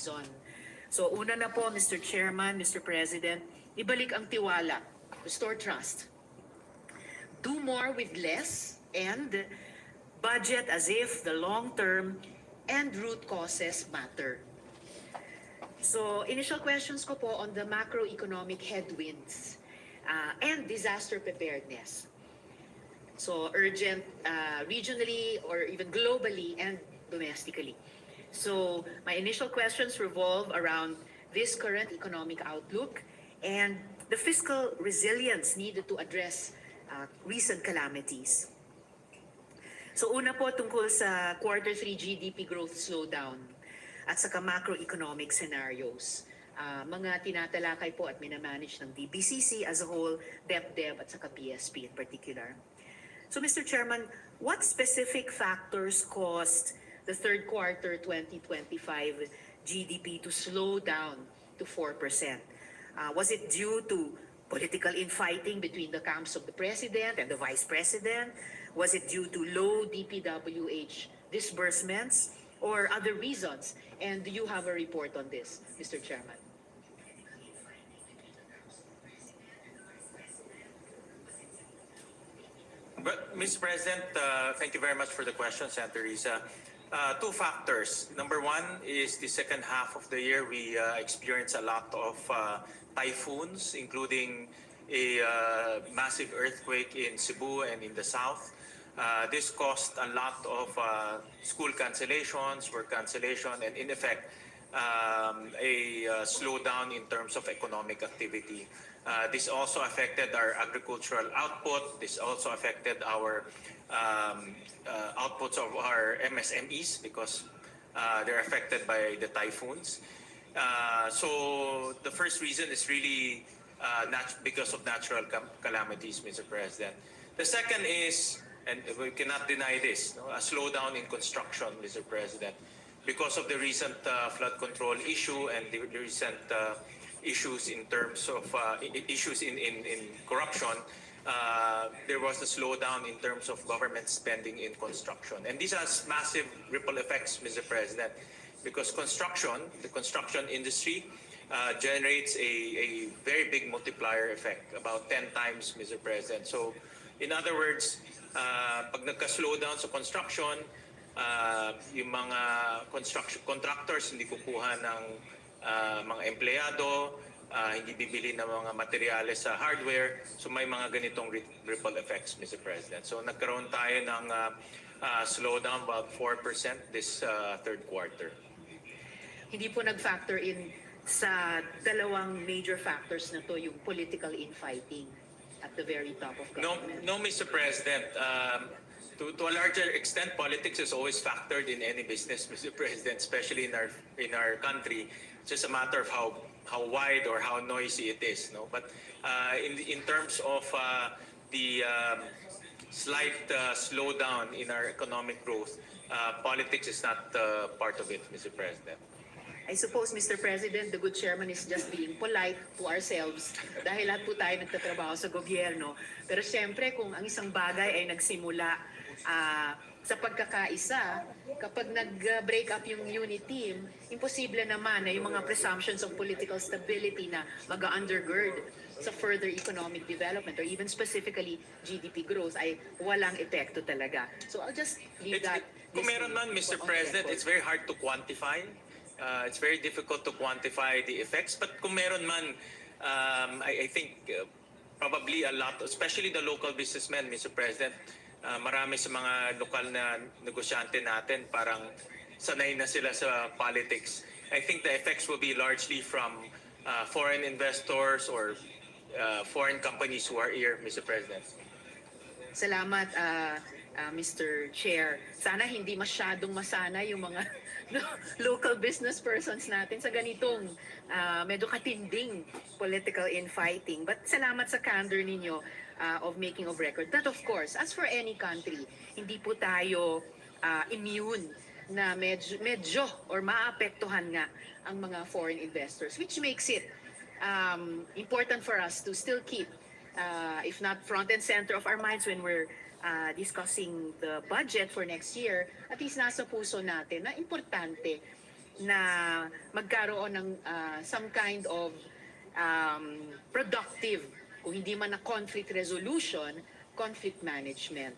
season. So una na po, Mr. Chairman, Mr. President, ibalik ang tiwala, restore trust. Do more with less and budget as if the long-term and root causes matter. So initial questions ko po on the macroeconomic headwinds and disaster preparedness. So urgent regionally or even globally and domestically. So my initial questions revolve around this current economic outlook and the fiscal resilience needed to address recent calamities. So una po tungkol sa Q3 GDP growth slowdown at saka macroeconomic scenarios. Mga tinatalakay po at minamanage ng DBCC as a whole, DepDev at saka PSP in particular. So Mr. Chairman, what specific factors caused the Q3 2025 GDP to slow down to 4%? Was it due to political infighting between the camps of the President and the Vice President? Was it due to low DPWH disbursements or other reasons? And do you have a report on this, Mr. Chairman? But, Mr. President, thank you very much for the question, Senator Risa. Two factors. Number one is the second half of the year, we experienced a lot of typhoons, including a massive earthquake in Cebu and in the south. This caused a lot of school cancellations, work cancellation, and in effect, a slowdown in terms of economic activity. This also affected our agricultural output. This also affected our outputs of our MSMEs because they're affected by the typhoons. So the first reason is really because of natural calamities, Mr. President. The second is, and we cannot deny this, a slowdown in construction, Mr. President, because of the recent flood control issue and the recent issues in terms of issues in corruption. There was a slowdown in terms of government spending in construction. And this has massive ripple effects, Mr. President, because the construction industry generates a very big multiplier effect, about 10 times, Mr. President. So, in other words, pag nagka-slowdown sa construction, yung mga contractors hindi kukuha ng mga empleyado, hindi bibili ng mga materyales sa hardware. So may mga ganitong ripple effects, Mr. President. So nagkaroon tayo ng slowdown about 4% this Q3. Hindi po nag-factor in sa dalawang major factors na to, yung political infighting at the very top of government. No, Mr. President. To a larger extent, politics is always factored in any business, Mr. President, especially in our country. It's just a matter of how wide or how noisy it is. No, but in terms of the slight slowdown in our economic growth, politics is not part of it, Mr. President. I suppose, Mr. President, the good chairman is just being polite to ourselves dahil lahat po tayo nagtatrabaho sa gobyerno. Pero siyempre, kung ang isang bagay ay nagsimula sa pagkakaisa, kapag nag-break up yung unit team, imposible naman na yung mga presumptions of political stability na mag-undergird sa further economic development or even specifically GDP growth ay walang epekto talaga. So I'll just leave that. Kung meron man, Mr. President, it's very hard to quantify. It's very difficult to quantify the effects, but kung meron man, I think probably a lot, especially the local businessmen, Mr. President, marami sa mga lokal na negosyante natin parang sanay na sila sa politics. I think the effects will be largely from foreign investors or foreign companies who are here, Mr. President. Salamat, Mr. Chair. Sana hindi masyadong masana yung mga local business persons natin sa ganitong medyo katinding political infighting. But salamat sa candor ninyo of making of record. That of course, as for any country, hindi po tayo immune na medyo or maapektuhan nga ang mga foreign investors, which makes it important for us to still keep, if not front and center of our minds when we're discussing the budget for next year, at least nasa puso natin na importante na magkaroon ng some kind of productive, kung hindi man na conflict resolution, conflict management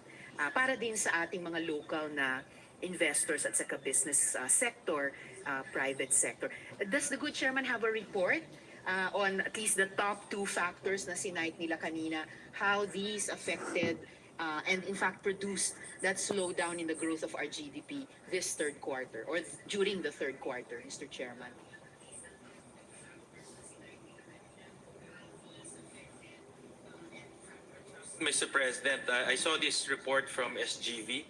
para din sa ating mga local na investors at saka business sector, private sector. Does the good chairman have a report on at least the top two factors na sinight nila kanina, how these affected and in fact produced that slowdown in the growth of our GDP this third quarter or during the third quarter, Mr. Chairman? Mr. President, I saw this report from SGV.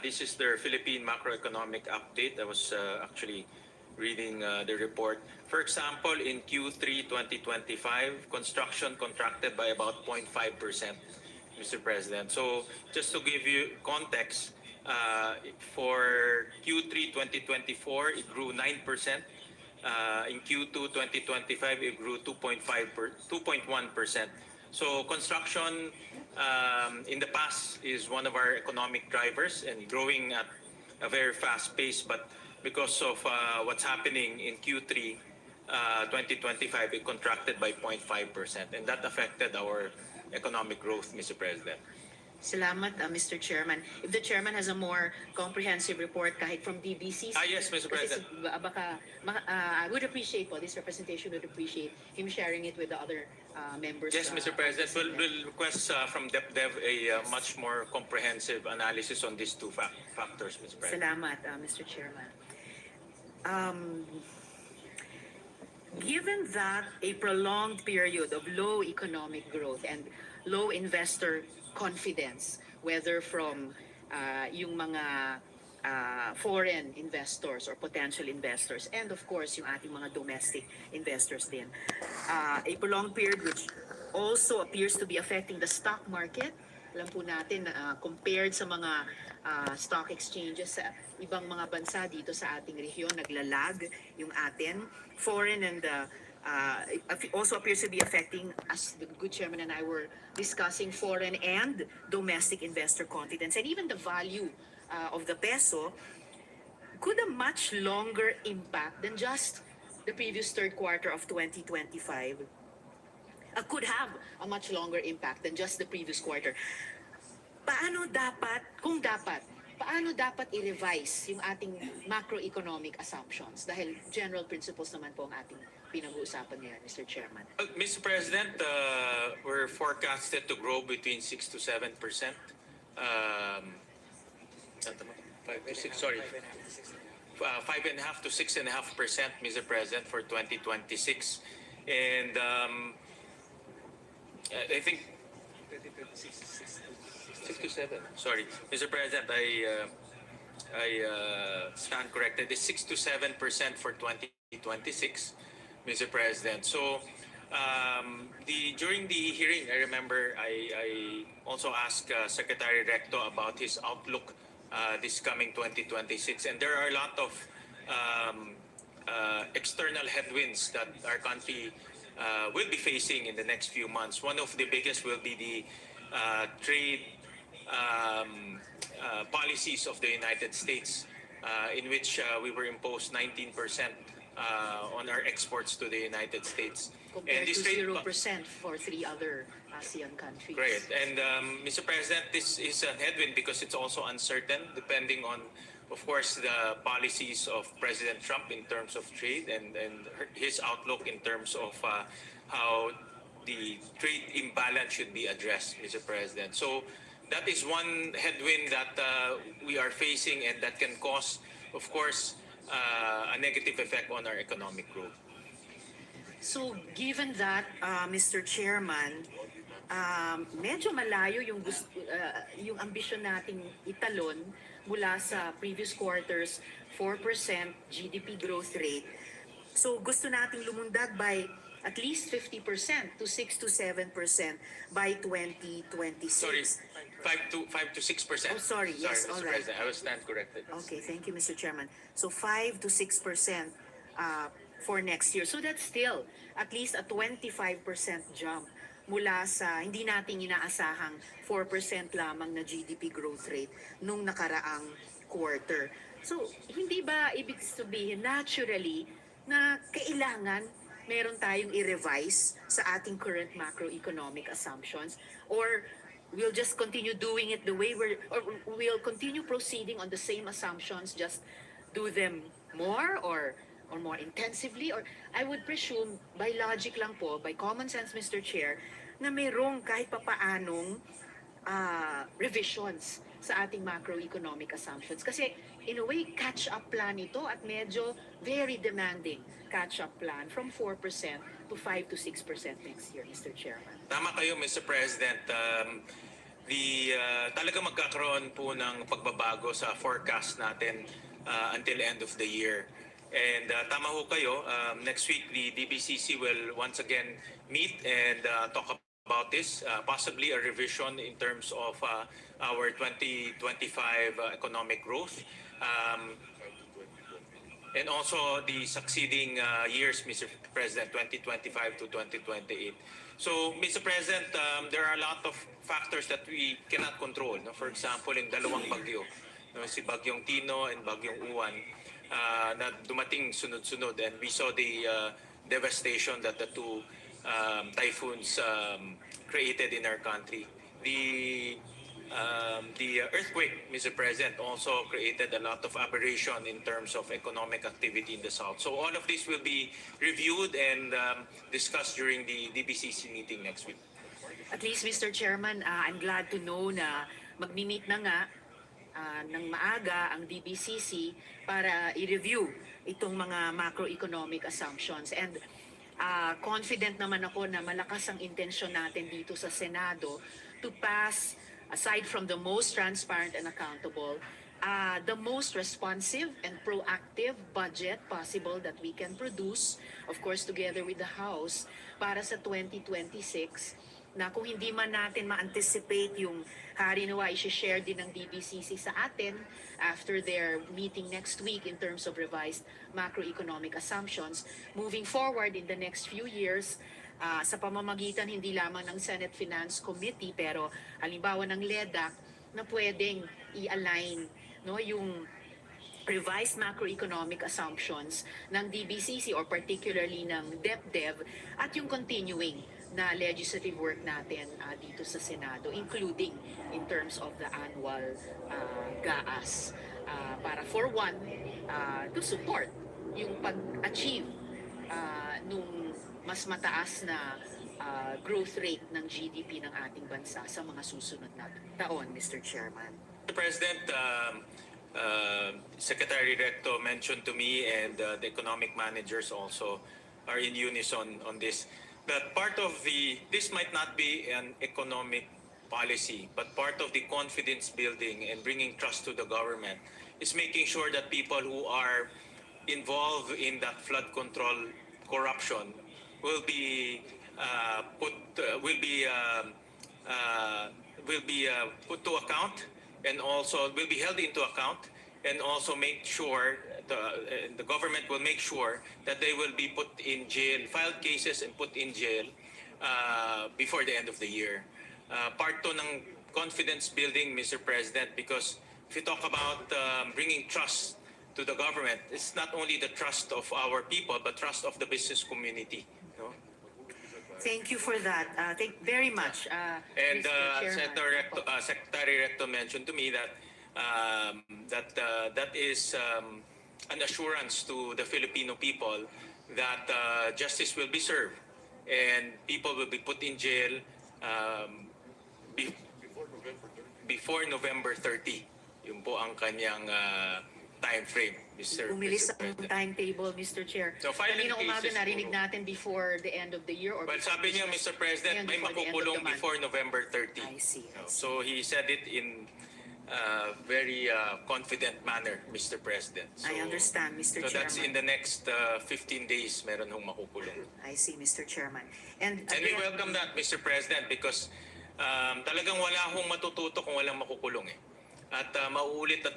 This is their Philippine macroeconomic update. I was actually reading the report. For example, in Q3 2025, construction contracted by about 0.5%, Mr. President. So just to give you context, for Q3 2024, it grew 9%. In Q2 2025, it grew 2.1%. So construction in the past is one of our economic drivers and growing at a very fast pace. But because of what's happening in Q3 2025, it contracted by 0.5%. And that affected our economic growth, Mr. President. Salamat, Mr. Chairman. If the Chairman has a more comprehensive report kahit from DBC. Yes, Mr. President. I would appreciate po, this representation would appreciate him sharing it with the other members. Yes, Mr. President. We'll request from DepDev a much more comprehensive analysis on these two factors, Mr. President. Salamat, Mr. Chairman. Given that a prolonged period of low economic growth and low investor confidence, whether from yung mga foreign investors or potential investors, and of course yung ating mga domestic investors din, a prolonged period which also appears to be affecting the stock market. Alam po natin na compared sa mga stock exchanges sa ibang mga bansa dito sa ating rehiyon, naglalag yung atin. Foreign and also appears to be affecting, as the good chairman and I were discussing, foreign and domestic investor confidence and even the value of the peso. Could a much longer impact than just the previous third quarter of 2025 could have a much longer impact than just the previous quarter. Paano dapat i-revise yung ating macroeconomic assumptions? Dahil general principles naman po ang ating pinag-uusapan ngayon, Mr. Chairman. Mr. President, we're forecasted to grow between 6 to 7%. 5.5 to 6.5%, Mr. President, for 2026. And I think 6 to 7. Sorry, Mr. President, I stand corrected. It's 6 to 7% for 2026, Mr. President. So during the hearing, I remember I also asked Secretary Recto about his outlook this coming 2026, and there are a lot of external headwinds that our country will be facing in the next few months. One of the biggest will be the trade policies of the United States, in which we were imposed 19% on our exports to the United States. Compared to 0% for 3 other ASEAN countries. Great. And Mr. President, this is a headwind because it's also uncertain depending on, of course, the policies of President Trump in terms of trade and his outlook in terms of how the trade imbalance should be addressed, Mr. President. So that is one headwind that we are facing and that can cause, of course, a negative effect on our economic growth. So given that, Mr. Chairman, medyo malayo yung yung ambisyon nating italon mula sa previous quarters 4% GDP growth rate. So gusto nating lumundag by at least 50% to 6 to 7% by 2026. Sorry, 5 to 6%. Oh, sorry. Yes, Mr. all right. President, I will stand corrected. Okay, thank you, Mr. Chairman. So 5 to 6% for next year. So that's still at least a 25% jump mula sa hindi nating inaasahang 4% lamang na GDP growth rate nung nakaraang quarter. So, hindi ba ibig sabihin naturally na kailangan meron tayong i-revise sa ating current macroeconomic assumptions, or we'll just continue doing it the way or we'll continue proceeding on the same assumptions, just do them more or more intensively? Or I would presume by logic lang po, by common sense, Mr. Chair, na mayroong kahit papaanong revisions sa ating macroeconomic assumptions. Kasi in a way, catch-up plan ito at medyo very demanding catch-up plan from 4% to 5 to 6% next year, Mr. Chairman. Tama kayo, Mr. President. Talaga magkakaroon po ng pagbabago sa forecast natin until end of the year. And tama ho kayo, next week the DBCC will once again meet and talk about this, possibly a revision in terms of our 2025 economic growth. And also the succeeding years, Mr. President, 2025 to 2028. So, Mr. President, there are a lot of factors that we cannot control. No? For example, yung dalawang bagyo, no? Si Bagyong Tino and Bagyong Uwan, na dumating sunod-sunod. And we saw the devastation that the two typhoons created in our country. The earthquake, Mr. President, also created a lot of aberration in terms of economic activity in the South. So all of this will be reviewed and discussed during the DBCC meeting next week. At least, Mr. Chairman, I'm glad to know na magmi-meet na nga ng maaga ang DBCC para i-review itong mga macroeconomic assumptions. And confident naman ako na malakas ang intensyon natin dito sa Senado to pass, aside from the most transparent and accountable, the most responsive and proactive budget possible that we can produce, of course, together with the House, para sa 2026, na kung hindi man natin ma-anticipate yung harinawa, i-share din ng DBCC sa atin after their meeting next week in terms of revised macroeconomic assumptions. Moving forward in the next few years, sa pamamagitan hindi lamang ng Senate Finance Committee, pero halimbawa ng LEDAC, na pwedeng i-align, no, yung revised macroeconomic assumptions ng DBCC or particularly ng DepDev at yung continuing na legislative work natin dito sa Senado, including in terms of the annual GAAS, para for one, to support yung pag-achieve nung mas mataas na growth rate ng GDP ng ating bansa sa mga susunod na taon, Mr. Chairman. Mr. President, Secretary Recto mentioned to me, and the economic managers also are in unison on this, that part of this might not be an economic policy, but part of the confidence building and bringing trust to the government is making sure that people who are involved in that flood control corruption will be put to account, and also will be held into account, and also make sure the government will make sure that they will be put in jail, filed cases and put in jail before the end of the year. Part to ng confidence building, Mr. President, because if you talk about bringing trust to the government, it's not only the trust of our people, but trust of the business community. You know? Thank you for that. Thank very much, And Mr. Chairman. Secretary Recto mentioned to me that that is an assurance to the Filipino people that justice will be served and people will be put in jail before November 30. Yun po ang kanyang time frame, Mr. Umilis Mr. ang President. timetable, Mr. Chair. So, filing Kanina umaga cases, narinig natin before the end of the year or Well, sabi niya, Mr. President, may before the end of makukulong the month. before November 30. I see. So he said it in very confident manner, Mr. President. So, I understand, Mr. So that's in Chairman. the next 15 days, meron hong makukulong. I see, Mr. Chairman. And And we again, welcome that, Mr. President, because talagang wala hong matututo kung walang makukulong eh. At mauulit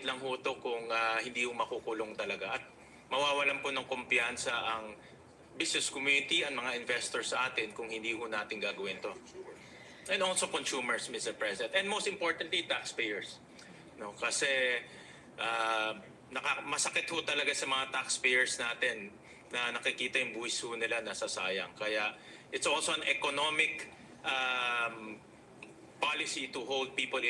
lang ho to kung hindi ho makukulong talaga. At mawawalan po ng kumpiyansa ang business community, ang mga investors sa atin kung hindi ho natin gagawin to. And also consumers, Mr. President. And most importantly, taxpayers. No, kasi masakit ho talaga sa mga taxpayers natin na nakikita yung buwis ho nila nasasayang. Kaya it's also an economic policy to hold people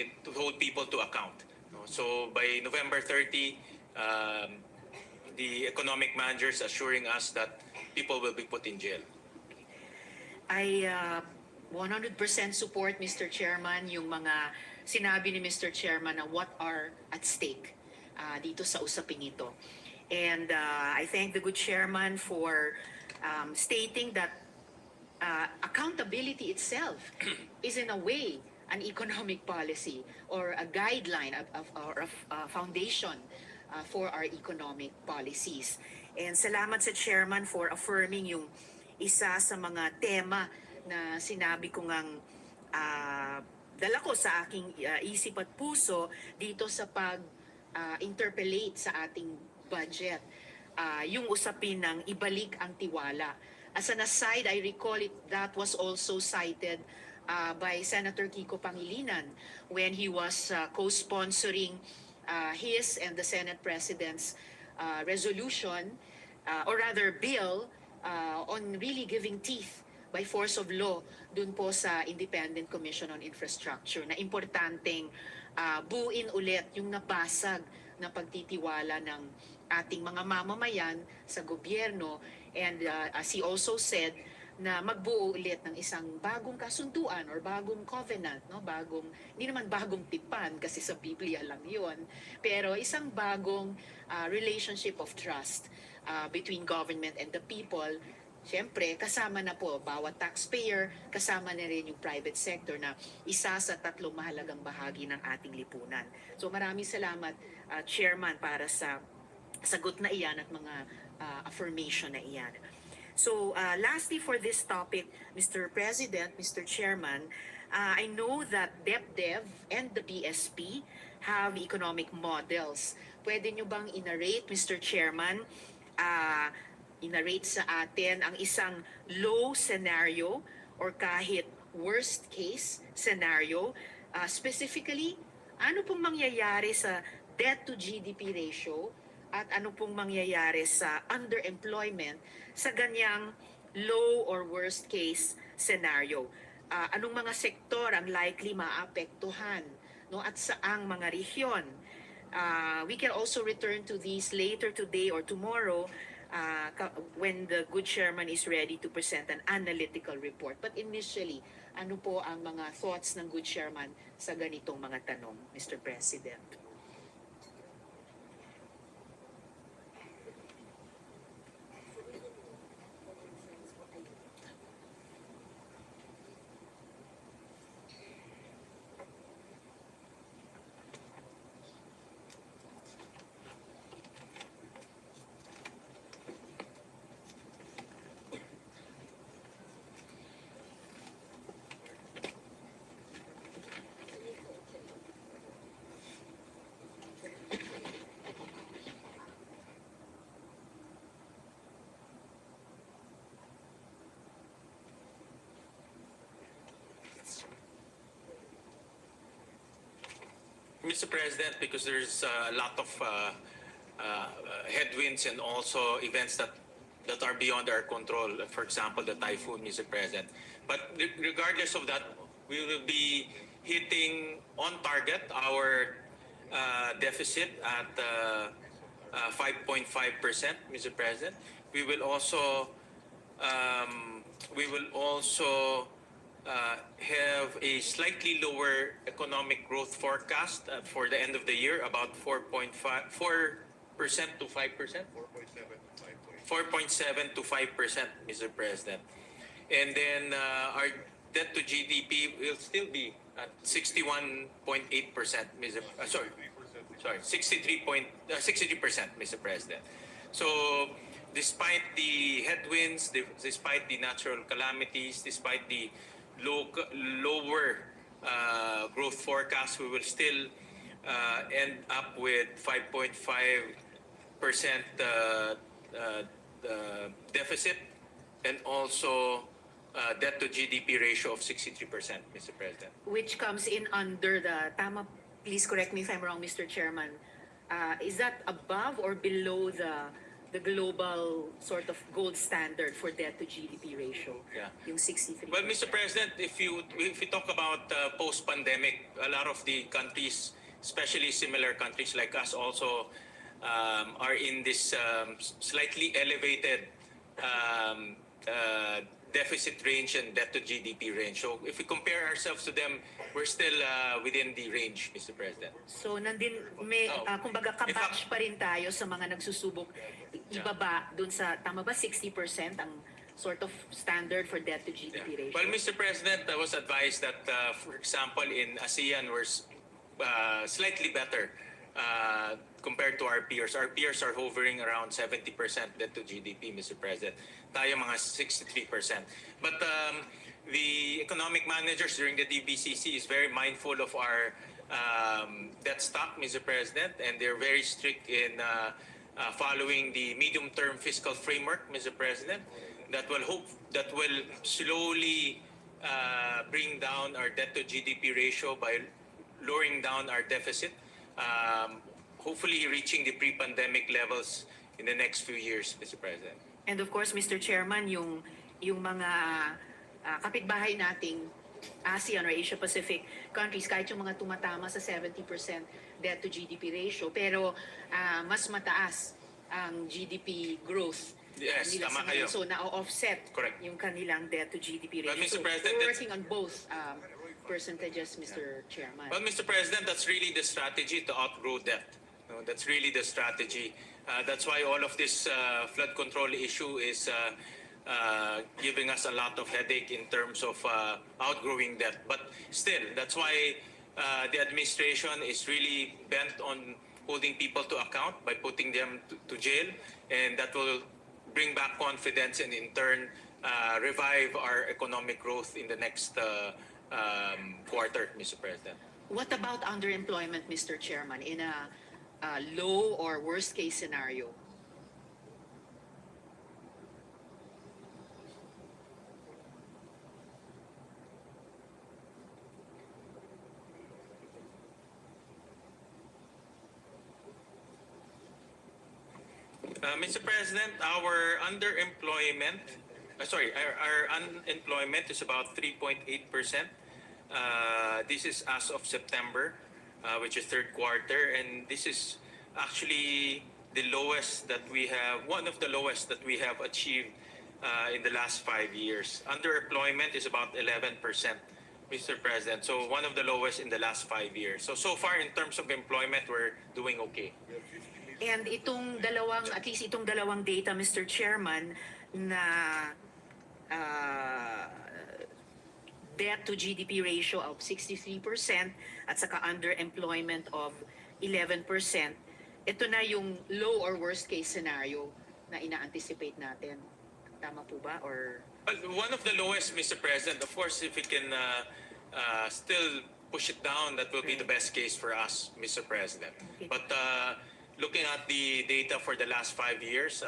to account. No? So by November 30, the economic managers assuring us that people will be put in jail. I 100% support, Mr. Chairman, yung mga sinabi ni Mr. Chairman na what are at stake dito sa usaping ito. And I thank the good chairman for stating that accountability itself is in a way an economic policy or a guideline or a foundation for our economic policies. And salamat sa chairman for affirming yung isa sa mga tema na sinabi ko ngang dala ko sa aking isip at puso dito sa pag-interpellate sa ating budget. Yung usapin ng ibalik ang tiwala. As an aside, I recall that was also cited by Senator Kiko Pangilinan when he was co-sponsoring his and the Senate President's resolution, or rather bill, on really giving teeth by force of law dun po sa Independent Commission on Infrastructure na importanteng buuin ulit yung nabasag na pagtitiwala ng ating mga mamamayan sa gobyerno, and as he also said na magbuo ulit ng isang bagong kasunduan or bagong covenant, no? Hindi naman bagong tipan kasi sa Biblia lang yon, pero isang bagong relationship of trust between government and the people. Siyempre, kasama na po bawat taxpayer, kasama na rin yung private sector na isa sa tatlong mahalagang bahagi ng ating lipunan. So maraming salamat, Chairman, para sa sagot na iyan at mga affirmation na iyan. So lastly for this topic, Mr. President, Mr. Chairman, I know that DepDev and the BSP have economic models. Pwede nyo bang inarate, Mr. Chairman, inarate sa atin ang isang low scenario or kahit worst case scenario? Specifically, ano pong mangyayari sa debt to GDP ratio at ano pong mangyayari sa underemployment sa ganyang low or worst case scenario? Anong mga sektor ang likely maapektuhan, no, at saang mga rehiyon? We can also return to these later today or tomorrow when the good chairman is ready to present an analytical report. But initially, ano po ang mga thoughts ng good chairman sa ganitong mga tanong, Mr. President? Mr. President, because there's a lot of headwinds and also events that are beyond our control. For example, the typhoon, Mr. President. But regardless of that, we will be hitting on target our deficit at 5.5%, Mr. President. We will also have a slightly lower economic growth forecast for the end of the year, about 4.4% to 5%. 4.7 to 5%, Mr. President. And then our debt to GDP will still be at 61.8%, Mr. Sorry, 63%, Mr. President. So, despite the headwinds, despite the natural calamities, despite the lower growth forecast, we will still end up with 5.5% deficit and also debt to GDP ratio of 63%, Mr. President. Which comes in under the, please correct me if I'm wrong, Mr. Chairman, is that above or below the global sort of gold standard for debt to GDP ratio? Yeah. Yung 63%. Well, Mr. President, if you talk about post-pandemic, a lot of the countries, especially similar countries like us, also are in this slightly elevated um, deficit range and debt to GDP range. So if we compare ourselves to them, we're still within the range, Mr. President. So may kumbaga In fact- kabatch pa rin tayo sa mga nagsusubok ibaba dun sa tama ba 60% ang sort of standard for debt to GDP ratio. Well, Mr. President, I was advised that, for example, in ASEAN, we're slightly better compared to our peers. Our peers are hovering around 70% debt to GDP, Mr. President. Tayo mga 63%. But the economic managers during the DBCC is very mindful of our debt stock, Mr. President, and they're very strict in following the medium-term fiscal framework, Mr. President, that will slowly bring down our debt to GDP ratio by lowering down our deficit, hopefully reaching the pre-pandemic levels in the next few years, Mr. President. And of course, Mr. Chairman, yung mga kapitbahay nating ASEAN or Asia Pacific countries, kahit yung mga tumatama sa 70% debt to GDP ratio, pero mas mataas ang GDP growth. Yes, nila tama sa ngayon. kayo. So na-offset Correct. yung kanilang debt to GDP ratio. But Mr. So, President, we're that's- working on both percentages, Mr. Chairman. Well, Mr. President, that's really the strategy to outgrow debt. No, that's really the strategy. That's why all of this flood control issue is giving us a lot of headache in terms of outgrowing debt. But still, that's why the administration is really bent on holding people to account by putting them to jail, and that will bring back confidence and in turn revive our economic growth in the next quarter, Mr. President. What about underemployment, Mr. Chairman, in a low or worst case scenario? Mr. President, our underemployment, our unemployment is about 3.8%. This is as of September, which is third quarter, and this is actually the lowest that we have, one of the lowest that we have achieved in the last 5 years. Underemployment is about 11%, Mr. President. So one of the lowest in the last 5 years. So far in terms of employment, we're doing okay. And at least itong dalawang data, Mr. Chairman, na debt to GDP ratio of 63% at saka underemployment of 11%, ito na yung low or worst case scenario na ina-anticipate natin. Tama po ba? Or One of the lowest, Mr. President. Of course, if we can still push it down, that will be the best case for us, Mr. President. Okay. But looking at the data for the last 5 years,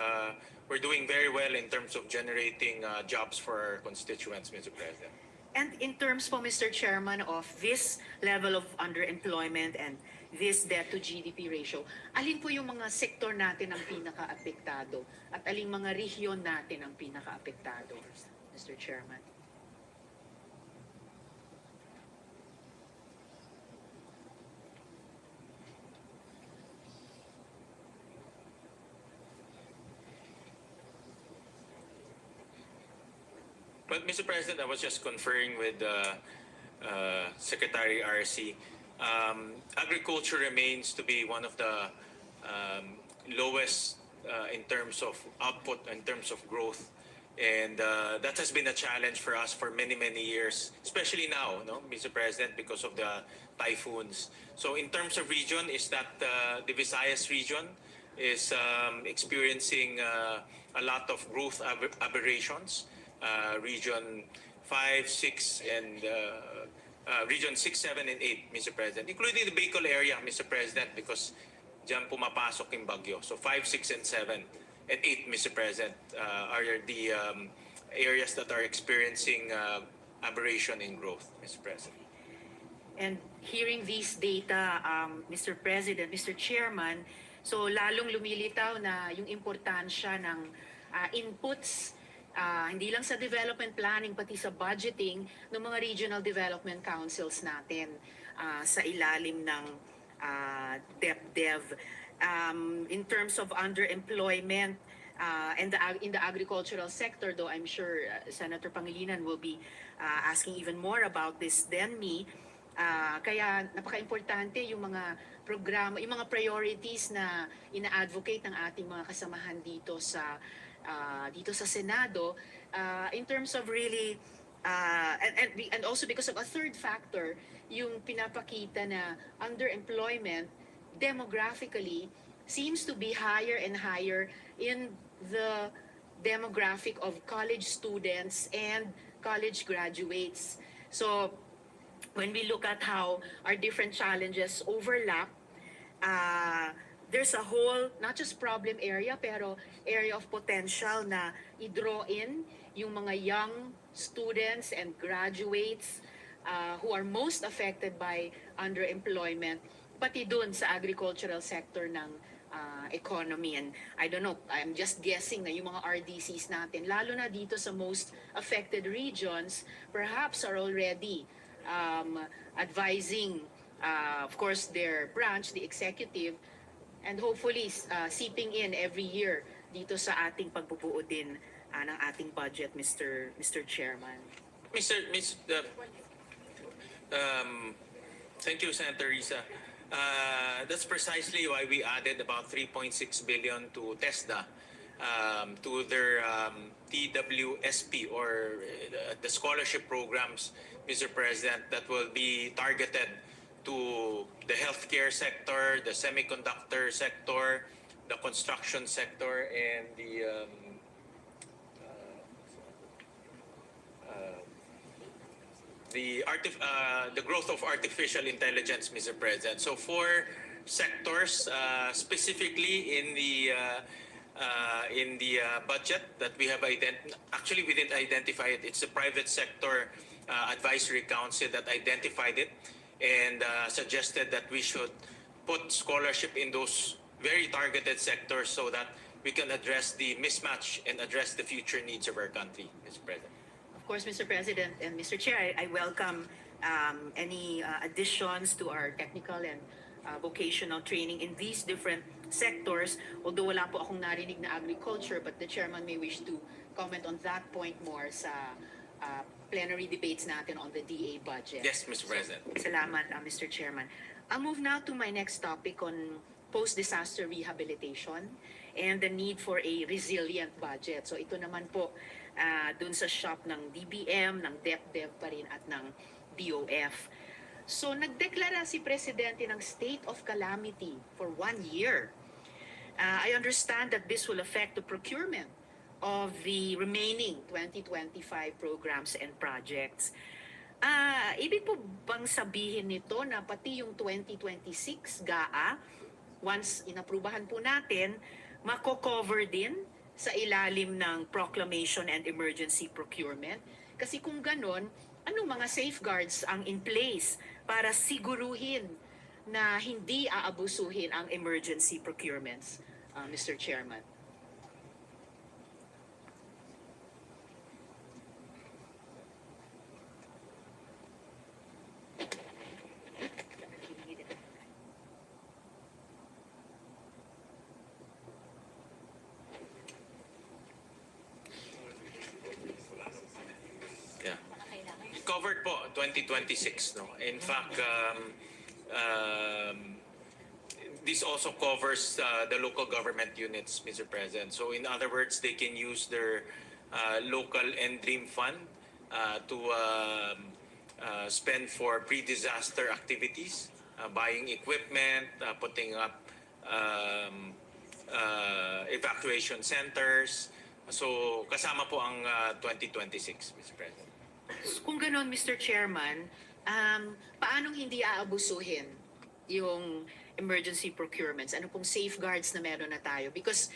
we're doing very well in terms of generating jobs for our constituents, Mr. President. And in terms po, Mr. Chairman, of this level of underemployment and this debt to GDP ratio, alin po yung mga sektor natin ang pinaka-apektado at aling mga rehiyon natin ang pinaka-apektado, Mr. Chairman? But Mr. President, I was just conferring with Secretary RC. Agriculture remains to be one of the lowest in terms of output, in terms of growth. And that has been a challenge for us for many, many years, especially now, no, Mr. President, because of the typhoons. So in terms of region, is that the Visayas region is experiencing a lot of growth aberrations. Region 5, 6, and Region 6, 7, and 8, Mr. President, including the Bicol area, Mr. President, because dyan pumapasok yung bagyo. So 5, 6, and 7, and 8, Mr. President, are the areas that are experiencing aberration in growth, Mr. President. And hearing these data, Mr. President, Mr. Chairman, so lalong lumilitaw na yung importansya ng inputs, hindi lang sa development planning, pati sa budgeting ng mga regional development councils natin sa ilalim ng DepDev. In terms of underemployment, and in the agricultural sector, though I'm sure Senator Pangilinan will be asking even more about this than me, kaya napaka-importante yung mga programa, yung mga priorities na ina-advocate ng ating mga kasamahan dito sa Senado in terms of really and also because of a third factor, yung pinapakita na underemployment demographically seems to be higher and higher in the demographic of college students and college graduates. So when we look at how our different challenges overlap, there's a whole, not just problem area, pero area of potential na i-draw in yung mga young students and graduates who are most affected by underemployment, pati dun sa agricultural sector ng economy. And I don't know, I'm just guessing na yung mga RDCs natin, lalo na dito sa most affected regions, perhaps are already advising, of course, their branch, the executive, and hopefully seeping in every year dito sa ating pagbubuo din ng ating budget, Mr. Chairman. Thank you, Senator Risa. That's precisely why we added about 3.6 billion to TESDA, to their TWSP or the scholarship programs, Mr. President, that will be targeted to the healthcare sector, the semiconductor sector, the construction sector, and the growth of artificial intelligence, Mr. President. So for sectors, specifically in the budget that we have actually we didn't identify it. It's the private sector advisory council that identified it and suggested that we should put scholarship in those very targeted sectors so that we can address the mismatch and address the future needs of our country, Mr. President. Of course, Mr. President and Mr. Chair, I welcome any additions to our technical and vocational training in these different sectors. Although wala po akong narinig na agriculture, but the chairman may wish to comment on that point more sa plenary debates natin on the DA budget. Yes, Mr. President. Salamat, Mr. Chairman. I'll move now to my next topic on post-disaster rehabilitation and the need for a resilient budget. So ito naman po dun sa shop ng DBM, ng DepDev pa rin at ng DOF. So nagdeklara si Presidente ng state of calamity for 1 year. I understand that this will affect the procurement of the remaining 2025 programs and projects. Ibig po bang sabihin nito na pati yung 2026 GAA, once inaprubahan po natin, mako-cover din sa ilalim ng proclamation and emergency procurement? Kasi kung ganon, anong mga safeguards ang in place para siguruhin na hindi aabusuhin ang emergency procurements, Mr. Chairman? Covered po 2026, no. In fact, this also covers the local government units, Mr. President. So in other words, they can use their local NDREAM fund to spend for pre-disaster activities, buying equipment, putting up evacuation centers. So kasama po ang 2026, Mr. President. Kung ganon, Mr. Chairman, paanong hindi aabusuhin yung emergency procurements? Ano pong safeguards na meron na tayo? Because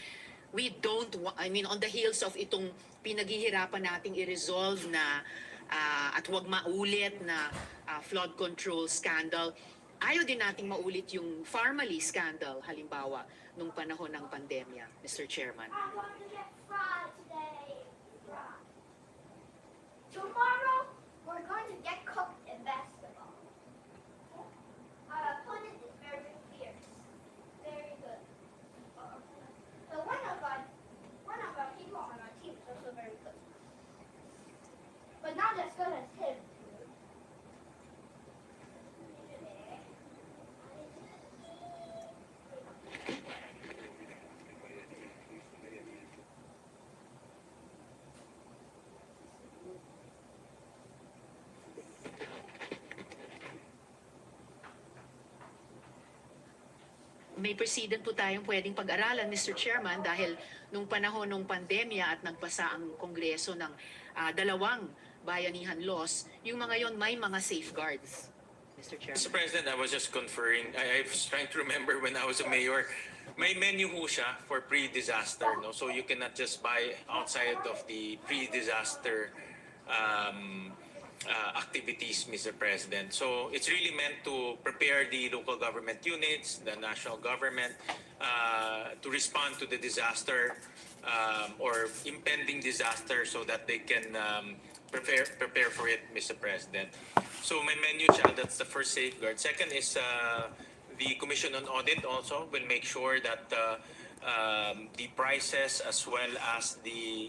we don't, on the heels of itong pinaghihirapan nating i-resolve na at huwag maulit na flood control scandal. Ayaw din nating maulit yung Pharmaly scandal, halimbawa, nung panahon ng pandemya, Mr. Chairman. I'm going to get fried today. Fried. Tomorrow, we're going to get cooked in basketball. Our opponent is very fierce. Very good. So one of our people on our team is also very good. But not as good as him. May precedent po tayong pwedeng pag-aralan, Mr. Chairman, dahil nung panahon ng pandemya at nagpasa ang Kongreso ng dalawang bayanihan laws, yung mga yon may mga safeguards, Mr. Chairman. Mr. President, I was just conferring. I was trying to remember when I was a mayor. May menu ho siya for pre-disaster, no? So you cannot just buy outside of the pre-disaster activities, Mr. President. So it's really meant to prepare the local government units, the national government, to respond to the disaster or impending disaster so that they can prepare for it, Mr. President. So may menu siya, that's the first safeguard. Second is the Commission on Audit also will make sure that the prices as well as the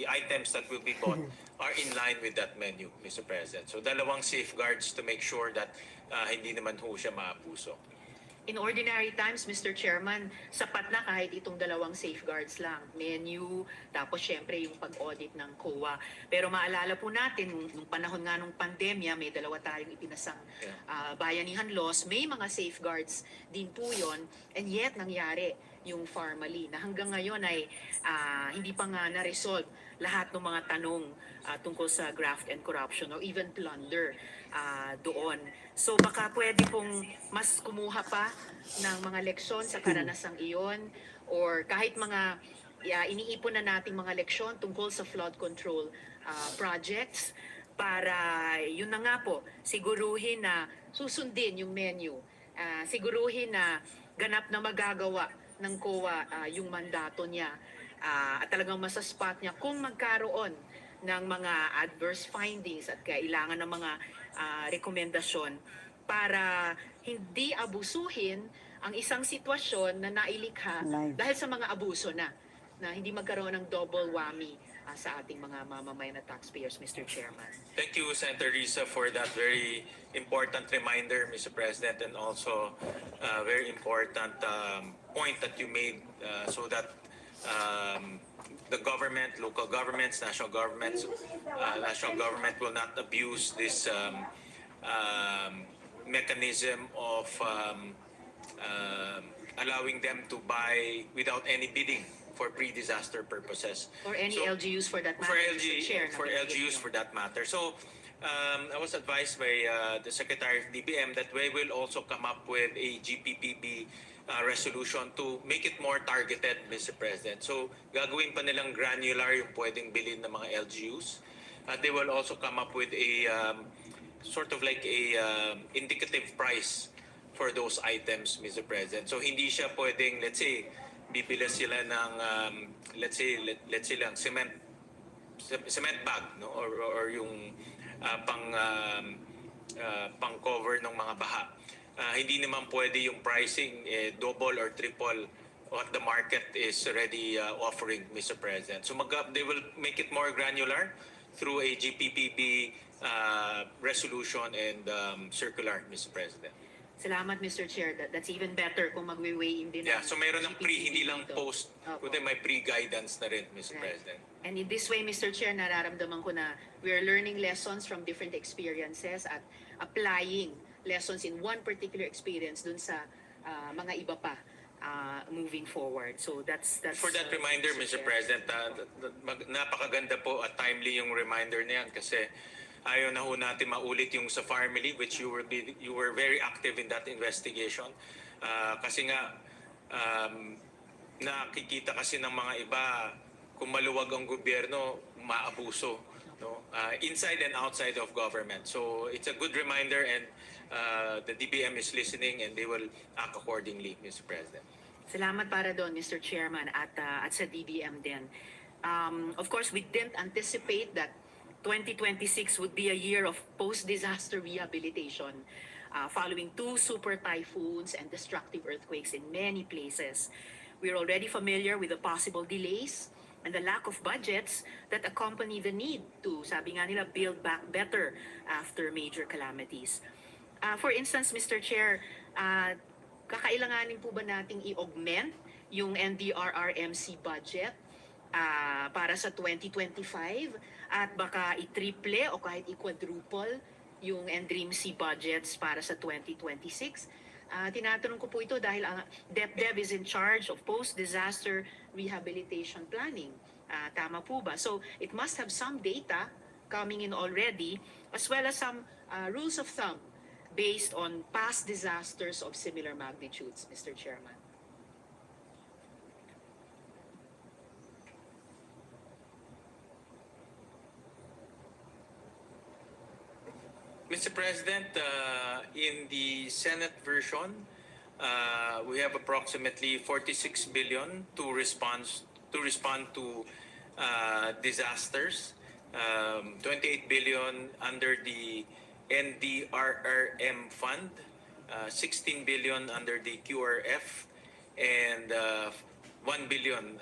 items that will be bought are in line with that menu, Mr. President. So dalawang safeguards to make sure that hindi naman ho siya maabuso. In ordinary times, Mr. Chairman, sapat na kahit itong dalawang safeguards lang. Menu, tapos syempre yung pag-audit ng COA. Pero maalala po natin, nung panahon nga nung pandemya, may dalawa tayong ipinasang bayanihan laws. May mga safeguards din po yon, and yet nangyari yung Pharmaly na hanggang ngayon ay hindi pa nga na-resolve lahat ng mga tanong tungkol sa graft and corruption or even plunder doon. So baka pwede pong mas kumuha pa ng mga leksyon sa karanasang iyon or kahit mga iniipon na nating mga leksyon tungkol sa flood control projects para yun na nga po, siguruhin na susundin yung menu, siguruhin na ganap na magagawa ng COA yung mandato niya at talagang masaspot niya kung magkaroon ng mga adverse findings at kailangan ng mga rekomendasyon para hindi abusuhin ang isang sitwasyon na nailikha dahil sa mga abuso na hindi magkaroon ng double whammy sa ating mga mamamayan na taxpayers, Mr. Chairman. Thank you, Senator Risa, for that very important reminder, Mr. President, and also very important point that you made so that the government, local governments, national government will not abuse this mechanism of allowing them to buy without any bidding for pre-disaster purposes. Or any LGUs for that matter, Mr. Chair. For LGUs for that matter. So I was advised by the Secretary of DBM that we will also come up with a GPPB resolution to make it more targeted, Mr. President. So gagawin pa nilang granular yung pwedeng bilhin ng mga LGUs. They will also come up with a sort of like a indicative price for those items, Mr. President. So hindi siya pwedeng, let's say, bibili sila ng let's say lang cement bag, no, or yung pang cover ng mga baha. Hindi naman pwede yung pricing double or triple what the market is already offering, Mr. President. So they will make it more granular through a GPPB resolution and circular, Mr. President. Salamat, Mr. Chair. That's even better kung magwe-weigh in din. Yeah, so meron ng hindi lang dito. post, Opo. kundi may pre-guidance na rin, Mr. Right. President. And in this way, Mr. Chair, nararamdaman ko na we're learning lessons from different experiences at applying lessons in one particular experience dun sa mga iba pa moving forward. So that's For that reminder, Mr. President, napakaganda po at timely yung reminder na yan kasi ayaw na ho natin maulit yung sa Pharmaly, which you were very active in that investigation. Kasi nga, nakikita kasi ng mga iba, kung maluwag ang gobyerno, maabuso no, inside and outside of government. So it's a good reminder, and the DBM is listening, and they will act accordingly, Mr. President. Salamat para doon, Mr. Chairman, at sa DBM din. Of course, we didn't anticipate that 2026 would be a year of post-disaster rehabilitation following two super typhoons and destructive earthquakes in many places. We're already familiar with the possible delays and the lack of budgets that accompany the need to, sabi nga nila, build back better after major calamities. For instance, Mr. Chair, kakailanganin po ba nating i-augment yung NDRRMC budget para sa 2025 at baka i-triple o kahit i-quadruple yung NDRIMC budgets para sa 2026? Tinatanong ko po ito dahil ang DepDev is in charge of post-disaster rehabilitation planning. Tama po ba? So it must have some data coming in already as well as some rules of thumb based on past disasters of similar magnitudes, Mr. Chairman. Mr. President, in the Senate version, we have approximately 46 billion to respond to disasters, 28 billion under the NDRRM fund, 16 billion under the QRF, and 1 billion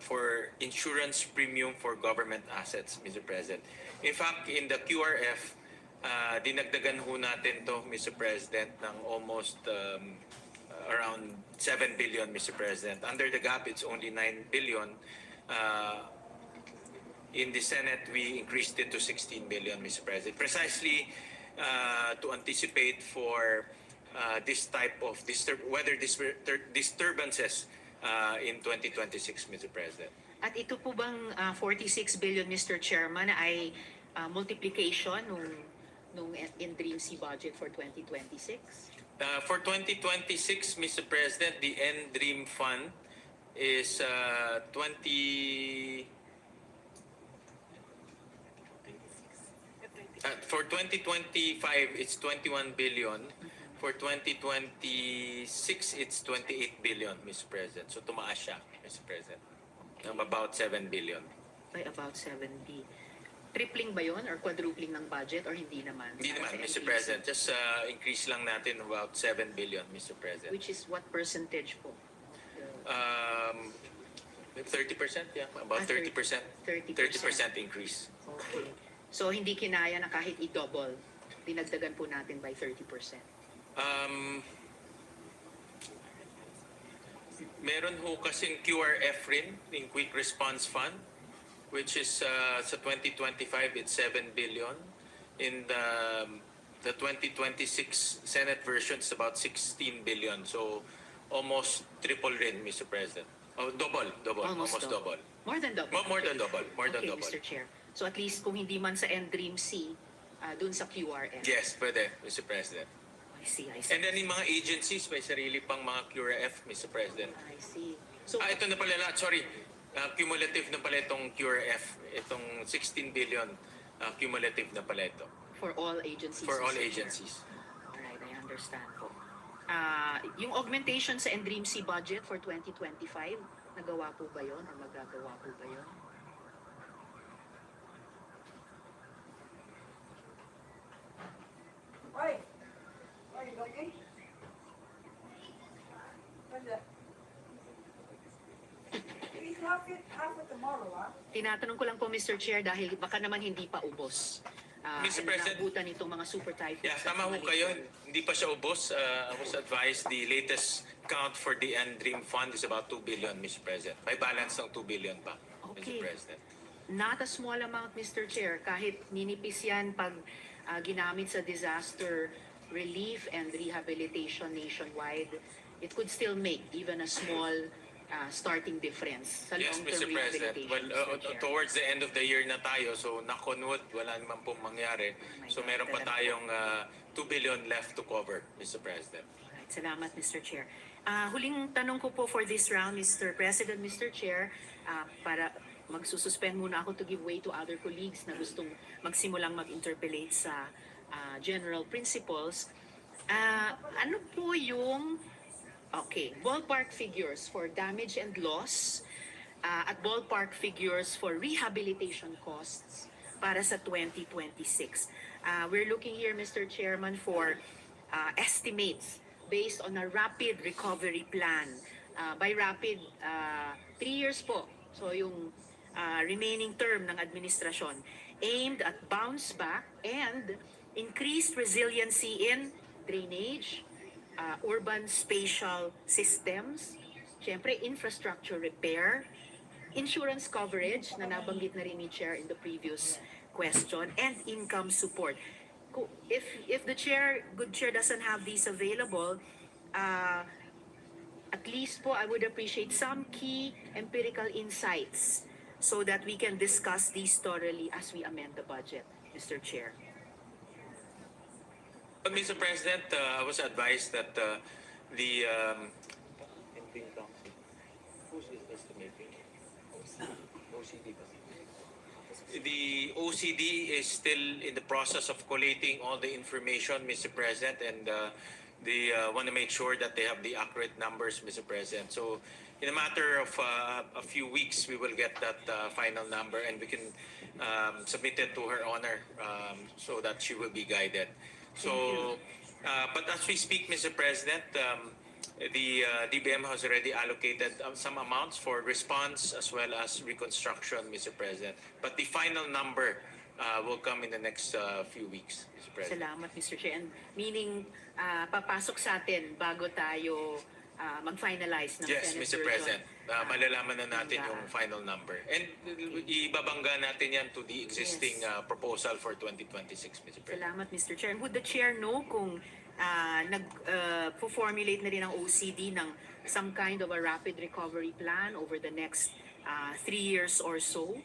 for insurance premium for government assets, Mr. President. In fact, in the QRF, dinagdagan ho natin to, Mr. President, ng almost around 7 billion, Mr. President. Under the GAP, it's only 9 billion. In the Senate, we increased it to 16 billion, Mr. President, precisely to anticipate for this type of weather disturbances in 2026, Mr. President. At ito po bang 46 billion, Mr. Chairman, ay multiplication nung NDRIMC budget for 2026? For 2026, Mr. President, the NDRIM fund is 20... for 2025, it's 21 billion. For 2026, it's 28 billion, Mr. President. So tumaas siya, Mr. President, ng about 7 billion. By about 70. Tripling ba yun or quadrupling ng budget or hindi naman? Hindi Para naman, sa Mr. NDRIMC? President. Just increase lang natin about 7 billion, Mr. President. Which is what percentage po? 30%, yeah. About 30%. 30% increase. Okay. So hindi kinaya na kahit i-double, dinagdagan po natin by 30%. Meron ho kasing QRF rin, in Quick Response Fund, which is sa 2025, it's 7 billion. In the 2026 Senate version, it's about 16 billion. So almost triple rin, Mr. President. Oh, double, almost double. More than double. More than double, more than Okay, double. Mr. Chair. So at least kung hindi man sa NDRIMC, dun sa QRF. Yes, pwede, Mr. President. I see. And then in mga agencies, may sarili pang mga QRF, Mr. President. I see. So, Ito na pala lahat, sorry. Cumulative na pala itong QRF. Itong 16 billion, cumulative na pala ito. for all agencies. For all Mr. Chair. agencies. Alright, I understand po. Yung augmentation sa NDRIMC budget for 2025, nagawa po ba yun or magagawa po ba yun? Oi, are you looking? What's that? Please have it tomorrow, huh? Tinatanong ko lang po, Mr. Chair, dahil baka naman hindi pa ubos. Mr. President. Naabutan itong mga super typhoons. Yeah, tama ho kayo. Hindi pa siya ubos. I was advised the latest count for the NDRIM fund is about 2 billion, Mr. President. May balance ng 2 billion pa, Okay. Mr. President. Not a small amount, Mr. Chair. Kahit ninipis yan pag ginamit sa disaster relief and rehabilitation nationwide, it could still make even a small starting difference sa Yes, long-term Mr. President. rehabilitation, Well, Mr. Chair. towards the end of the year na tayo, so nakunod, wala naman pong mangyari. So meron pa tayong 2 billion left to cover, Mr. President. Alright, salamat, Mr. Chair. Huling tanong ko po for this round, Mr. President, Mr. Chair, para magsususpend muna ako to give way to other colleagues na gustong magsimulang mag-interpellate sa general principles. Ano po yung ballpark figures for damage and loss at ballpark figures for rehabilitation costs para sa 2026. We're looking here, Mr. Chairman, for estimates based on a rapid recovery plan. By rapid, 3 years po. So yung remaining term ng administrasyon aimed at bounce back and increased resiliency in drainage, urban spatial systems, syempre infrastructure repair, insurance coverage na nabanggit na rin ni Chair in the previous question, and income support. If the good chair doesn't have these available, at least po I would appreciate some key empirical insights so that we can discuss these thoroughly as we amend the budget, Mr. Chair. Mr. President, I was advised that the who's estimating? The OCD is still in the process of collating all the information, Mr. President, and they want to make sure that they have the accurate numbers, Mr. President. So, in a matter of a few weeks, we will get that final number, and we can submit it to Her Honor so that she will be guided. So, but as we speak, Mr. President, the DBM has already allocated some amounts for response as well as reconstruction, Mr. President. But the final number will come in the next few weeks, Mr. President. Salamat, Mr. Chair. And meaning, papasok sa atin bago tayo mag-finalize ng Yes, Senate Mr. version. President. Malalaman na natin hanggang- yung final number. And ibabangga natin yan to the existing proposal for 2026, Mr. President. Salamat, Mr. Chair. And would the Chair know kung nag-formulate na rin ang OCD ng some kind of a rapid recovery plan over the next 3 years or so?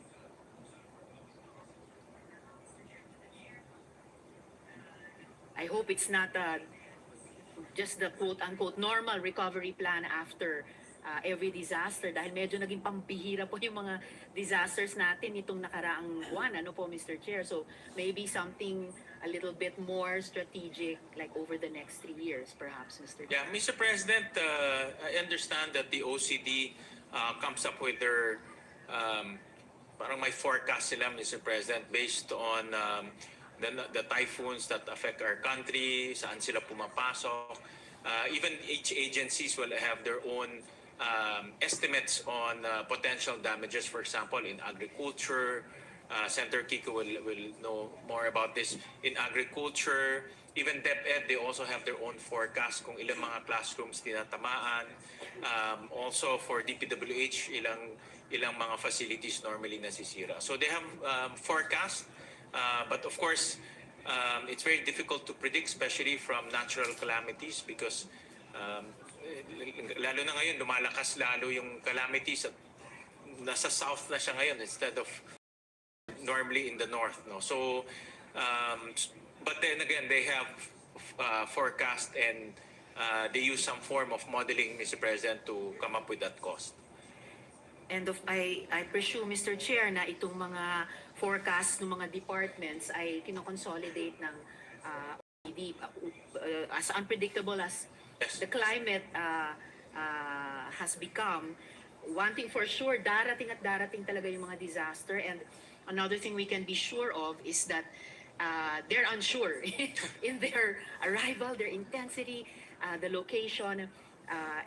I hope it's not just the quote-unquote normal recovery plan after every disaster dahil medyo naging pambihira po yung mga disasters natin itong nakaraang buwan. Ano po, Mr. Chair? So maybe something a little bit more strategic like over the next 3 years perhaps, Mr. Chair. Yeah, Mr. President, I understand that the OCD comes up with their parang may forecast sila, Mr. President, based on the typhoons that affect our country, saan sila pumapasok. Even each agencies will have their own estimates on potential damages, for example, in agriculture. Senator Kiko will know more about this. In agriculture, even DepEd, they also have their own forecast kung ilang mga classrooms tinatamaan. Also for DPWH, ilang mga facilities normally nasisira. So they have forecast, but of course, it's very difficult to predict, especially from natural calamities because lalo na ngayon, lumalakas lalo yung calamities at nasa south na siya ngayon instead of normally in the north, no? So but then again they have forecast and they use some form of modeling, Mr. President, to come up with that cost. And I presume, Mr. Chair, na itong mga forecast ng mga departments ay kinoconsolidate ng OCD as unpredictable as Yes. the climate has become. One thing for sure, darating at darating talaga yung mga disaster. And another thing we can be sure of is that they're unsure in their arrival, their intensity, the location,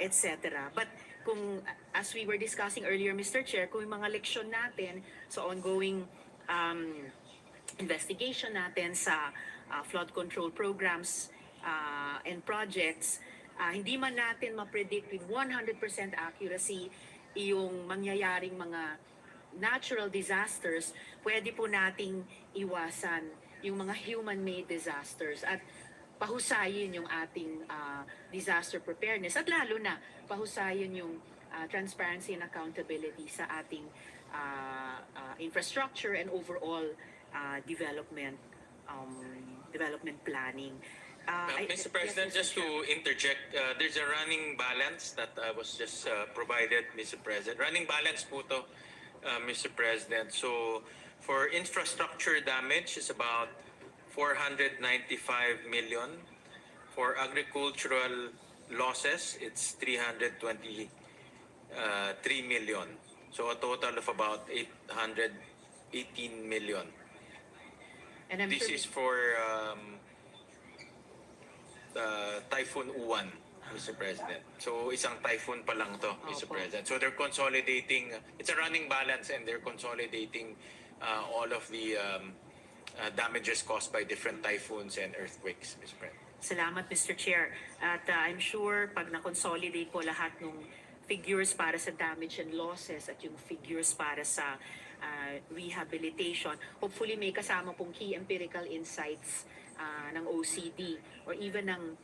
etc. But kung, as we were discussing earlier, Mr. Chair, kung yung mga leksyon natin sa ongoing investigation natin sa flood control programs and projects, hindi man natin ma-predict with 100% accuracy yung mangyayaring mga natural disasters, pwede po nating iwasan yung mga human-made disasters at pahusayin yung ating disaster preparedness at lalo na pahusayin yung transparency and accountability sa ating infrastructure and overall development planning. Mr. President, yes, just to interject, there's a running balance that was just provided, Mr. President. Running balance po to Mr. President. So for infrastructure damage is about 495 million. For agricultural losses, it's 323 million. So a total of about 818 million. And I'm This sure is for Typhoon Uwan, Mr. President. So isang typhoon pa lang to, Mr. Opo. President. So they're consolidating, it's a running balance and they're consolidating all of the damages caused by different typhoons and earthquakes, Mr. President. Salamat, Mr. Chair. At I'm sure pag na-consolidate po lahat ng figures para sa damage and losses at yung figures para sa rehabilitation, hopefully may kasama pong key empirical insights ng OCD or even ng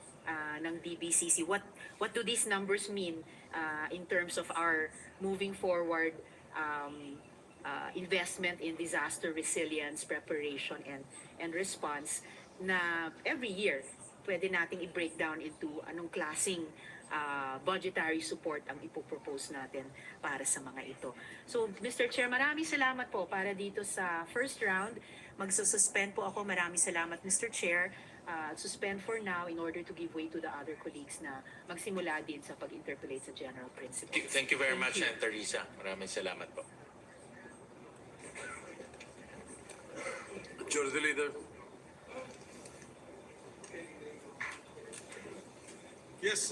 DBCC. What do these numbers mean in terms of our moving forward investment in disaster resilience, preparation, and response na every year pwede nating i-break down into anong klaseng budgetary support ang ipopropose natin para sa mga ito. So, Mr. Chair, maraming salamat po para dito sa first round. Magsususpend po ako. Maraming salamat, Mr. Chair. Suspend for now in order to give way to the other colleagues na magsimula din sa pag-interpolate sa general principles. Thank you very much, you. Senator Risa. Maraming salamat po. Majority Leader. Yes,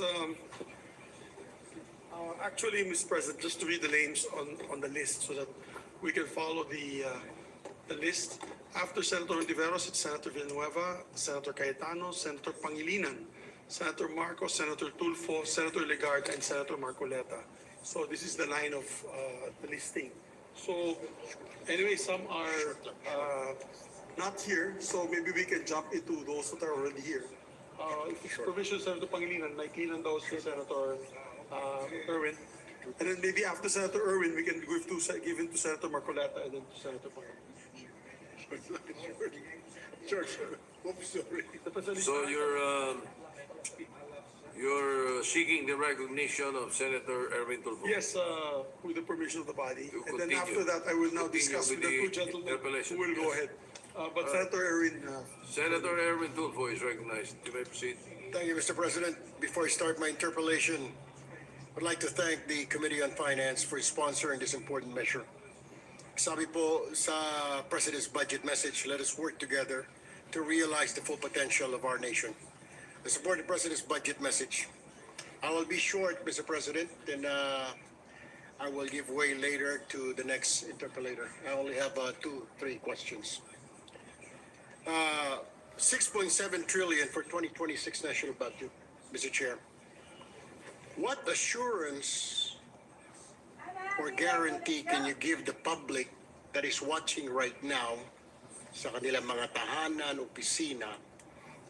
actually, Mr. President, just to read the names on the list so that we can follow the list. After Senator Judy Villarosa, it's Senator Villanueva, Senator Cayetano, Senator Pangilinan, Senator Marcos, Senator Tulfo, Senator Legarda, and Senator Marcoleta. So this is the line of the listing. So anyway, some are not here, so maybe we can jump into those that are already here. If it's permission, Senator Pangilinan, may cleanan daw si Senator Erwin. And then maybe after Senator Erwin, we can give it to Senator Marcoleta and then to Senator Pangilinan. Sure. Oops, sorry. So you're seeking the recognition of Senator Erwin Tulfo? Yes, with the permission of the body. To And then continue. after that, I will now Continue discuss with with the the two gentlemen interpellation. who will go Yes. ahead. But Senator Erwin, Senator Erwin Tulfo is recognized. You may proceed. Thank you, Mr. President. Before I start my interpellation, I'd like to thank the Committee on Finance for sponsoring this important measure. Sabi po sa President's budget message, let us work together to realize the full potential of our nation. I support the President's budget message. I will be short, Mr. President, and I will give way later to the next interpellator. I only have 2-3 questions. 6.7 trillion for 2026 national budget, Mr. Chair. What assurance or guarantee can you give the public that is watching right now sa kanilang mga tahanan, opisina,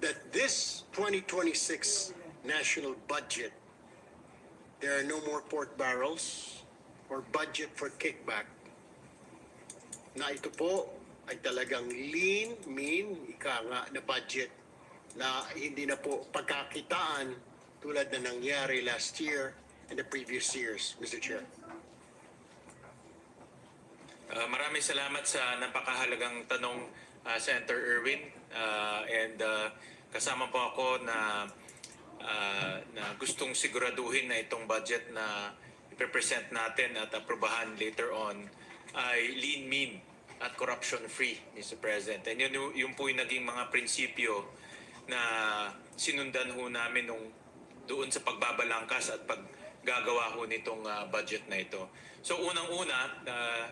that this 2026 national budget, there are no more pork barrels or budget for kickback, na ito po ay talagang lean, mean, ika nga na budget na hindi na po pagkakitaan tulad na nangyari last year and the previous years, Mr. Chair. Maraming salamat sa napakahalagang tanong, Senator Erwin. Kasama po ako na gustong siguraduhin na itong budget na i-present natin at aprobahan later on ay lean, mean at corruption-free, Mr. President. And yun po yung naging mga prinsipyo na sinundan ho namin doon sa pagbabalangkas at paggagawa ho nitong budget na ito. So unang-una,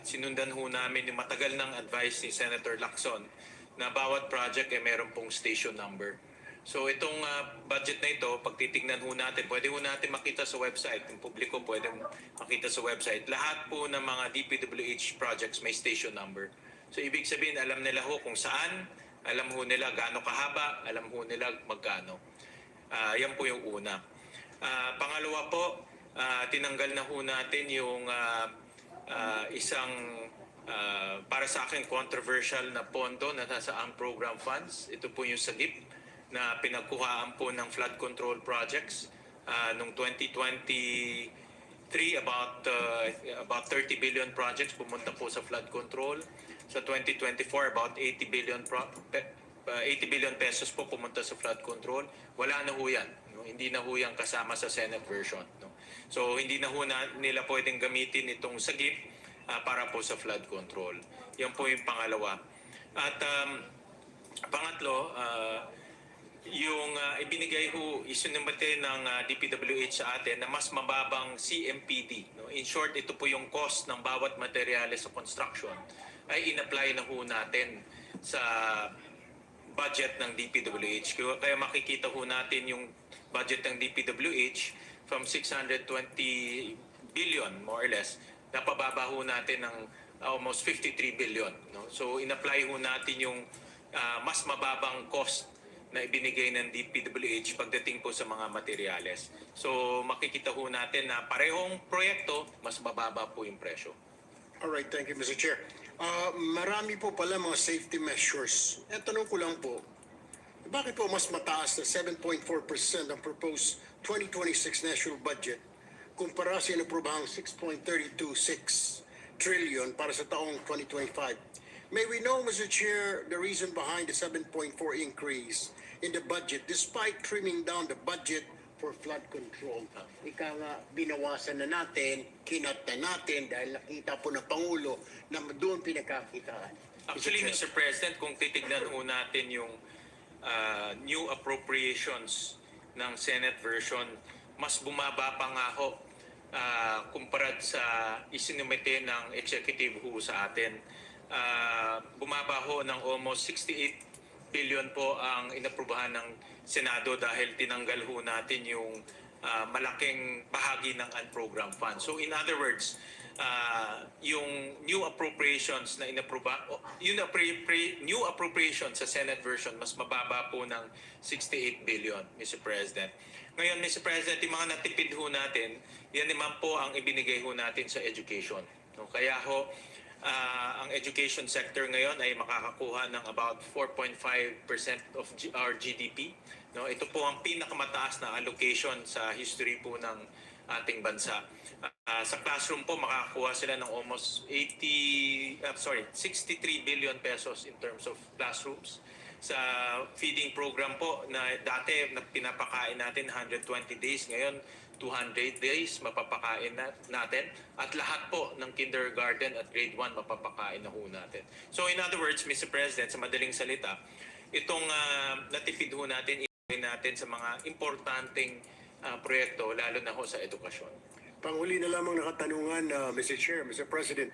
sinundan ho namin yung matagal ng advice ni Senator Lacson na bawat project ay meron pong station number. So itong budget na ito, pag titignan ho natin, pwede ho natin makita sa website, yung publiko pwede makita sa website. Lahat po ng mga DPWH projects may station number. So ibig sabihin, alam nila ho kung saan, alam ho nila gaano kahaba, alam ho nila magkano. Yan po yung una. Pangalawa po, tinanggal na ho natin yung isang para sa akin controversial na pondo na nasa ang program funds. Ito po yung SAGIP na pinagkuhaan po ng flood control projects noong 2023 about 30 billion projects pumunta po sa flood control. Sa 2024, about 80 billion pesos po pumunta sa flood control. Wala na ho yan. No? Hindi na ho yan kasama sa Senate version. No? So hindi na ho nila pwedeng gamitin itong sagip para po sa flood control. Yan po yung pangalawa. At pangatlo, yung ibinigay ho, isinumate ng DPWH sa atin na mas mababang CMPD. No? In short, ito po yung cost ng bawat materyales sa construction ay in-apply na ho natin sa budget ng DPWH. Kaya makikita ho natin yung budget ng DPWH from 620 billion more or less, napababa ho natin ng almost 53 billion. No? So in-apply ho natin yung mas mababang cost na ibinigay ng DPWH pagdating po sa mga materyales. So makikita ho natin na parehong proyekto, mas mababa po yung presyo. Alright, thank you, Mr. Chair. Marami po pala mga safety measures. Tanong ko lang po, bakit po mas mataas na 7.4% ang proposed 2026 national budget kumpara sa inaprobahang 6.326 trillion para sa taong 2025? May we know, Mr. Chair, the reason behind the 7.4 increase in the budget despite trimming down the budget for flood control? Ika nga, binawasan na natin, kinat na natin dahil nakita po ng Pangulo na doon pinagkakitaan. Actually, Mr. President, kung titignan ho natin yung new appropriations ng Senate version, mas bumaba pa nga ho kumparat sa isinumite ng executive ho sa atin. Bumaba ho ng almost 68 billion po ang inaprubahan ng Senado dahil tinanggal ho natin yung malaking bahagi ng unprogrammed funds. So in other words, yung new appropriations na new appropriations sa Senate version mas mababa po ng 68 billion, Mr. President. Ngayon, Mr. President, yung mga natipid ho natin, yan naman po ang ibinigay ho natin sa education. No? Kaya ho, ang education sector ngayon ay makakakuha ng about 4.5% of our GDP. No, ito po ang pinakamataas na allocation sa history po ng ating bansa. Sa classroom po makakakuha sila ng almost 63 billion pesos in terms of classrooms. Sa feeding program po na dati na pinapakain natin 120 days, ngayon 200 days mapapakain natin at lahat po ng kindergarten at grade 1 mapapakain na ho natin. So in other words, Mr. President, sa madaling salita, itong natipid ho natin sa mga importanteng proyekto, lalo na ho sa edukasyon. Panghuli na lamang nakatanungan, Mr. Chair, Mr. President.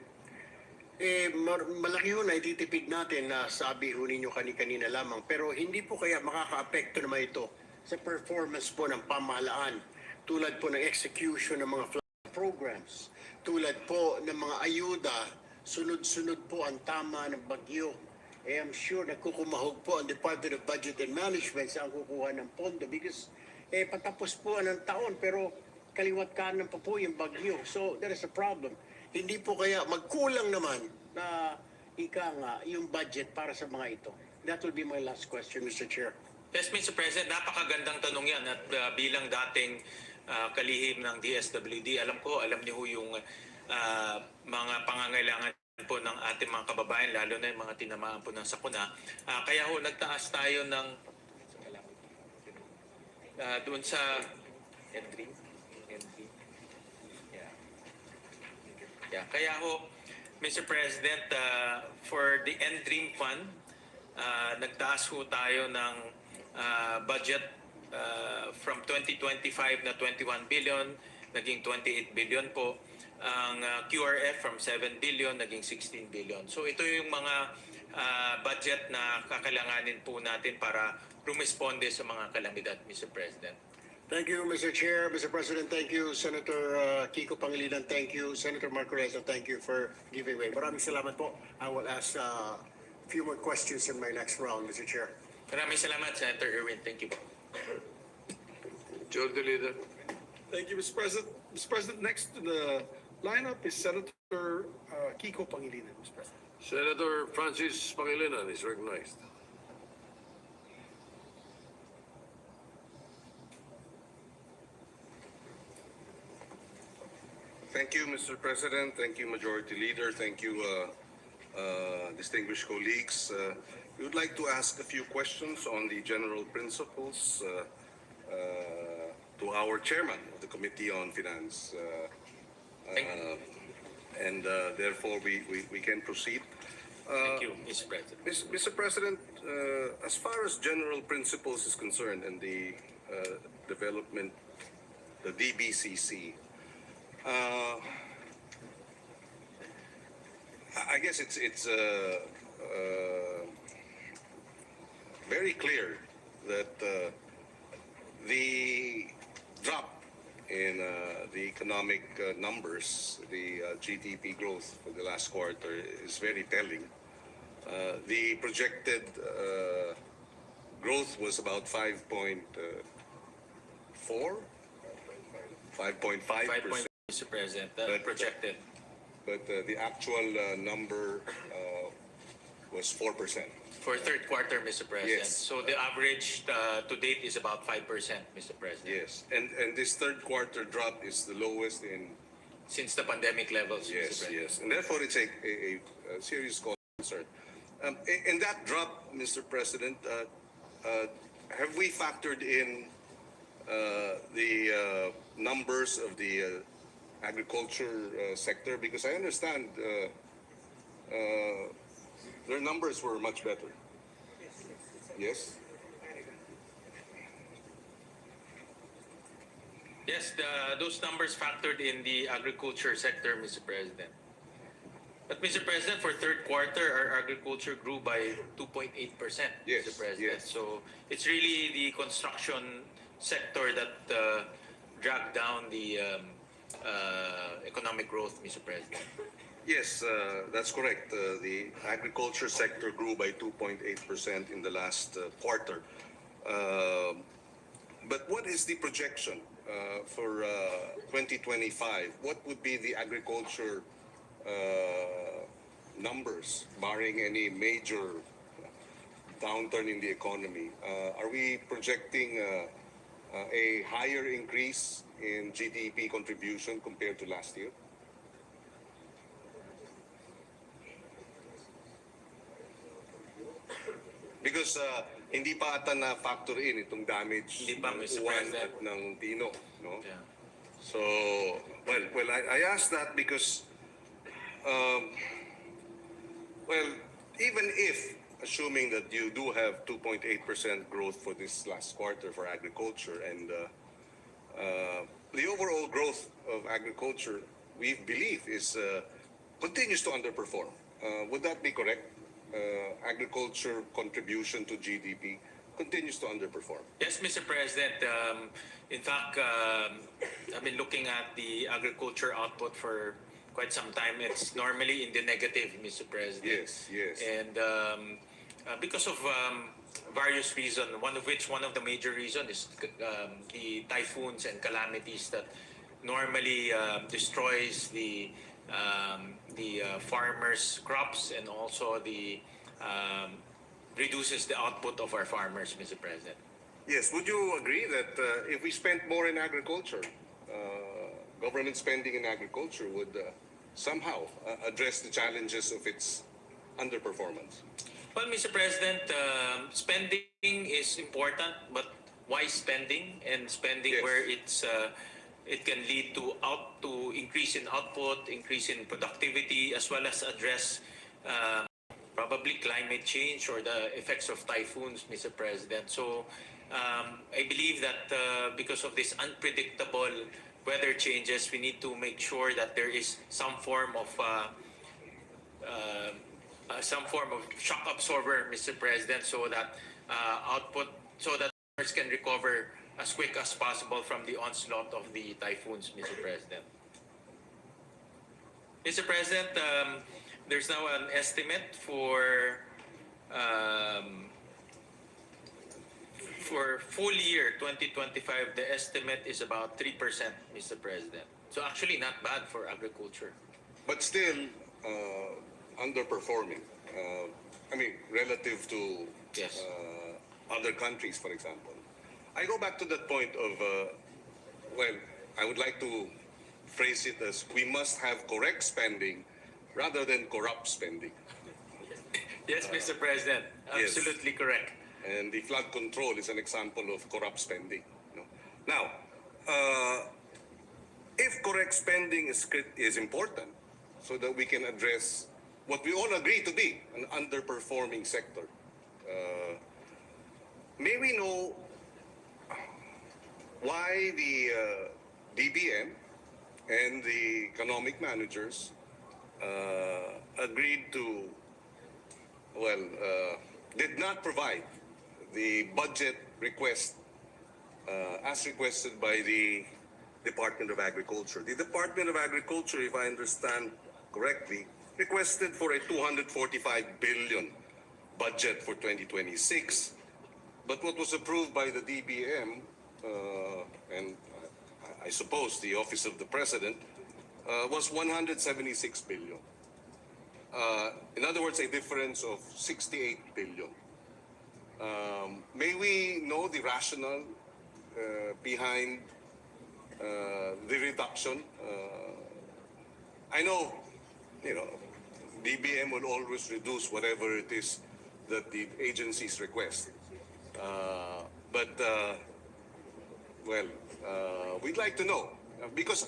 Malaki ho na ititipid natin na sabi ho ninyo kanina lamang, pero hindi po kaya makaka-apekto naman ito sa performance po ng pamahalaan, tulad po ng execution ng mga flood programs, tulad po ng mga ayuda, sunod-sunod po ang tama ng bagyo. I'm sure nagkukumahog po ang Department of Budget and Management sa ang kukuha ng pondo because patapos po ng taon pero kaliwat kanan pa po yung bagyo. So there is a problem. Hindi po kaya magkulang naman na yung budget para sa mga ito. That will be my last question, Mr. Chair. Yes, Mr. President, napakagandang tanong yan at bilang dating kalihim ng DSWD, alam niyo ho yung mga pangangailangan po ng ating mga kababayan, lalo na yung mga tinamaan po ng sakuna. Kaya ho, nagtaas tayo ng doon sa entry. Yeah. Kaya ho, Mr. President, for the N-Dream Fund, nagtaas ho tayo ng budget from 2025 na 21 billion, naging 28 billion po. Ang QRF from 7 billion, naging 16 billion. So ito yung mga budget na kakailanganin po natin para rumisponde sa mga kalamidad, Mr. President. Thank you, Mr. Chair, Mr. President. Thank you, Senator Kiko Pangilinan. Thank you, Senator Marcoleta. Thank you for giving way. Maraming salamat po. I will ask a few more questions in my next round, Mr. Chair. Maraming salamat, Senator Erwin. Thank you po. Majority Leader. Thank you, Mr. President. Mr. President, next to the lineup is Senator Kiko Pangilinan, Mr. President. Senator Francis Pangilinan is recognized. Thank you, Mr. President. Thank you, Majority Leader. Thank you, distinguished colleagues. We would like to ask a few questions on the general principles to our chairman of the Committee on Finance. And therefore, we can proceed. Thank you, Mr. President. Mr. President, as far as general principles is concerned and the development, the DBCC, I guess it's very clear that the drop in the economic numbers, the GDP growth for the last quarter is very telling. The projected growth was about 5.4, 5.5%, Mr. President, But, projected. but the actual number was 4%. For third quarter, Mr. President. Yes. So the average to date is about 5%, Mr. President. Yes, and this third quarter drop is the lowest in Since the pandemic levels, Mr. yes, President. yes, and therefore it's a serious concern. In that drop, Mr. President, have we factored in the numbers of the agriculture sector? Because I understand their numbers were much better. Yes? Yes, those numbers factored in the agriculture sector, Mr. President. But Mr. President, for third quarter, our agriculture grew by 2.8%, Yes, Mr. President. yes. So it's really the construction sector that dragged down the economic growth, Mr. President. Yes, that's correct. The agriculture sector grew by 2.8% in the last quarter. But what is the projection for 2025? What would be the agriculture numbers, barring any major downturn in the economy? Are we projecting a higher increase in GDP contribution compared to last year? Because hindi pa ata na factor in itong damage Hindi pa, ng Mr. uwan President. at ng tino, no? Yeah. So, well, I asked that because, well, even if, assuming that you do have 2.8% growth for this last quarter for agriculture, and the overall growth of agriculture, we believe, is continues to underperform. Would that be correct? Agriculture contribution to GDP continues to underperform. Yes, Mr. President. In fact, I've been looking at the agriculture output for quite some time. It's normally in the negative, Mr. President. Yes. And because of various reasons, one of the major reasons is the typhoons and calamities that normally destroys the farmers' crops, and also the reduces the output of our farmers, Mr. President. Yes, would you agree that if we spent more in agriculture, government spending in agriculture would somehow address the challenges of its underperformance? Well, Mr. President, spending is important, but wise spending, and spending Yes. where it can lead to increase in output, increase in productivity, as well as address probably climate change or the effects of typhoons, Mr. President. So I believe that because of this unpredictable weather changes, we need to make sure that there is some form of shock absorber, Mr. President, so that farmers can recover as quick as possible from the onslaught of the typhoons, Mr. President. Mr. President, there's now an estimate for full year 2025. The estimate is about 3%, Mr. President. So actually not bad for agriculture. But still underperforming. I mean, relative to Yes. other countries, for example. I go back to that point of, well, I would like to phrase it as we must have correct spending rather than corrupt spending. Yes, Mr. President, yes. absolutely correct. And the flood control is an example of corrupt spending. No? Now, if correct spending is important so that we can address what we all agree to be an underperforming sector, may we know why the DBM and the economic managers agreed to, did not provide the budget request as requested by the Department of Agriculture. The Department of Agriculture, if I understand correctly, requested for a 245 billion budget for 2026. But what was approved by the DBM and I suppose the Office of the President was 176 billion. In other words, a difference of 68 billion. May we know the rationale behind the reduction? I know, DBM will always reduce whatever it is that the agencies request. We'd like to know because,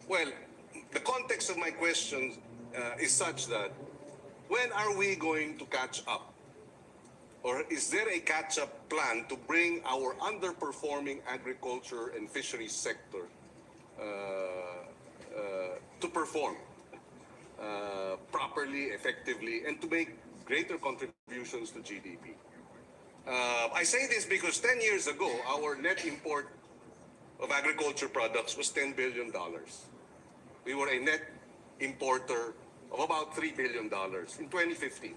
the context of my question is such that when are we going to catch up? Or is there a catch-up plan to bring our underperforming agriculture and fisheries sector to perform properly, effectively, and to make greater contributions to GDP? I say this because 10 years ago, our net import of agriculture products was $10 billion. We were a net importer of about $3 billion in 2015.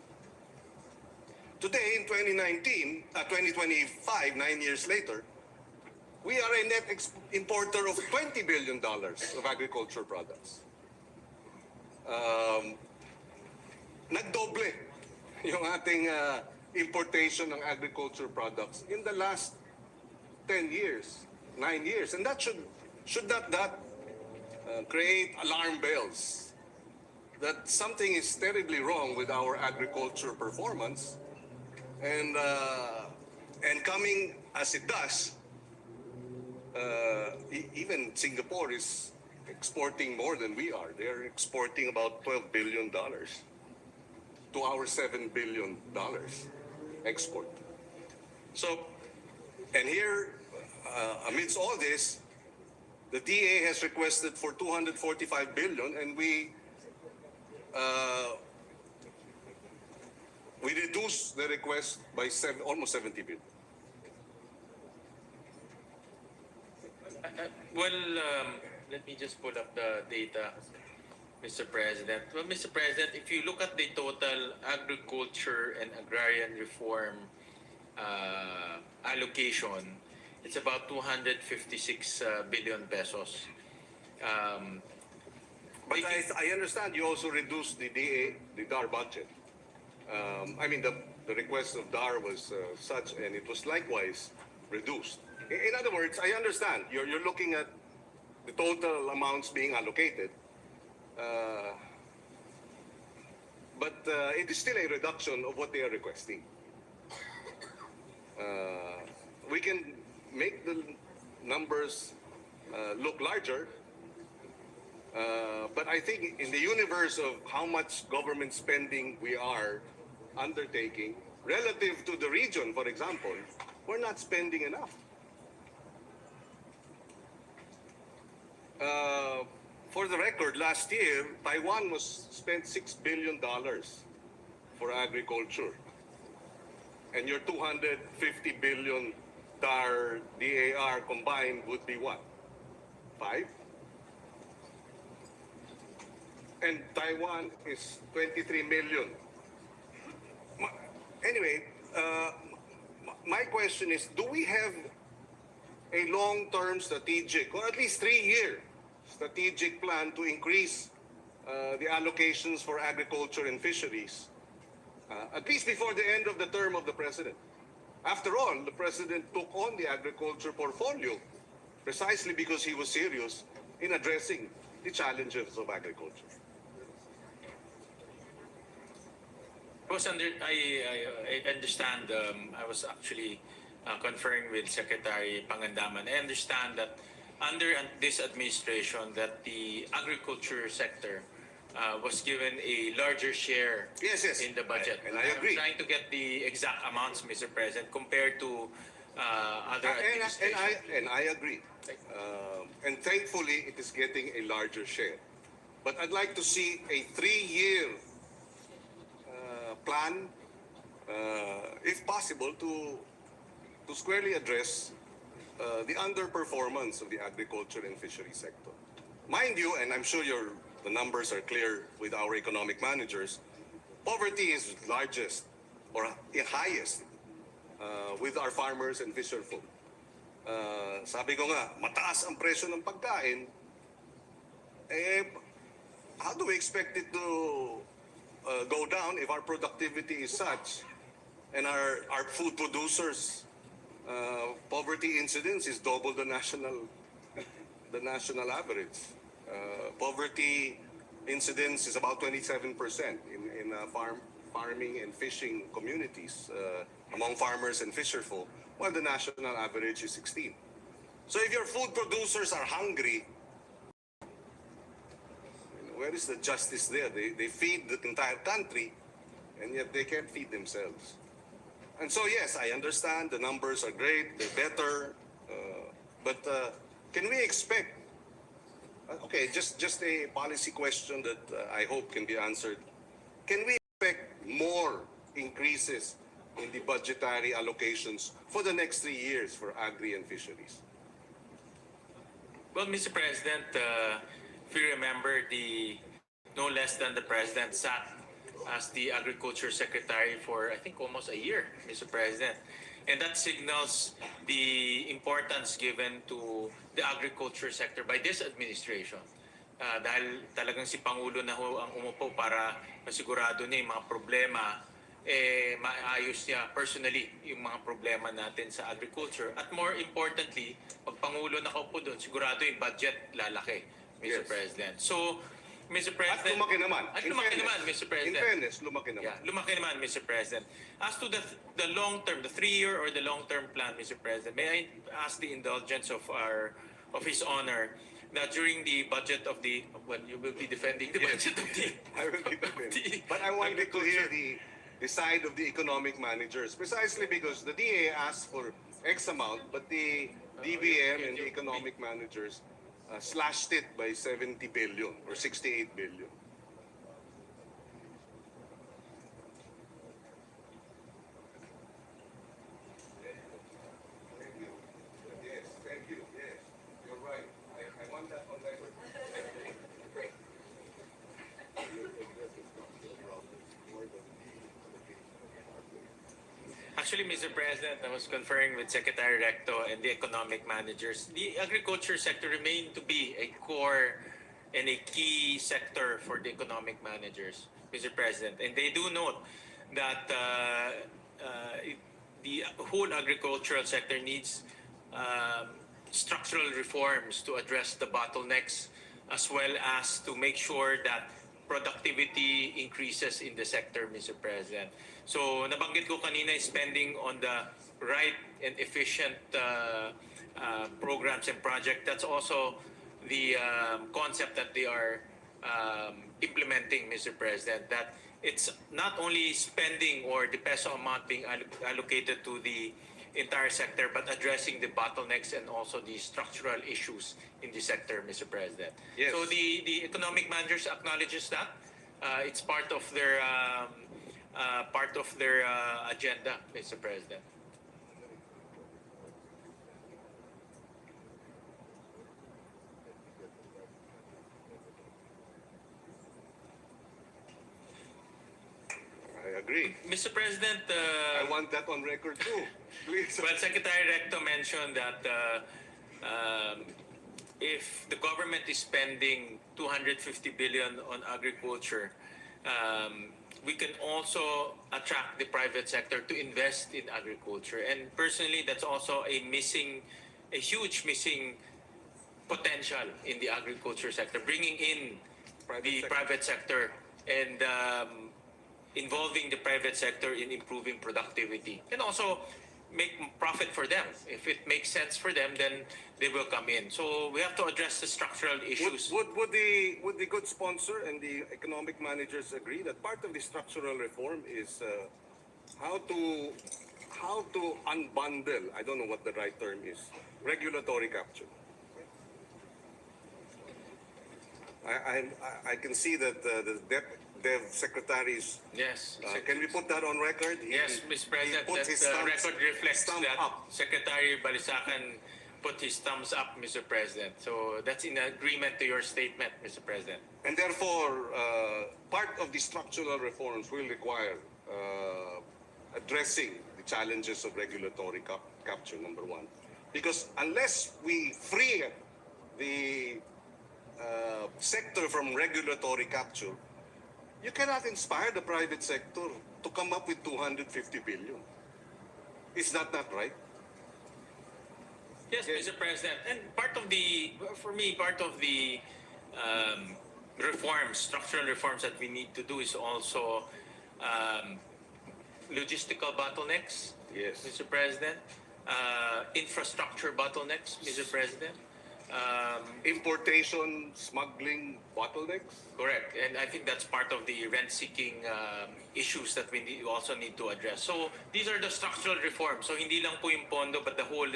Today, in 2025, 9 years later, we are a net importer of $20 billion of agriculture products. Nagdoble yung ating importation ng agriculture products in the last 10 years, 9 years. And that should that create alarm bells that something is terribly wrong with our agriculture performance. And coming as it does, even Singapore is exporting more than we are. They're exporting about $12 billion to our $7 billion export. So, and here, amidst all this, the DA has requested for 245 billion, and we reduced the request by almost 70 billion. Let me just pull up the data, Mr. President. Well, Mr. President, if you look at the total agriculture and agrarian reform allocation, it's about 256 billion pesos. But I understand you also reduced the DAR budget. The request of DAR was such, and it was likewise reduced. In other words, I understand you're looking at the total amounts being allocated, but it is still a reduction of what they are requesting. We can make the numbers look larger, but I think in the universe of how much government spending we are undertaking relative to the region, for example, we're not spending enough. For the record, last year, Taiwan spent $6 billion for agriculture. And your 250 billion DAR combined would be what? 5? And Taiwan is 23 million. Anyway, my question is, do we have a long-term strategic, or at least 3-year strategic plan to increase the allocations for agriculture and fisheries, at least before the end of the term of the president? After all, the president took on the agriculture portfolio precisely because he was serious in addressing the challenges of agriculture. I understand. I was actually conferring with Secretary Pangandaman. I understand that under this administration, that the agriculture sector was given a larger share Yes, yes. in the budget. And I agree. I'm trying to get the exact amounts, Mr. President, compared to other And administrations. I agree. And thankfully, it is getting a larger share. But I'd like to see a 3-year plan, if possible, to squarely address the underperformance of the agriculture and fishery sector. Mind you, and I'm sure the numbers are clear with our economic managers, poverty is largest or highest with our farmers and fisherfolk. Sabi ko nga, mataas ang presyo ng pagkain, how do we expect it to go down if our productivity is such and our food producers poverty incidence is double the national average. Poverty incidence is about 27% in farming and fishing communities among farmers and fisherfolk, while the national average is 16. So if your food producers are hungry, where is the justice there? They feed the entire country, and yet they can't feed themselves. And so, yes, I understand the numbers are great, they're better, but can we expect, okay, just a policy question that I hope can be answered. Can we expect more increases in the budgetary allocations for the next 3 years for agri and fisheries? Well, Mr. President, if you remember, no less than the President sat as the Agriculture Secretary for, I think, almost a year, Mr. President. And that signals the importance given to the agriculture sector by this administration. Dahil talagang si Pangulo na ho ang umupo para masigurado niya yung mga problema, maayos niya personally yung mga problema natin sa agriculture. At more importantly, pag Pangulo nakaupo doon, sigurado yung budget lalaki, Mr. Yes. President. So, Mr. President... At lumaki naman. At lumaki naman, Mr. President. In fairness, lumaki naman. Yeah, lumaki naman, Mr. President. As to the long-term, the 3-year or the long-term plan, Mr. President, may I ask the indulgence of His Honor that during the budget of the... Well, you will be defending the Yes. budget of the... I will be defending. But I wanted to hear the side of the economic managers, precisely because the DA asked for X amount, but the DBM and the economic managers slashed it by 70 billion or 68 billion. Yes, thank you. Yes, you're right. I want that on record. Actually, Mr. President, I was conferring with Secretary Recto and the economic managers. The agriculture sector remained to be a core and a key sector for the economic managers, Mr. President. And they do note that the whole agricultural sector needs structural reforms to address the bottlenecks, as well as to make sure that productivity increases in the sector, Mr. President. So nabanggit ko kanina yung spending on the right and efficient programs and projects. That's also the concept that they are implementing, Mr. President, that it's not only spending or the peso amount being allocated to the entire sector, but addressing the bottlenecks and also the structural issues in the sector, Mr. President. Yes. So the economic managers acknowledges that. It's part of their agenda, Mr. President. I agree. Mr. President, I want that on record too. Please. well, Secretary Recto mentioned that if the government is spending 250 billion on agriculture, we can also attract the private sector to invest in agriculture. And personally, that's also a huge missing potential in the agriculture sector, bringing in the sector. private sector and involving the private sector in improving productivity and also make profit for them. If it makes sense for them, then they will come in. So we have to address the structural issues. Would the good sponsor and the economic managers agree that part of the structural reform is how to unbundle, I don't know what the right term is, regulatory capture? I can see that the Dev secretaries. Yes. Can we put that on record? Yes, Mr. President, put that his the thumbs- record reflects his thumb that up. Secretary Balisacan put his thumbs up, Mr. President. So that's in agreement to your statement, Mr. President. And therefore, part of the structural reforms will require addressing the challenges of regulatory capture, number one. Because unless we free the sector from regulatory capture, you cannot inspire the private sector to come up with 250 billion. Is that not right? Yes, Mr. President. And for me, part of the reforms, structural reforms that we need to do is also logistical bottlenecks, Yes. Mr. President, infrastructure bottlenecks, Mr. President. Importation, smuggling bottlenecks. Correct. And I think that's part of the rent-seeking issues that we also need to address. So these are the structural reforms. So hindi lang po yung pondo, but the whole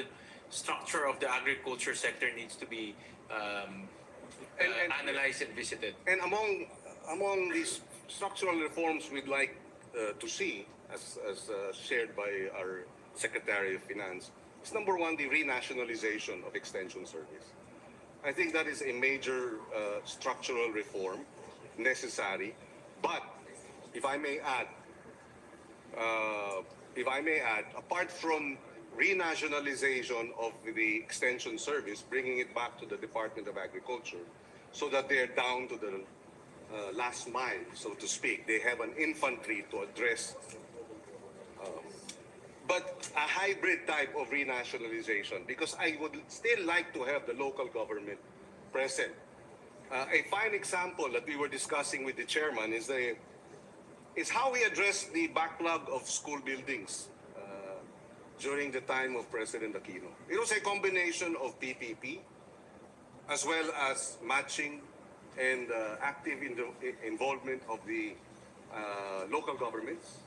structure of the agriculture sector needs to be analyzed and visited. And among these structural reforms we'd like to see, as shared by our Secretary of Finance, is number one, the renationalization of Extension Service. I think that is a major structural reform necessary. But if I may add, apart from renationalization of the Extension Service, bringing it back to the Department of Agriculture, so that they're down to the last mile, so to speak. They have an infantry to address, but a hybrid type of renationalization, because I would still like to have the local government present. A fine example that we were discussing with the chairman is how we address the backlog of school buildings during the time of President Aquino. It was a combination of PPP as well as matching and active involvement of the local governments.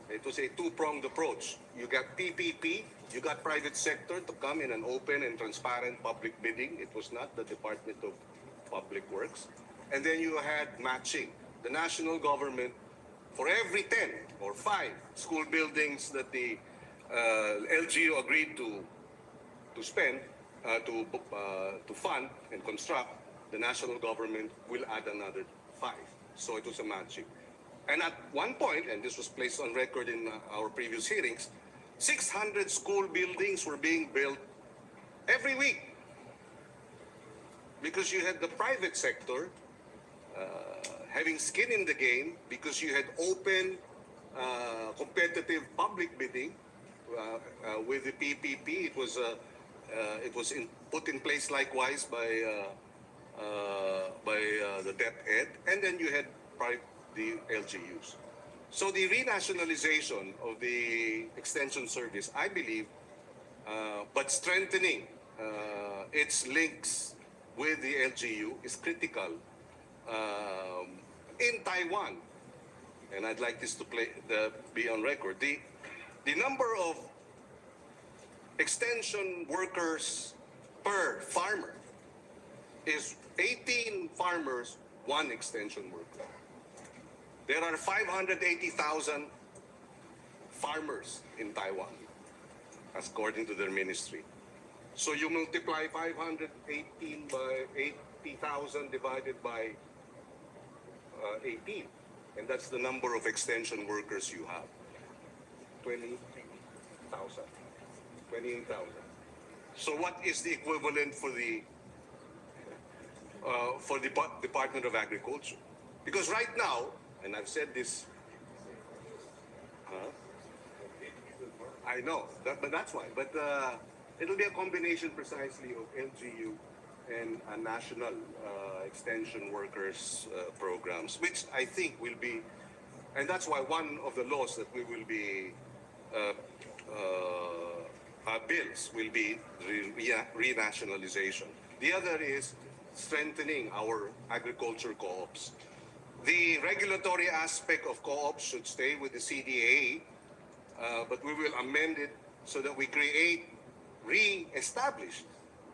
It was a two-pronged approach. You got PPP, you got private sector to come in an open and transparent public bidding. It was not the Department of Public Works. And then you had matching. The national government, for every 10 or 5 school buildings that the LGU agreed to spend, to fund and construct, the national government will add another 5. So it was a matching. And at one point, and this was placed on record in our previous hearings, 600 school buildings were being built every week. Because you had the private sector having skin in the game, because you had open, competitive public bidding with the PPP. It was put in place likewise by the DepEd, and then you had the LGUs. So the renationalization of the Extension Service, I believe, but strengthening its links with the LGU is critical in Taiwan. And I'd like this to be on record. The number of extension workers per farmer is 18 farmers, 1 extension worker. There are 580,000 farmers in Taiwan, according to their ministry. So you multiply 518 by 80,000 divided by 18, and that's the number of extension workers you have. 28,000. So what is the equivalent for the Department of Agriculture? Because right now, and I've said this, I know, but that's why. But it'll be a combination precisely of LGU and national extension workers programs, which I think will be, and that's why one of the laws that we will be bills will be renationalization. The other is strengthening our agriculture co-ops. The regulatory aspect of co-ops should stay with the CDA, but we will amend it so that we re-establish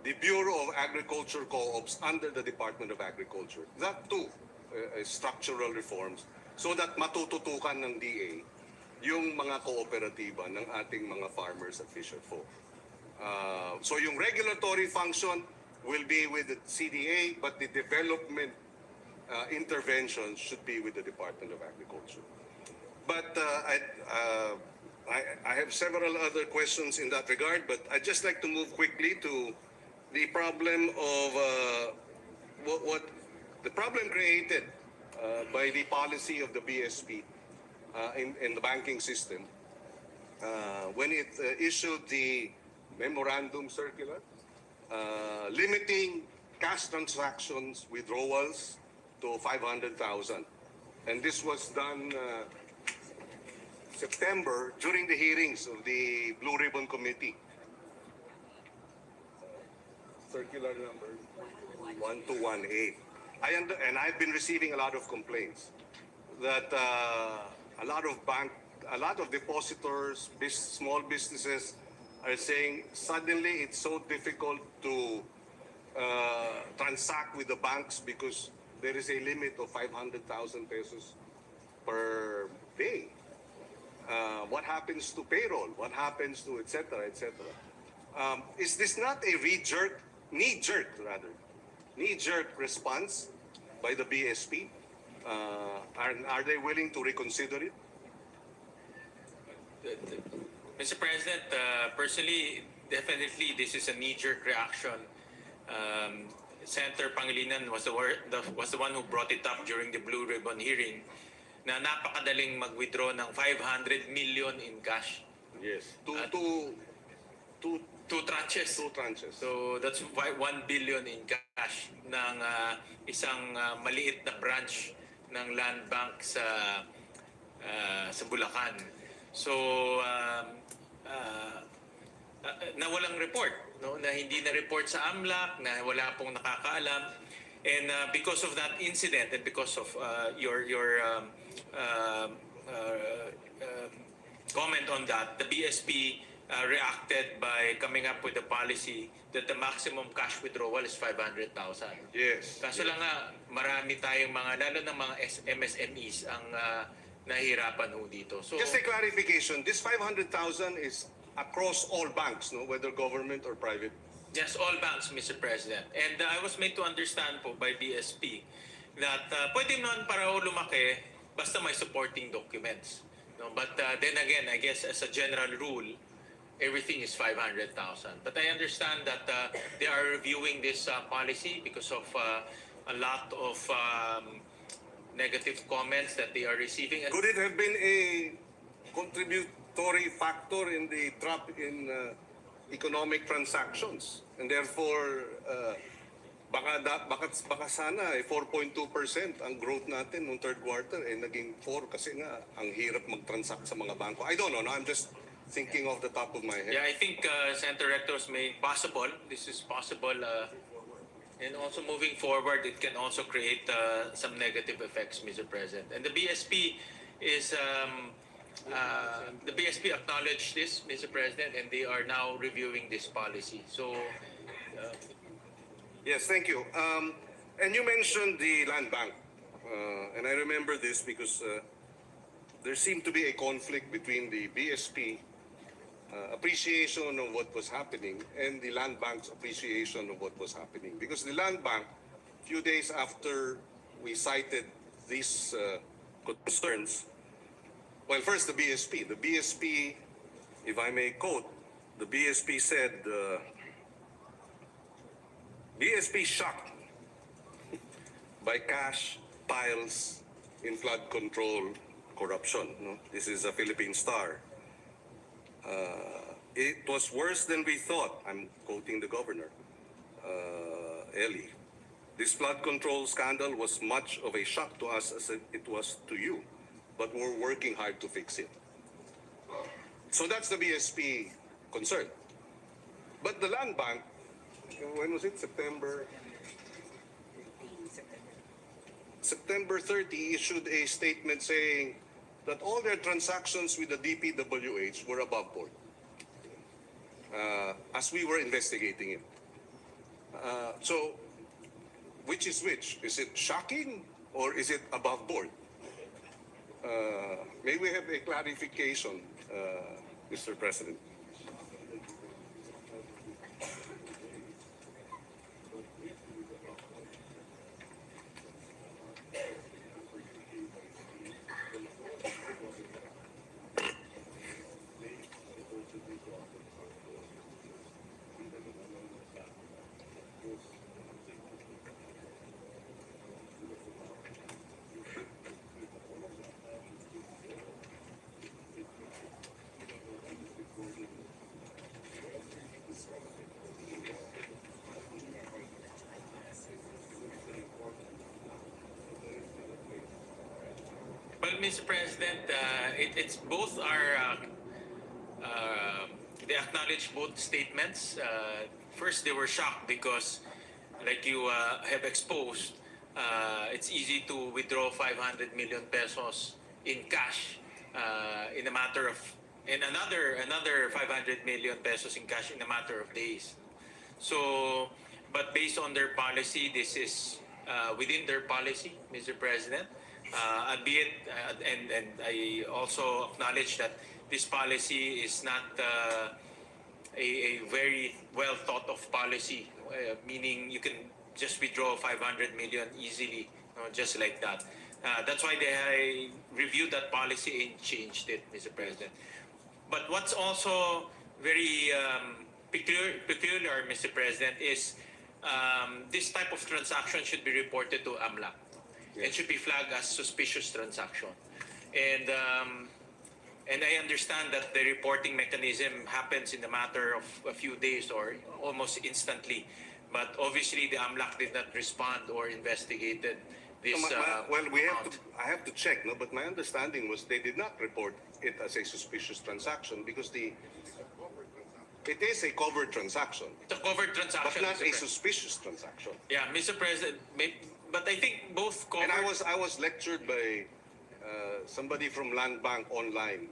the Bureau of Agriculture Co-ops under the Department of Agriculture. That too, structural reforms, so that matututukan ng DA yung mga kooperatiba ng ating mga farmers at fisherfolk. So yung regulatory function will be with the CDA, but the development interventions should be with the Department of Agriculture. But I have several other questions in that regard, but I'd just like to move quickly to the problem of what the problem created by the policy of the BSP in the banking system when it issued the memorandum circular limiting cash transactions withdrawals to 500,000. And this was done September during the hearings of the Blue Ribbon Committee. Circular number 1218. And I've been receiving a lot of complaints that a lot of depositors, small businesses are saying suddenly it's so difficult to transact with the banks because there is a limit of 500,000 pesos per day. What happens to payroll? What happens to et cetera, et cetera? Is this not a knee-jerk response by the BSP? Are they willing to reconsider it? Mr. President, personally, definitely this is a knee-jerk reaction. Senator Pangilinan was the one who brought it up during the Blue Ribbon hearing na napakadaling mag-withdraw ng 500 million in cash. Yes. Two tranches. Two tranches. So that's 1 billion in cash ng isang maliit na branch ng Land Bank sa Bulacan. So na walang report, no? Na hindi na report sa AMLAC, na wala pong nakakaalam. And because of that incident and because of your comment on that, the BSP reacted by coming up with a policy that the maximum cash withdrawal is 500,000. Yes. Kaso lang nga, marami tayong lalo ng mga MSMEs ang nahihirapan ho dito. So, Just a clarification, this 500,000 is across all banks, no? Whether government or private? yes, all banks, Mr. President. And I was made to understand po by BSP that pwede naman para ho lumaki basta may supporting documents. No? But then again, I guess as a general rule, everything is 500,000. But I understand that they are reviewing this policy because of a lot of negative comments that they are receiving. Could it have been a contributory factor in the drop in economic transactions? And therefore, baka sana 4.2% ang growth natin noong third quarter naging 4 kasi nga ang hirap mag-transact sa mga bangko. I don't know, no? I'm just thinking off the top of my head. Yeah, I think Senator Rector's made possible. This is possible. And also moving forward, it can also create some negative effects, Mr. President. And the BSP is the BSP acknowledged this, Mr. President, and they are now reviewing this policy. So, Yes, thank you. And you mentioned the land bank. And I remember this because there seemed to be a conflict between the BSP appreciation of what was happening and the land bank's appreciation of what was happening. Because the land bank, a few days after we cited these concerns, well, first the BSP. The BSP, if I may quote, the BSP said, BSP shocked by cash piles in flood control corruption. No? This is a Philippine Star. It was worse than we thought. I'm quoting the governor. Ellie. This flood control scandal was much of a shock to us as it was to you, but we're working hard to fix it. So that's the BSP concern. But the land bank, when was it? September 30 issued a statement saying that all their transactions with the DPWH were above board, as we were investigating it. So, which is which? Is it shocking or is it above board? May we have a clarification, Mr. President? Well, Mr. President, it's both they acknowledge both statements. First, they were shocked because, like you have exposed, it's easy to withdraw 500 million pesos in cash in a matter of, and another 500 million pesos in cash in a matter of days. So, but based on their policy, this is within their policy, Mr. President. Albeit, and I also acknowledge that this policy is not a very well thought of policy, meaning you can just withdraw 500 million easily, just like that. That's why they reviewed that policy and changed it, Mr. President. But what's also very peculiar, Mr. President, is this type of transaction should be reported to AMLAC. It should be flagged as suspicious transaction. And I understand that the reporting mechanism happens in a matter of a few days or almost instantly. But obviously the AMLAC did not respond or investigated this. Well, I have to check, no? But my understanding was they did not report it as a suspicious transaction because it is a covered transaction. It's a covered transaction, But not Mr. a suspicious transaction. Yeah, Mr. President, but I think both covered. And I was lectured by somebody from Land Bank online,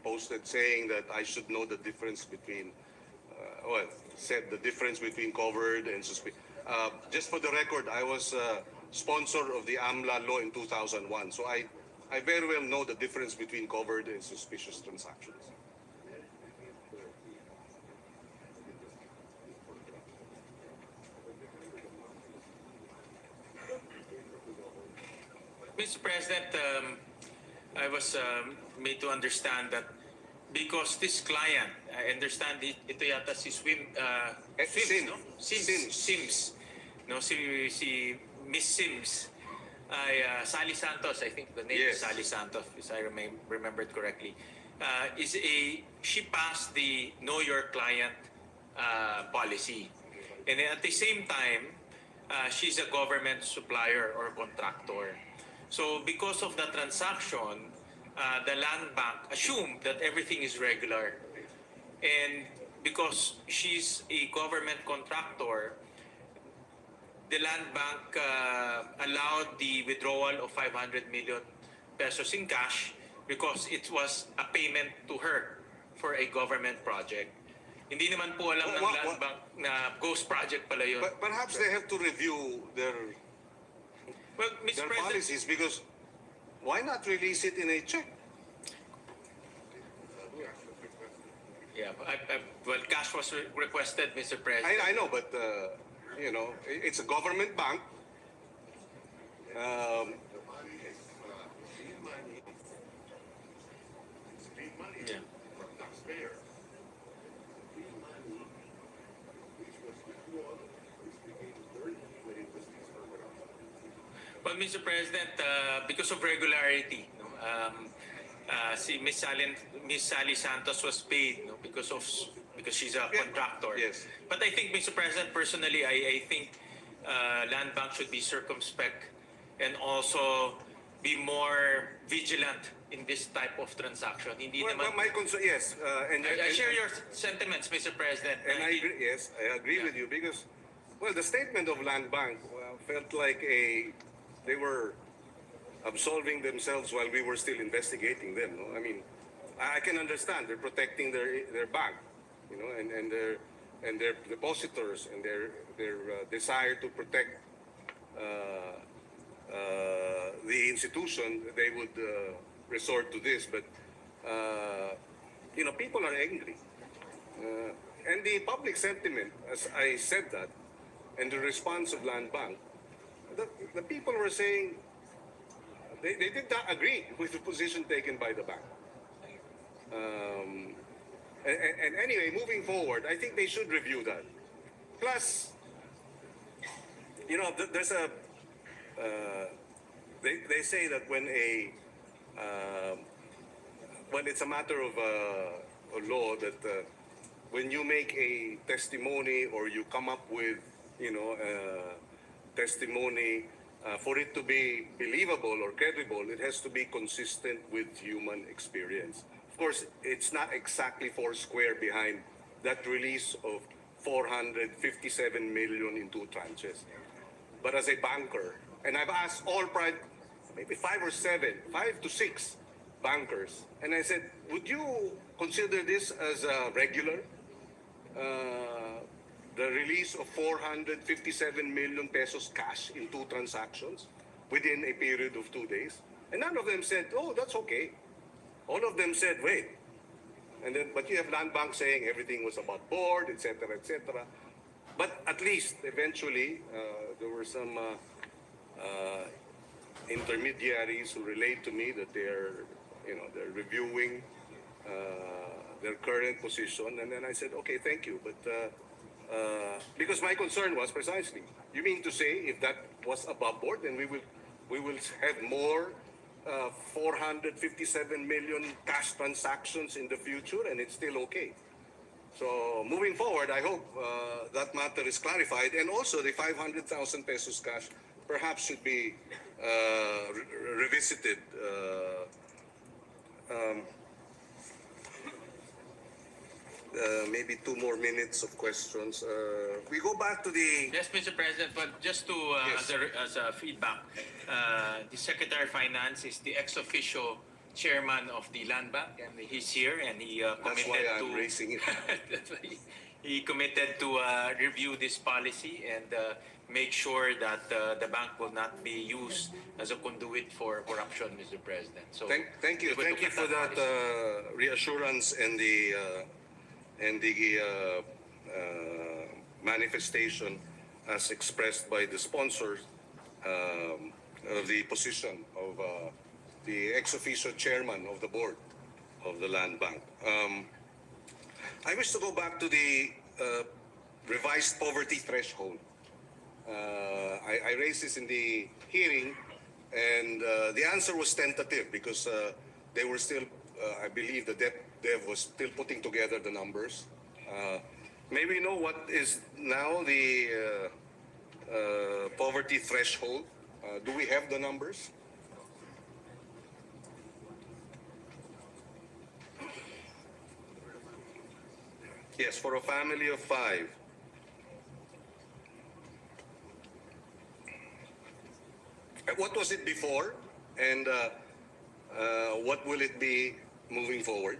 posted saying that I should know the difference between, said the difference between covered and suspicious. Just for the record, I was sponsor of the AMLA law in 2001, so I very well know the difference between covered and suspicious transactions. Mr. President, I was made to understand that because this client, I understand ito yata si Sims, no? Sims. No, si Miss Sims ay Sally Santos, I think the name is Yes. Sally Santos, if I remembered correctly. She passed the Know Your Client policy. And at the same time, she's a government supplier or contractor. So because of the transaction, the land bank assumed that everything is regular. And because she's a government contractor, the land bank allowed the withdrawal of 500 million pesos in cash because it was a payment to her for a government project. Hindi naman po alam ng land bank na ghost project pala yun. But perhaps they have to review their Mr. President, policies, because why not release it in a check? yeah, well, cash was requested, Mr. President. I know, but it's a government bank. Yeah. Well, Mr. President, because of regularity, si Miss Sally Santos was paid, because she's a contractor. Yes. But I think, Mr. President, personally, I think land bank should be circumspect and also be more vigilant in this type of transaction. Hindi Well, naman, my concern, yes, I share your sentiments, Mr. President. And I agree, yes, I agree Yeah. with you because, well, the statement of Land Bank felt like they were absolving themselves while we were still investigating them. No? I mean, I can understand they're protecting their bank, you know, and their depositors and their desire to protect the institution. They would resort to this, but you know, people are angry. And the public sentiment, as I said that, and the response of Land Bank, the people were saying they did not agree with the position taken by the bank. And anyway, moving forward, I think they should review that. Plus, you know, there's a they say that when it's a matter of law that when you make a testimony or you come up with, you know, testimony for it to be believable or credible, it has to be consistent with human experience. Of course, it's not exactly four square behind that release of 457 million in two tranches. But as a banker, and I've asked all maybe 5 to 6 bankers, and I said, would you consider this as a regular? The release of 457 million pesos cash in two transactions within a period of 2 days? And none of them said, oh, that's okay. All of them said, wait. And then, but you have Land Bank saying everything was above board, etc., etc. But at least eventually there were some intermediaries who relate to me that they're reviewing their current position, and then I said, okay, thank you, but because my concern was precisely, you mean to say if that was above board, then we will have more 457 million cash transactions in the future, and it's still okay. So moving forward, I hope that matter is clarified, and also the 500,000 pesos cash perhaps should be revisited. Maybe 2 more minutes of questions. We go back to the. Yes, Mr. President, but just to, Yes. as a feedback, the Secretary of Finance is the ex officio chairman of the Land Bank, and he's here, and he That's committed why I'm to. raising it. That's why he committed to review this policy and make sure that the bank will not be used as a conduit for corruption, Mr. President. So Thank you. we will Thank you look at for that policy. reassurance and the manifestation as expressed by the sponsors of the position of the ex officio chairman of the board of the Land Bank. I wish to go back to the revised poverty threshold. I raised this in the hearing, and the answer was tentative because they were still, I believe the Dev was still putting together the numbers. May we know what is now the poverty threshold? Do we have the numbers? Yes, for a family of 5. What was it before, and what will it be moving forward?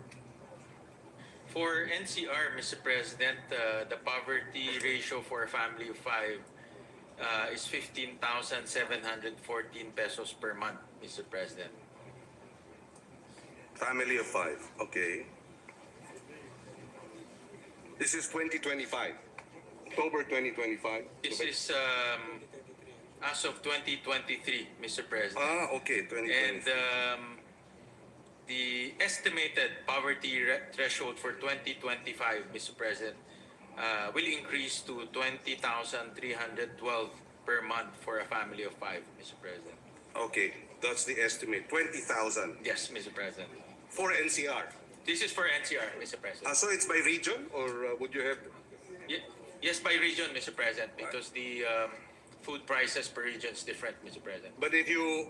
For NCR, Mr. President, the poverty ratio for a family of 5 is 15,714 pesos per month, Mr. President. Family of 5, okay. This is 2025, October 2025. This is as of 2023, Mr. President. Okay, 2025. And the estimated poverty threshold for 2025, Mr. President, will increase to 20,312 per month for a family of 5, Mr. President. Okay, that's the estimate, 20,000 Yes, Mr. President. for NCR. This is for NCR, Mr. President. So it's by region, or would you have? Yes, by region, Mr. President, because the food prices per region is different, Mr. President. But if you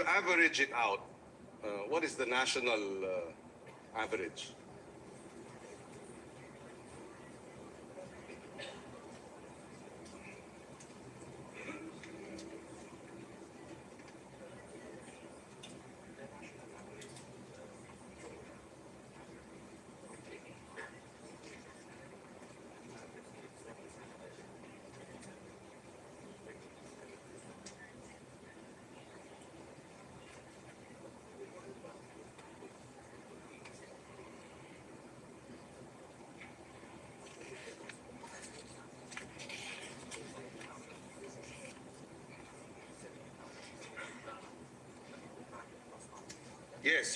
average it out, what is the national average?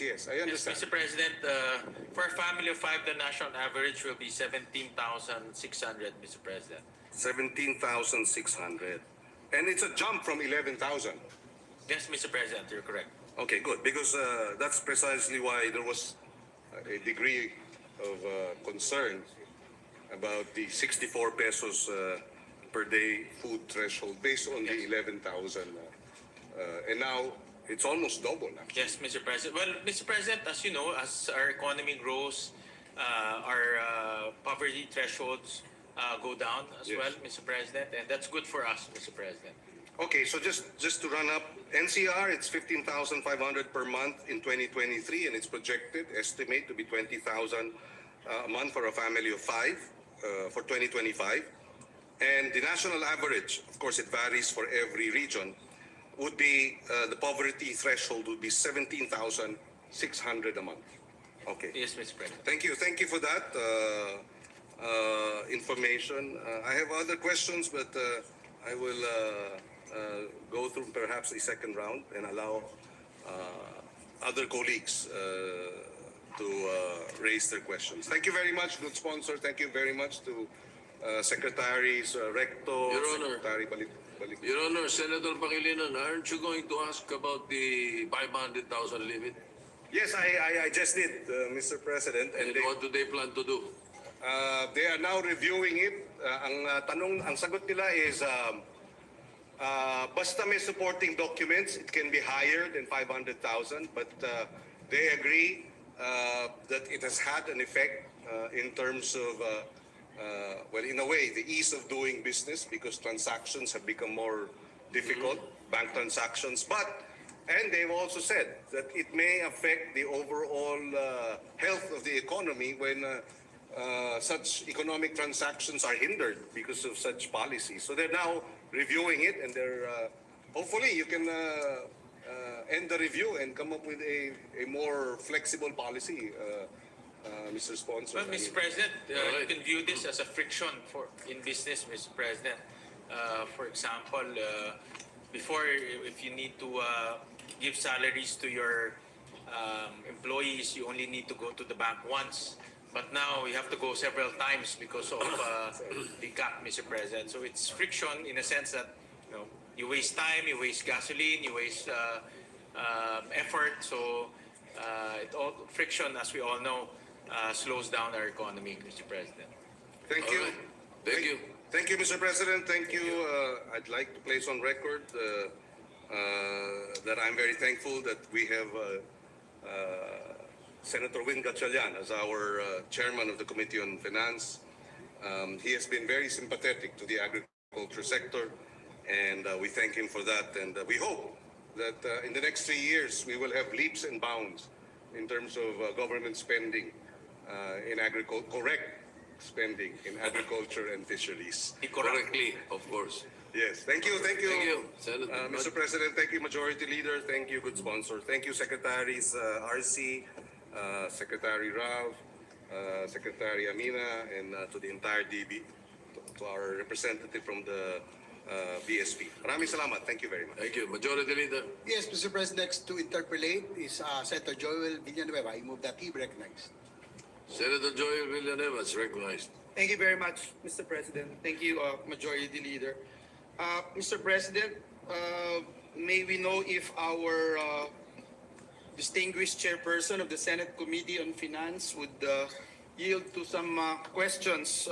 Yes, I Yes, understand. Mr. President, for a family of 5, the national average will be 17,600, Mr. President. 17,600. And it's a jump from 11,000. Yes, Mr. President, you're correct. Okay, good. Because that's precisely why there was a degree of concern about the 64 pesos per day food threshold based on the 11,000. And now it's almost double. Actually. Yes, Mr. President. Well, Mr. President, as you know, as our economy grows, our poverty thresholds go down as Yes. well, Mr. President, and that's good for us, Mr. President. Okay, so just to run up, NCR, it's 15,500 per month in 2023, and it's projected, estimate to be 20,000 a month for a family of 5 for 2025. And the national average, of course, it varies for every region, would be the poverty threshold would be 17,600 a month. Okay. Yes, Mr. President. Thank you for that information. I have other questions, but I will go through perhaps a second round and allow other colleagues to raise their questions. Thank you very much, good sponsor. Thank you very much to Secretaries Recto, Your Honor. Secretary Balik. Your Honor, Senator Pangilinan, aren't you going to ask about the 500,000 limit? Yes, I just did, Mr. President, and And what do they plan to do? they are now reviewing it. Ang sagot nila is basta may supporting documents, it can be higher than 500,000, but they agree that it has had an effect in terms of well, in a way, the ease of doing business because transactions have become more difficult, bank transactions. And they've also said that it may affect the overall health of the economy when such economic transactions are hindered because of such policies. So they're now reviewing it, and they're hopefully you can end the review and come up with a more flexible policy. Mr. Sponsor. Well, Mr. President, you can view this as a friction in business, Mr. President. For example, before, if you need to give salaries to your employees, you only need to go to the bank once. But now you have to go several times because of the cap, Mr. President. So it's friction in a sense that you waste time, you waste gasoline, you waste effort. So friction, as we all know, slows down our economy, Mr. President. Thank All you. right. Thank you. Thank you, Mr. President. Thank you. I'd like to place on record that I'm very thankful that we have Senator Win Gatchalian as our chairman of the Committee on Finance. He has been very sympathetic to the agriculture sector, and we thank him for that. And we hope that in the next 3 years, we will have leaps and bounds in terms of government spending in agriculture, correct spending in agriculture and fisheries. Correctly, of course. Yes, thank you. Thank you, Senator. Mr. President, thank you, Majority Leader. Thank you, good sponsor. Thank you, Secretaries RC, Secretary Rav, Secretary Amina, and to the entire DB, to our representative from the BSP. Maraming salamat. Thank you very much. Thank you. Majority Leader. Yes, Mr. President, next to interpolate is Senator Joel Villanueva. I move that he be recognized. Senator Joel Villanueva is recognized. Thank you very much, Mr. President. Thank you, Majority Leader. Mr. President, may we know if our distinguished chairperson of the Senate Committee on Finance would yield to some questions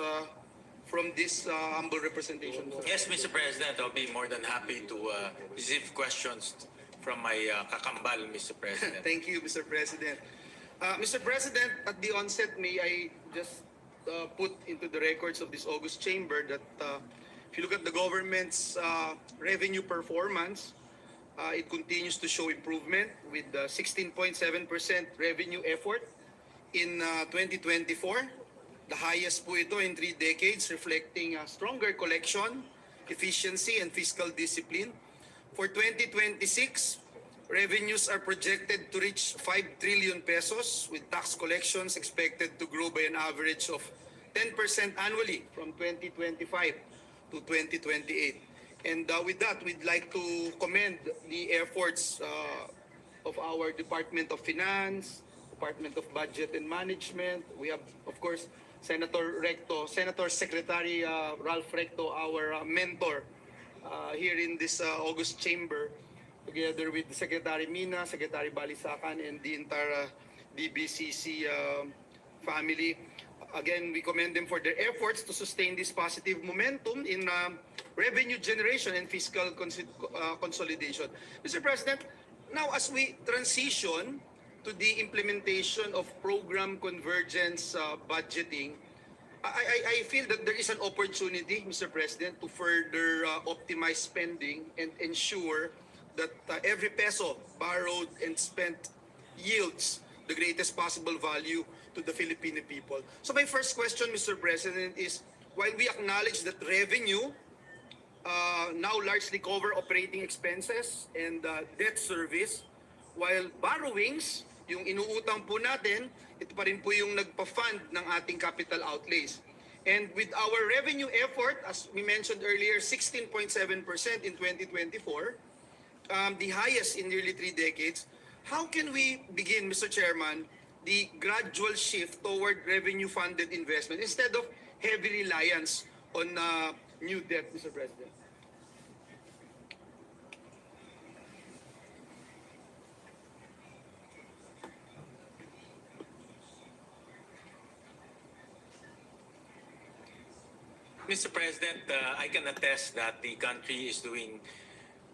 from this humble representation. Yes, Mr. President, I'll be more than happy to receive questions from my kakambal, Mr. President. Thank you, Mr. President. Mr. President, at the onset, may I just put into the records of this August chamber that if you look at the government's revenue performance, it continues to show improvement with 16.7% revenue effort in 2024. The highest po ito in 3 decades, reflecting stronger collection, efficiency, and fiscal discipline. For 2026, revenues are projected to reach 5 trillion pesos, with tax collections expected to grow by an average of 10% annually from 2025 to 2028. And with that, we'd like to commend the efforts of our Department of Finance, Department of Budget and Management. We have, of course, Senator Secretary Ralph Recto, our mentor here in this August chamber, together with Secretary Mina, Secretary Balisacan, and the entire DBCC family. Again, we commend them for their efforts to sustain this positive momentum in revenue generation and fiscal consolidation. Mr. President, now as we transition to the implementation of program convergence budgeting, I feel that there is an opportunity, Mr. President, to further optimize spending and ensure that every peso borrowed and spent yields the greatest possible value to the Filipino people. So my first question, Mr. President, is while we acknowledge that revenue now largely cover operating expenses and debt service, while borrowings, yung inuutang po natin, ito pa rin po yung nagpa-fund ng ating capital outlays. And with our revenue effort, as we mentioned earlier, 16.7% in 2024, the highest in nearly 3 decades, how can we begin, Mr. Chairman, the gradual shift toward revenue-funded investment instead of heavy reliance on new debt, Mr. President? Mr. President, I can attest that the country is doing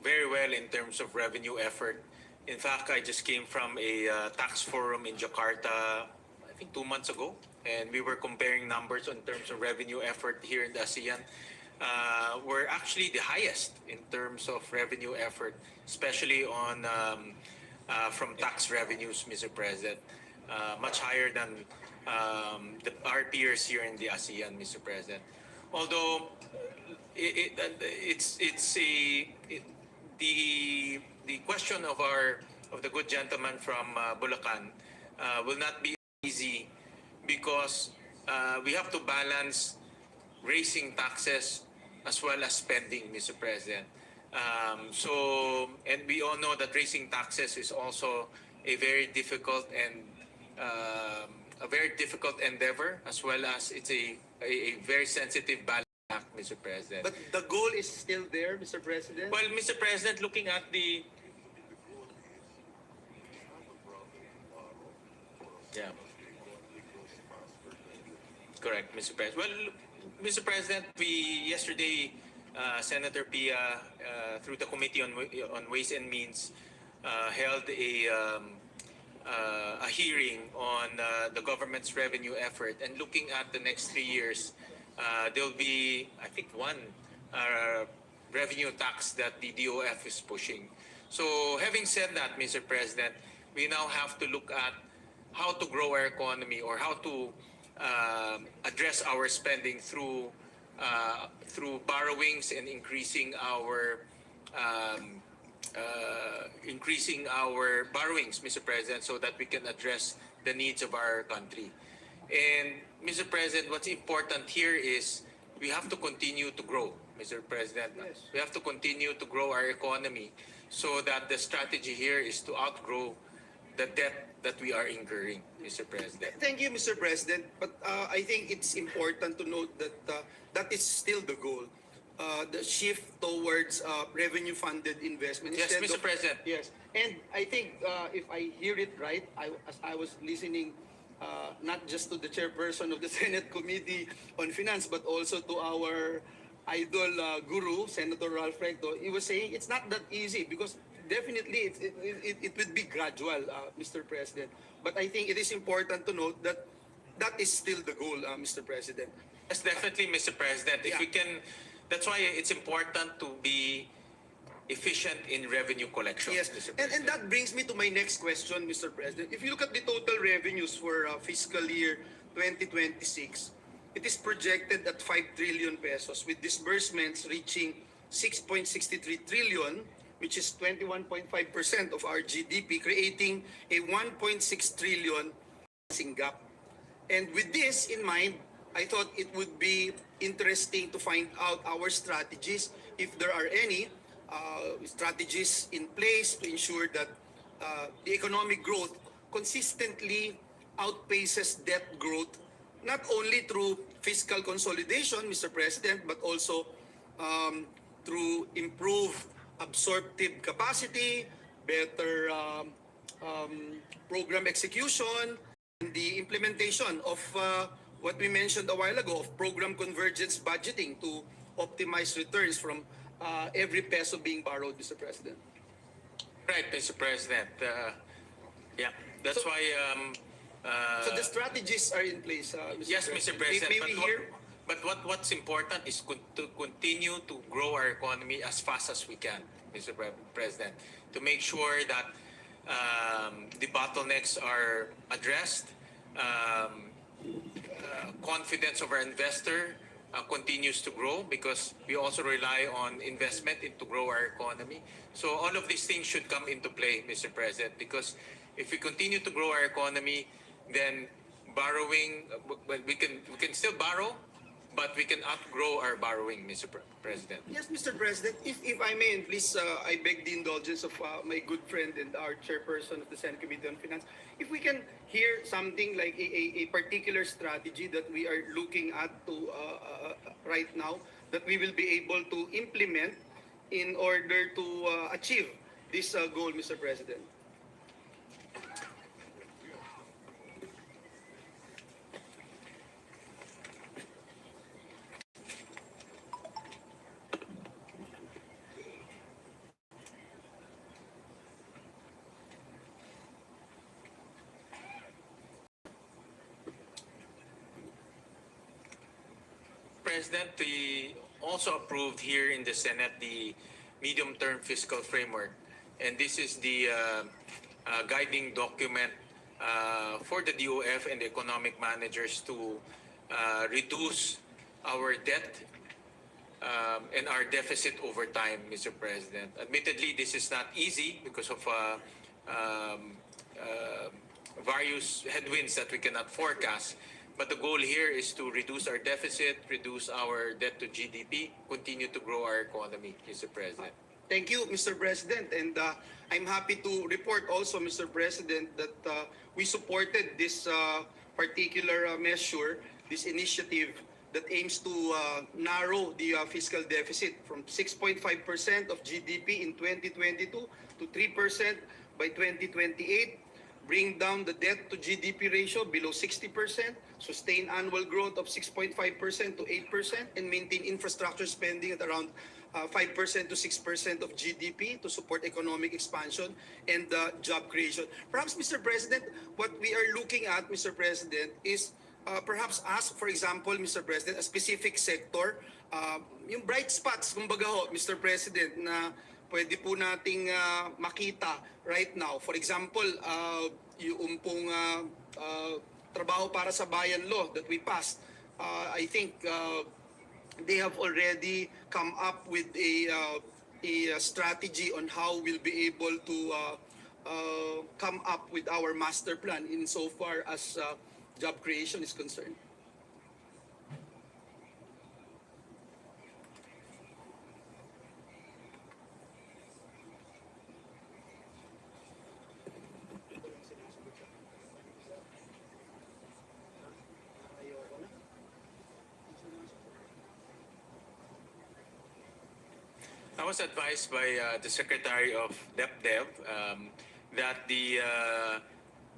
very well in terms of revenue effort. In fact, I just came from a tax forum in Jakarta, I think 2 months ago, and we were comparing numbers in terms of revenue effort here in the ASEAN. We're actually the highest in terms of revenue effort, especially on from tax revenues, Mr. President, much higher than our peers here in the ASEAN, Mr. President. Although the question of the good gentleman from Bulacan will not be easy because we have to balance raising taxes as well as spending, Mr. President. And we all know that raising taxes is also a very difficult endeavor, as well as it's a very sensitive balance act, Mr. President. But the goal is still there, Mr. President? Well, Mr. President, looking at the... Yeah. Correct, Mr. President. Well, Mr. President, yesterday, Senator Pia, through the Committee on Ways and Means, held a hearing on the government's revenue effort, and looking at the next 3 years, there'll be, I think, one revenue tax that the DOF is pushing. So having said that, Mr. President, we now have to look at how to grow our economy, or how to address our spending through borrowings and increasing our borrowings, Mr. President, so that we can address the needs of our country. And Mr. President, what's important here is we have to continue to grow, Mr. President. Yes. We have to continue to grow our economy so that the strategy here is to outgrow the debt that we are incurring, Mr. President. Thank you, Mr. President. But I think it's important to note that that is still the goal. The shift towards revenue-funded investment. Yes, instead Mr. President. Yes, and I think if I hear it right, as I was listening not just to the chairperson of the Senate Committee on Finance, but also to our idol guru, Senator Ralph Recto. He was saying it's not that easy because definitely it would be gradual, Mr. President. But I think it is important to note that that is still the goal, Mr. President. Yes, definitely, Mr. President. If Yeah. we can, that's why it's important to be efficient in revenue collection, Yes, Mr. and President. that brings me to my next question, Mr. President. If you look at the total revenues for fiscal year 2026, it is projected at 5 trillion pesos with disbursements reaching 6.63 trillion, which is 21.5% of our GDP, creating a 1.6 trillion financing gap. And with this in mind, I thought it would be interesting to find out our strategies, if there are any strategies in place to ensure that the economic growth consistently outpaces debt growth, not only through fiscal consolidation, Mr. President, but also through improved absorptive capacity, better program execution, and the implementation of what we mentioned a while ago of program convergence budgeting to optimize returns from every peso being borrowed, Mr. President. Right, Mr. President. Yeah, that's So- why. So the strategies are in place, Mr. Yes, President. Mr. President. May we hear? What's important is to continue to grow our economy as fast as we can, Mr. President, to make sure that the bottlenecks are addressed. Confidence of our investor continues to grow because we also rely on investment to grow our economy. So all of these things should come into play, Mr. President, because if we continue to grow our economy, then borrowing, we can still borrow, but we can outgrow our borrowing, Mr. President. Yes, Mr. President, if I may, and please, I beg the indulgence of my good friend and our chairperson of the Senate Committee on Finance, if we can hear something like a particular strategy that we are looking at to right now, that we will be able to implement in order to achieve this goal, Mr. President. President, we also approved here in the Senate the medium-term fiscal framework, and this is the guiding document for the DOF and the economic managers to reduce our debt and our deficit over time, Mr. President. Admittedly, this is not easy because of various headwinds that we cannot forecast. But the goal here is to reduce our deficit, reduce our debt to GDP, continue to grow our economy, Mr. President. Thank you, Mr. President. And I'm happy to report also, Mr. President, that we supported this particular measure, this initiative that aims to narrow the fiscal deficit from 6.5% of GDP in 2022 to 3% by 2028, bring down the debt to GDP ratio below 60%, sustain annual growth of 6.5% to 8%, and maintain infrastructure spending at around 5% to 6% of GDP to support economic expansion and job creation. Perhaps, Mr. President, what we are looking at, Mr. President, is perhaps ask, for example, Mr. President, a specific sector, yung bright spots, kumbaga ho, Mr. President, na pwede po nating makita right now. For example, yung pong trabaho para sa bayan law that we passed, I think they have already come up with a strategy on how we'll be able to come up with our master plan insofar as job creation is concerned. I was advised by the Secretary of DepDev that the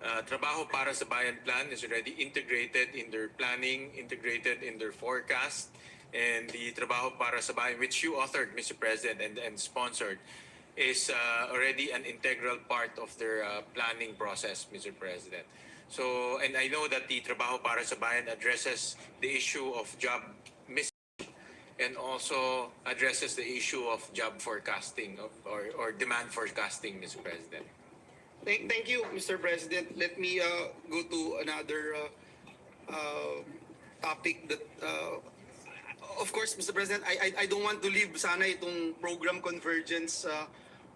Trabaho para sa Bayan Plan is already integrated in their planning, integrated in their forecast, and the Trabaho para sa Bayan, which you authored, Mr. President, and sponsored, is already an integral part of their planning process, Mr. President. So, and I know that the Trabaho para sa Bayan addresses the issue of job miss and also addresses the issue of job forecasting or demand forecasting, Mr. President. Thank you, Mr. President. Let me go to another topic that, of course, Mr. President, I don't want to leave sana itong program convergence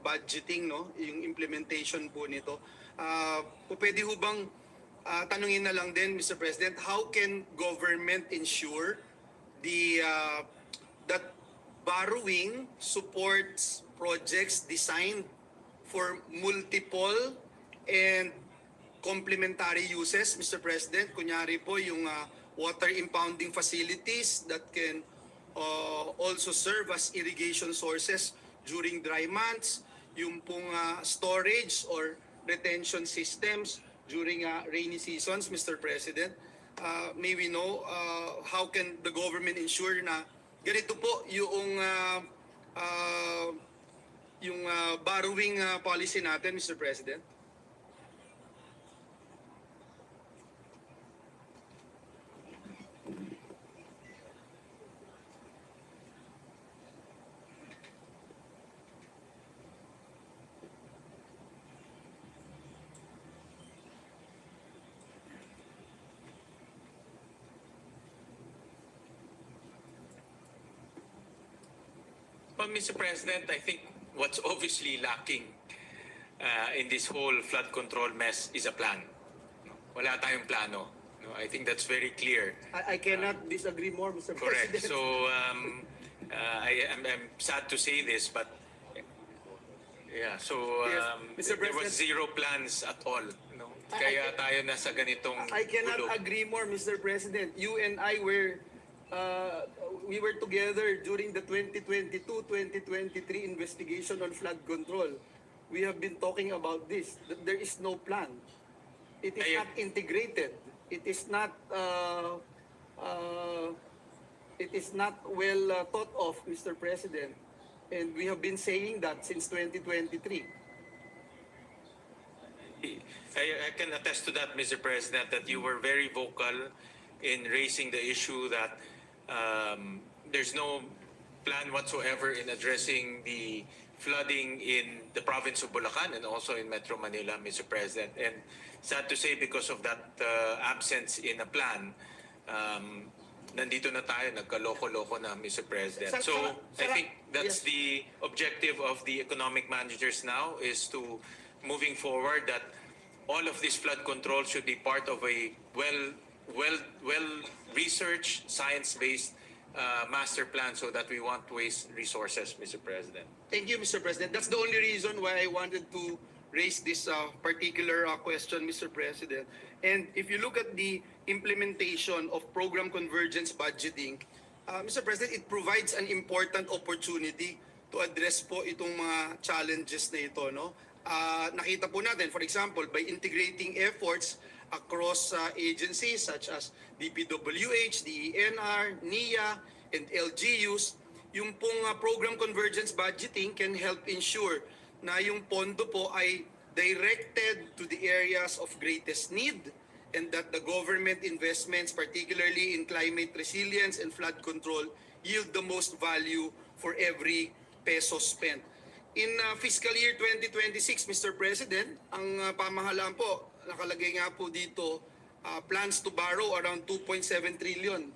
budgeting, no? Yung implementation po nito. Pwede ho bang tanungin na lang din, Mr. President, how can government ensure that borrowing supports projects designed for multiple and complementary uses, Mr. President? Kunyari po yung water impounding facilities that can also serve as irrigation sources during dry months, yung pong storage or retention systems during rainy seasons, Mr. President. May we know how can the government ensure na ganito po yung borrowing policy natin, Mr. President? Well, Mr. President, I think what's obviously lacking in this whole flood control mess is a plan. No? Wala tayong plano. No? I think that's very clear. I cannot disagree more, Mr. Correct. President. So I'm sad to say this, but yeah. So Yes, Mr. there was President. zero plans at all. No? Kaya tayo nasa ganitong I cannot gulo. agree more, Mr. President. You and I we were together during the 2022-2023 investigation on flood control. We have been talking about this, that there is no plan. It is not integrated. It is not well thought of, Mr. President. And we have been saying that since 2023. I can attest to that, Mr. President, that you were very vocal in raising the issue that there's no plan whatsoever in addressing the flooding in the province of Bulacan and also in Metro Manila, Mr. President. And sad to say, because of that absence in a plan, nandito na tayo, nagkaloko-loko na, Mr. President. So I think that's the objective of the economic managers now, is to moving forward that all of this flood control should be part of a well-researched, science-based master plan so that we won't waste resources, Mr. President. Thank you, Mr. President. That's the only reason why I wanted to raise this particular question, Mr. President. And if you look at the implementation of program convergence budgeting, Mr. President, it provides an important opportunity to address po itong mga challenges na ito, no? Nakita po natin, for example, by integrating efforts across agencies such as DPWH, DENR, NIA, and LGUs, yung pong program convergence budgeting can help ensure na yung pondo po ay directed to the areas of greatest need, and that the government investments, particularly in climate resilience and flood control, yield the most value for every peso spent. In fiscal year 2026, Mr. President, ang pamahalaan po, nakalagay nga po dito, plans to borrow around 2.7 trillion,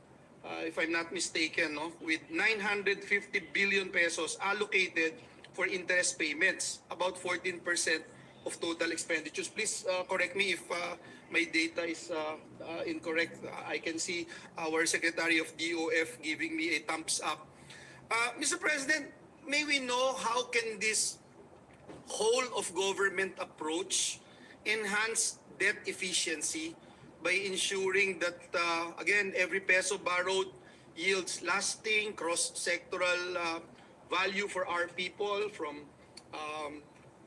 if I'm not mistaken, no? With 950 billion pesos allocated for interest payments, about 14% of total expenditures. Please correct me if my data is incorrect. I can see our Secretary of DOF giving me a thumbs up. Mr. President, may we know how can this whole of government approach enhance debt efficiency by ensuring that, again, every peso borrowed yields lasting cross-sectoral value for our people, from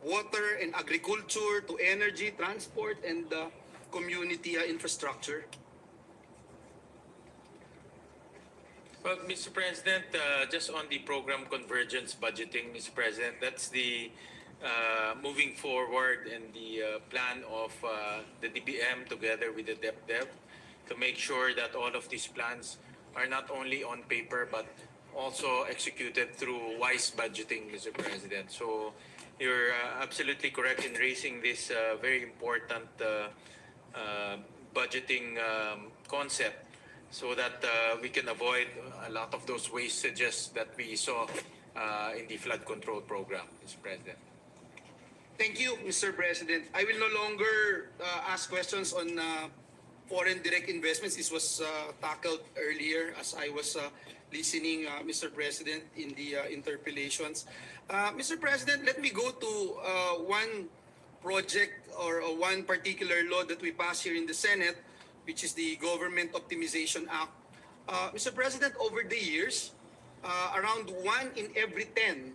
water and agriculture to energy, transport, and community infrastructure. Well, Mr. President, just on the program convergence budgeting, Mr. President, that's the moving forward and the plan of the DBM together with the DepDev to make sure that all of these plans are not only on paper but also executed through wise budgeting, Mr. President. So you're absolutely correct in raising this very important budgeting concept so that we can avoid a lot of those wastages that we saw in the flood control program, Mr. President. Thank you, Mr. President. I will no longer ask questions on foreign direct investments. This was tackled earlier as I was listening, Mr. President, in the interpellations. Mr. President, let me go to one project or one particular law that we passed here in the Senate, which is the Government Optimization Act. Mr. President, over the years, around 1 in every 10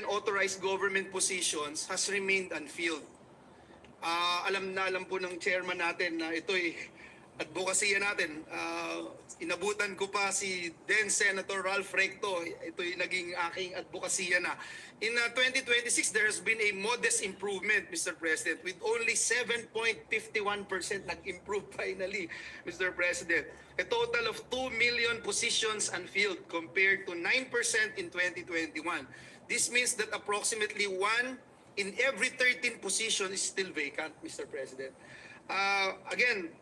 authorized government positions has remained unfilled. Alam na alam po ng chairman natin na ito'y advokasya natin. Inabutan ko pa si then Senator Ralph Recto. Ito'y naging aking advokasya na. In 2026, there has been a modest improvement, Mr. President, with only 7.51% nag-improve finally, Mr. President. A total of 2 million positions unfilled compared to 9% in 2021. This means that approximately 1 in every 13 positions is still vacant, Mr. President. Again,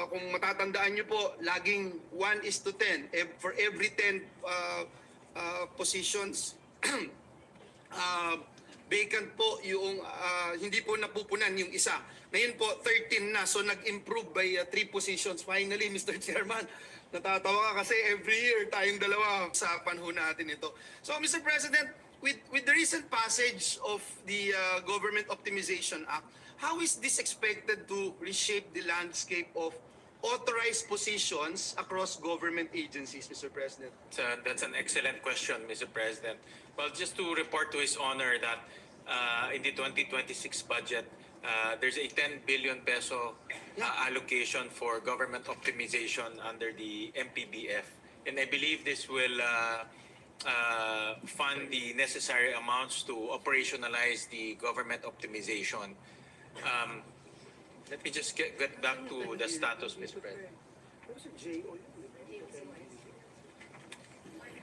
kung matatandaan nyo po, laging 1:10. For every 10 positions, vacant po yung hindi po napupunan yung isa. Ngayon po 13 na, so nag-improve by 3 positions. Finally, Mr. Chairman, natatawa ka kasi every year tayong dalawa sa panahon natin ito. So Mr. President, with the recent passage of the Government Optimization Act, how is this expected to reshape the landscape of authorized positions across government agencies, Mr. President? That's an excellent question, Mr. President. Well, just to report to His Honor that in the 2026 budget, there's a 10 billion peso allocation for government optimization under the MPBF. And I believe this will fund the necessary amounts to operationalize the government optimization. Let me just get back to the status, Mr. President.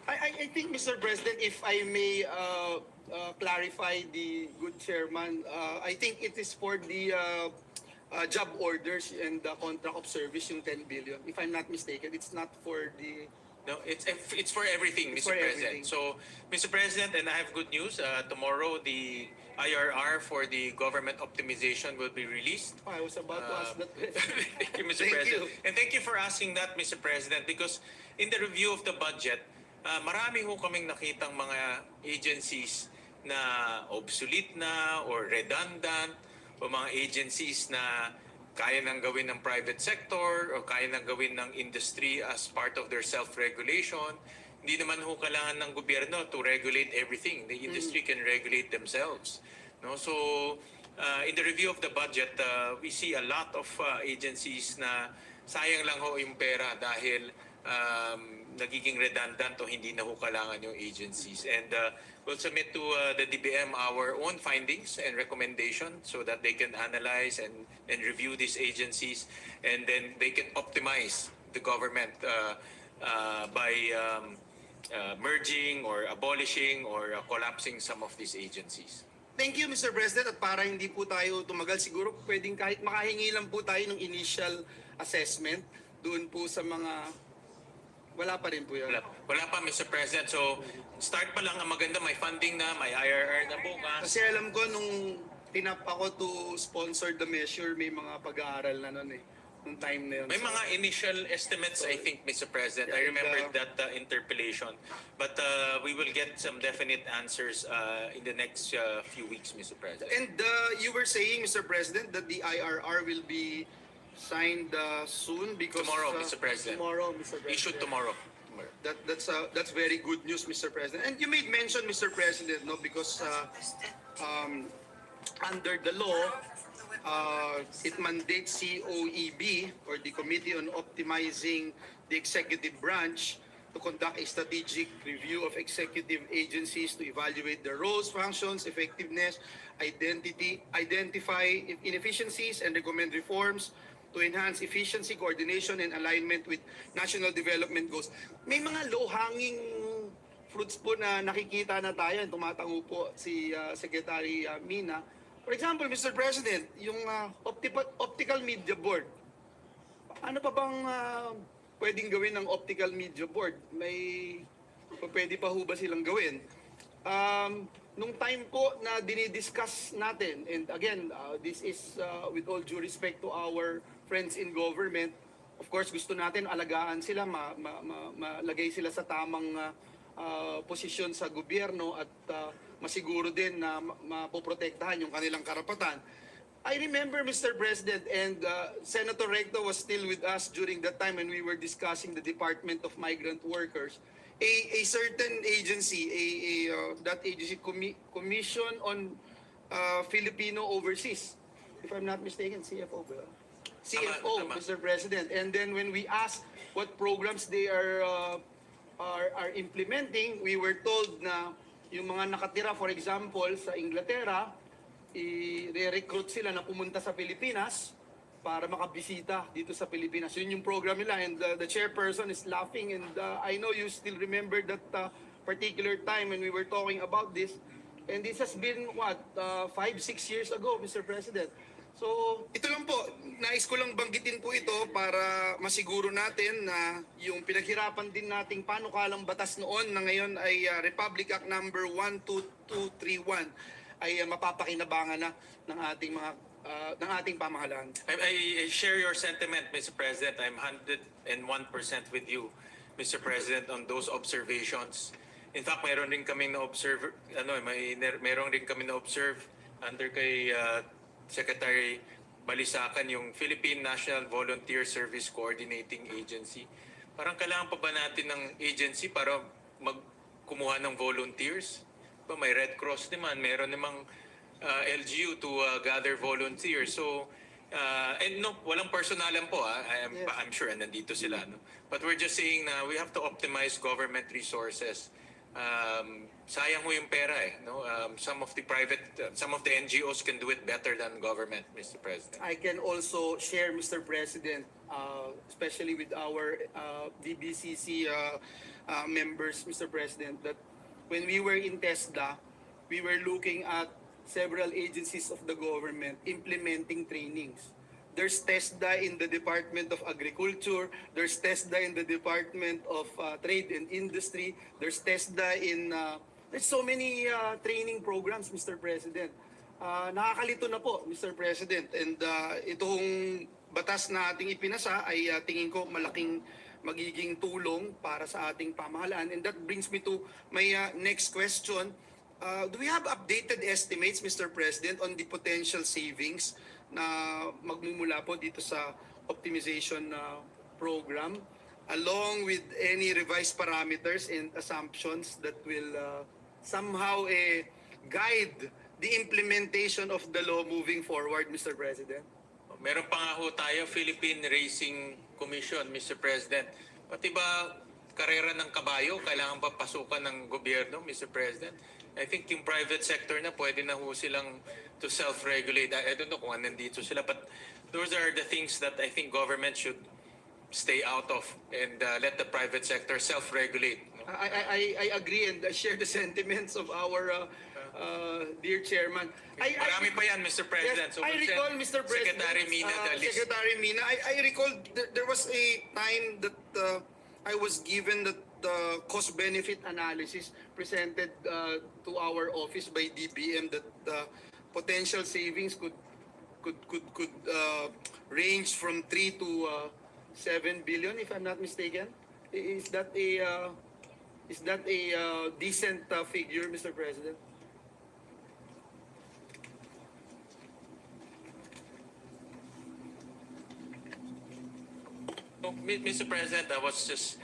I think, Mr. President, if I may clarify the good chairman, I think it is for the job orders and the contract of service, yung 10 billion. If I'm not mistaken, it's not for the... No, it's for everything, Mr. For President. everything. So, Mr. President, and I have good news. Tomorrow, the IRR for the government optimization will be released. I was about to ask that question. Thank you, Mr. Thank President. you. And thank you for asking that, Mr. President, because in the review of the budget, marami ho kaming nakitang mga agencies na obsolete na or redundant o mga agencies na kaya nang gawin ng private sector o kaya nang gawin ng industry as part of their self-regulation. Hindi naman ho kailangan ng gobyerno to regulate everything. The industry can regulate themselves. No? So, in the review of the budget, we see a lot of agencies na sayang lang ho yung pera dahil nagiging redundant o hindi na ho kailangan yung agencies. And we'll submit to the DBM our own findings and recommendations so that they can analyze and review these agencies, and then they can optimize the government by merging or abolishing or collapsing some of these agencies. Thank you, Mr. President. At para hindi po tayo tumagal, siguro pwedeng kahit makahingi lang po tayo ng initial assessment doon po sa mga... Wala pa rin po yun. Wala pa, Mr. President. So, start pa lang ang maganda. May funding na, may IRR na bukas. Kasi alam ko nung tinap ako to sponsor the measure, may mga pag-aaral na nun eh. Nung time na yun. May mga initial estimates, I think, Mr. President. I remember that interpellation. But we will get some definite answers in the next few weeks, Mr. President. And you were saying, Mr. President, that the IRR will be signed soon because... Tomorrow, Mr. President. Tomorrow, Mr. President. Issued tomorrow. That's very good news, Mr. President. And you made mention, Mr. President, no, because under the law, it mandates COEB, or the Committee on Optimizing the Executive Branch, to conduct a strategic review of executive agencies to evaluate their roles, functions, effectiveness, identify inefficiencies, and recommend reforms to enhance efficiency, coordination, and alignment with national development goals. May mga low-hanging fruits po na nakikita na tayo, tumatango po si Secretary Mina. For example, Mr. President, yung optical media board, ano pa bang pwedeng gawin ng optical media board? Pwede pa ho ba silang gawin? Nung time po na dinidiscuss natin, and again, this is with all due respect to our friends in government, of course, gusto natin alagaan sila, malagay sila sa tamang posisyon sa gobyerno at masiguro din na mapoprotektahan yung kanilang karapatan. I remember, Mr. President, and Senator Recto was still with us during that time when we were discussing the Department of Migrant Workers. A certain agency, that agency, Commission on Filipino Overseas, if I'm not mistaken, CFO, Tama. Mr. President. And then when we asked what programs they are implementing, we were told na yung mga nakatira, for example, sa Inglaterra, i-recruit sila na pumunta sa Pilipinas para makabisita dito sa Pilipinas. Yun yung program nila, and the chairperson is laughing, and I know you still remember that particular time when we were talking about this, and this has been 5-6 years ago, Mr. President. So, ito lang po, nais ko lang banggitin po ito para masiguro natin na yung pinaghirapan din nating panukalang batas noon na ngayon ay Republic Act number 12231 ay mapapakinabangan na ng ating mga ng ating pamahalaan. I share your sentiment, Mr. President. I'm 101% with you, Mr. President, on those observations. In fact, meron rin kaming na-observe, meron rin kami na-observe under kay Secretary Balisacan, yung Philippine National Volunteer Service Coordinating Agency. Parang kailangan pa ba natin ng agency para kumuha ng volunteers? May Red Cross naman, meron namang LGU to gather volunteers. So, and no, walang personalan po. I'm sure nandito sila. No? But we're just saying na we have to optimize government resources. Sayang ho yung pera no? Some of the NGOs can do it better than government, Mr. President. I can also share, Mr. President, especially with our DBCC members, Mr. President, that when we were in TESDA, we were looking at several agencies of the government implementing trainings. There's TESDA in the Department of Agriculture. There's TESDA in the Department of Trade and Industry. There's TESDA in... there's so many training programs, Mr. President. Nakakalito na po, Mr. President. And itong batas na ating ipinasa ay tingin ko malaking magiging tulong para sa ating pamahalaan. And that brings me to my next question. Do we have updated estimates, Mr. President, on the potential savings na magmumula po dito sa optimization program, along with any revised parameters and assumptions that will somehow guide the implementation of the law moving forward, Mr. President? Meron pa nga ho tayo, Philippine Racing Commission, Mr. President. Pati ba karera ng kabayo, kailangan pa pasukan ng gobyerno, Mr. President? I think yung private sector na pwede na ho silang to self-regulate. I don't know kung nandito sila, but those are the things that I think government should stay out of and let the private sector self-regulate. No? I agree and I share the sentiments of our dear chairman. Marami pa yan, Mr. President. Yes, I recall, Mr. President, Secretary Mina, the list. Secretary Mina, I recall there was a time that I was given that the cost-benefit analysis presented to our office by DBM that potential savings could range from 3 to 7 billion, if I'm not mistaken. Is that a decent figure, Mr. President? Mr. President, I was just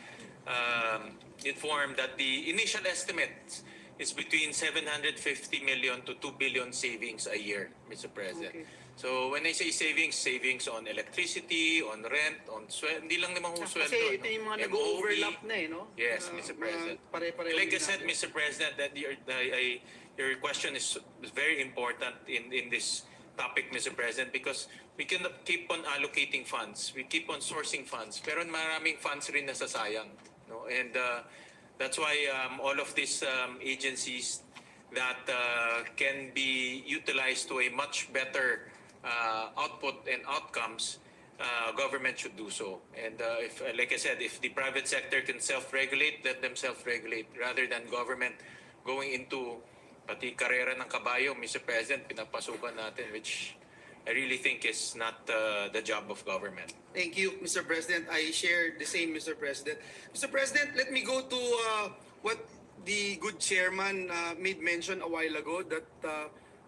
informed that the initial estimate is between 750 million to 2 billion savings a year, Mr. President. Okay. So when I say savings, savings on electricity, on rent, on sweldo, hindi lang naman ho sweldo. Kasi ito yung mga MOE. nag-overlap na eh, no? Yes, Mr. President. Pare-pareho Like I din said, natin. Mr. President, that your question is very important in this topic, Mr. President, because we cannot keep on allocating funds. We keep on sourcing funds. Pero maraming funds rin nasasayang. No? And that's why all of these agencies that can be utilized to a much better output and outcomes, government should do so. And if, like I said, if the private sector can self-regulate, let them self-regulate rather than government going into pati karera ng kabayo, Mr. President, pinapasukan natin, which I really think is not the job of government. Thank you, Mr. President. I share the same, Mr. President. Mr. President, let me go to what the good chairman made mention a while ago, that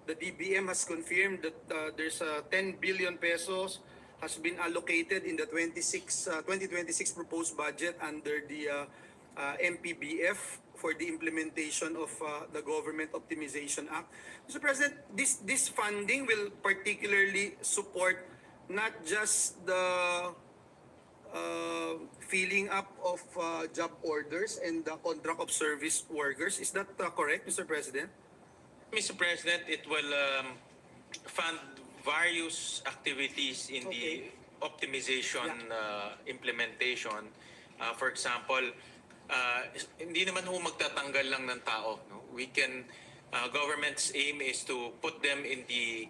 the DBM has confirmed that there's 10 billion pesos has been allocated in the 2026 proposed budget under the MPBF for the implementation of the Government Optimization Act. Mr. President, this funding will particularly support not just the filling up of job orders and the contract of service workers. Is that correct, Mr. President? Mr. President, it will fund various activities in the optimization implementation. For example, hindi naman ho magtatanggal lang ng tao. No? We can, government's aim is to put them in the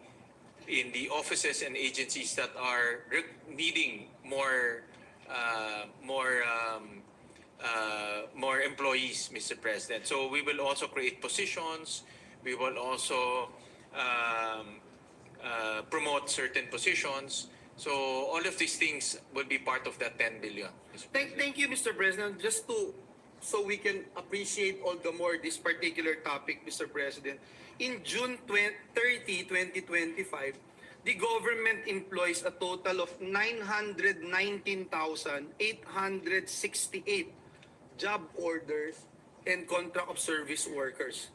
offices and agencies that are needing more employees, Mr. President. So we will also create positions. We will also promote certain positions. So all of these things will be part of that 10 billion. Mr. President. Thank you, Mr. President. Just so we can appreciate all the more this particular topic, Mr. President. In June 30, 2025, the government employs a total of 919,868 job orders and contract of service workers.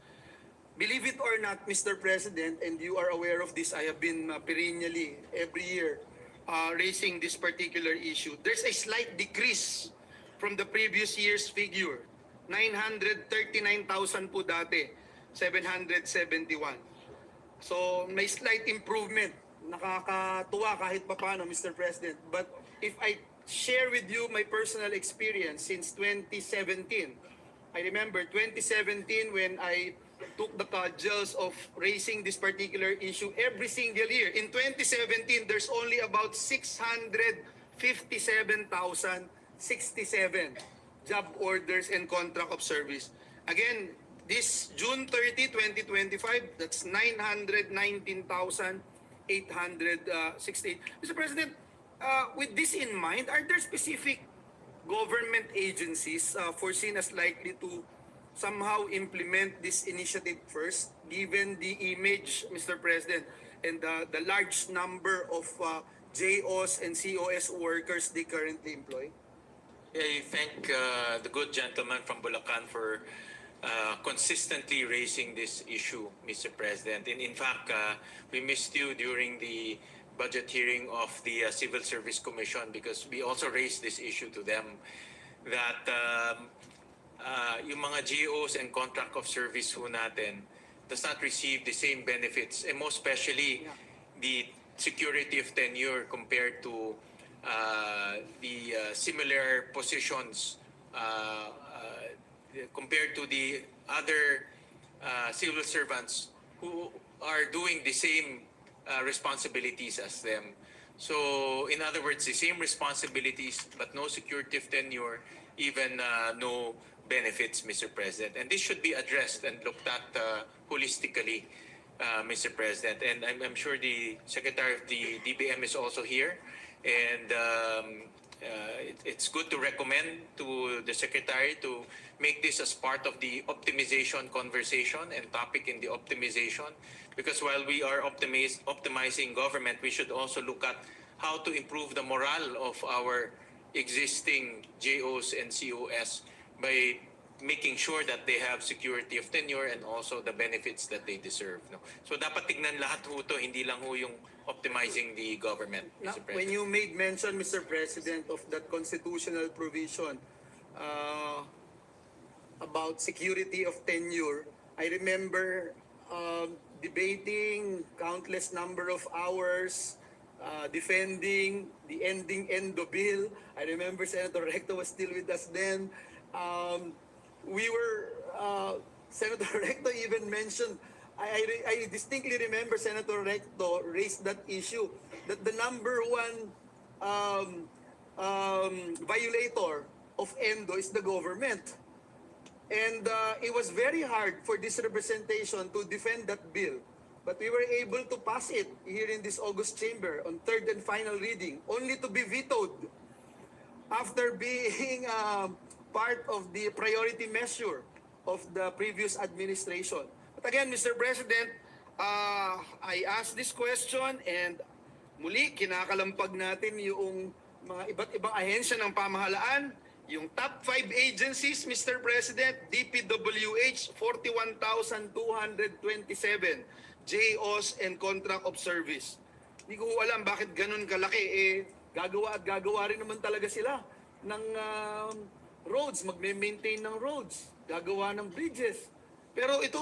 Believe it or not, Mr. President, and you are aware of this, I have been perennially every year raising this particular issue. There's a slight decrease from the previous year's figure. 939,000 po dati, 771. So may slight improvement. Nakakatuwa kahit papano, Mr. President. But if I share with you my personal experience since 2017, I remember 2017 when I took the cudgels of raising this particular issue every single year. In 2017, there's only about 657,067 job orders and contract of service. Again, this June 30, 2025, that's 919,868. Mr. President, with this in mind, are there specific government agencies foreseen as likely to somehow implement this initiative first, given the image, Mr. President, and the large number of JOs and COS workers they currently employ? I thank the good gentleman from Bulacan for consistently raising this issue, Mr. President. And in fact, we missed you during the budget hearing of the Civil Service Commission because we also raised this issue to them that yung mga GOs and contract of service ho natin does not receive the same benefits, and most especially the security of tenure compared to the similar positions compared to the other civil servants who are doing the same responsibilities as them. So, in other words, the same responsibilities but no security of tenure, even no benefits, Mr. President. And this should be addressed and looked at holistically, Mr. President. And I'm sure the Secretary of the DBM is also here. And it's good to recommend to the Secretary to make this as part of the optimization conversation and topic in the optimization. Because while we are optimizing government, we should also look at how to improve the morale of our existing JOs and COS by making sure that they have security of tenure and also the benefits that they deserve. No? So dapat tignan lahat ho to, hindi lang ho yung optimizing the government, Now, Mr. when President. you made mention, Mr. President, of that constitutional provision about security of tenure, I remember debating countless number of hours, defending the ending endo bill. I remember Senator Recto was still with us then. Senator Recto even mentioned, I distinctly remember Senator Recto raised that issue, that the number one violator of endo is the government. And it was very hard for this representation to defend that bill. But we were able to pass it here in this August chamber on third and final reading, only to be vetoed after being part of the priority measure of the previous administration. But again, Mr. President, I asked this question and muli kinakalampag natin yung mga iba't ibang ahensya ng pamahalaan. Yung top 5 agencies, Mr. President, DPWH, 41,227 JOs and contract of service. Hindi ko alam bakit ganun kalaki. Gagawa at gagawa rin naman talaga sila ng roads, magme-maintain ng roads, gagawa ng bridges. Pero ito,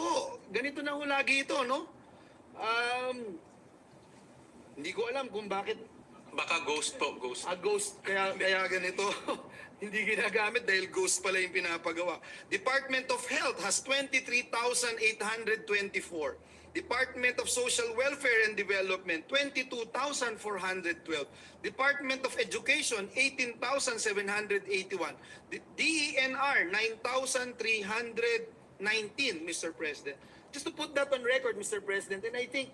ganito na ho lagi ito, no? Hindi ko alam kung bakit Baka ghost po, ghost. ghost, kaya ganito. Hindi ginagamit dahil ghost pala yung pinapagawa. Department of Health has 23,824. Department of Social Welfare and Development, 22,412. Department of Education, 18,781. DENR, 9,319, Mr. President. Just to put that on record, Mr. President, and I think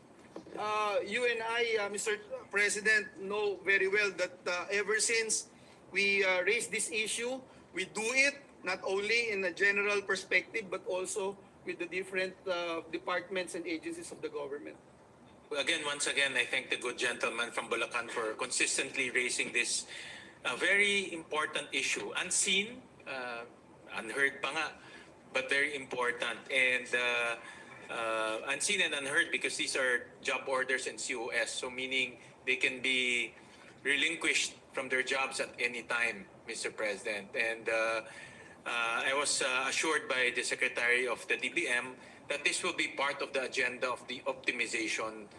you and I, Mr. President, know very well that ever since we raised this issue, we do it not only in a general perspective but also with the different departments and agencies of the government. Again, once again, I thank the good gentleman from Bulacan for consistently raising this very important issue. Unseen, unheard pa nga, but very important. And unseen and unheard because these are job orders and COS. So meaning they can be relinquished from their jobs at any time, Mr. President. And I was assured by the Secretary of the DBM that this will be part of the agenda of the optimization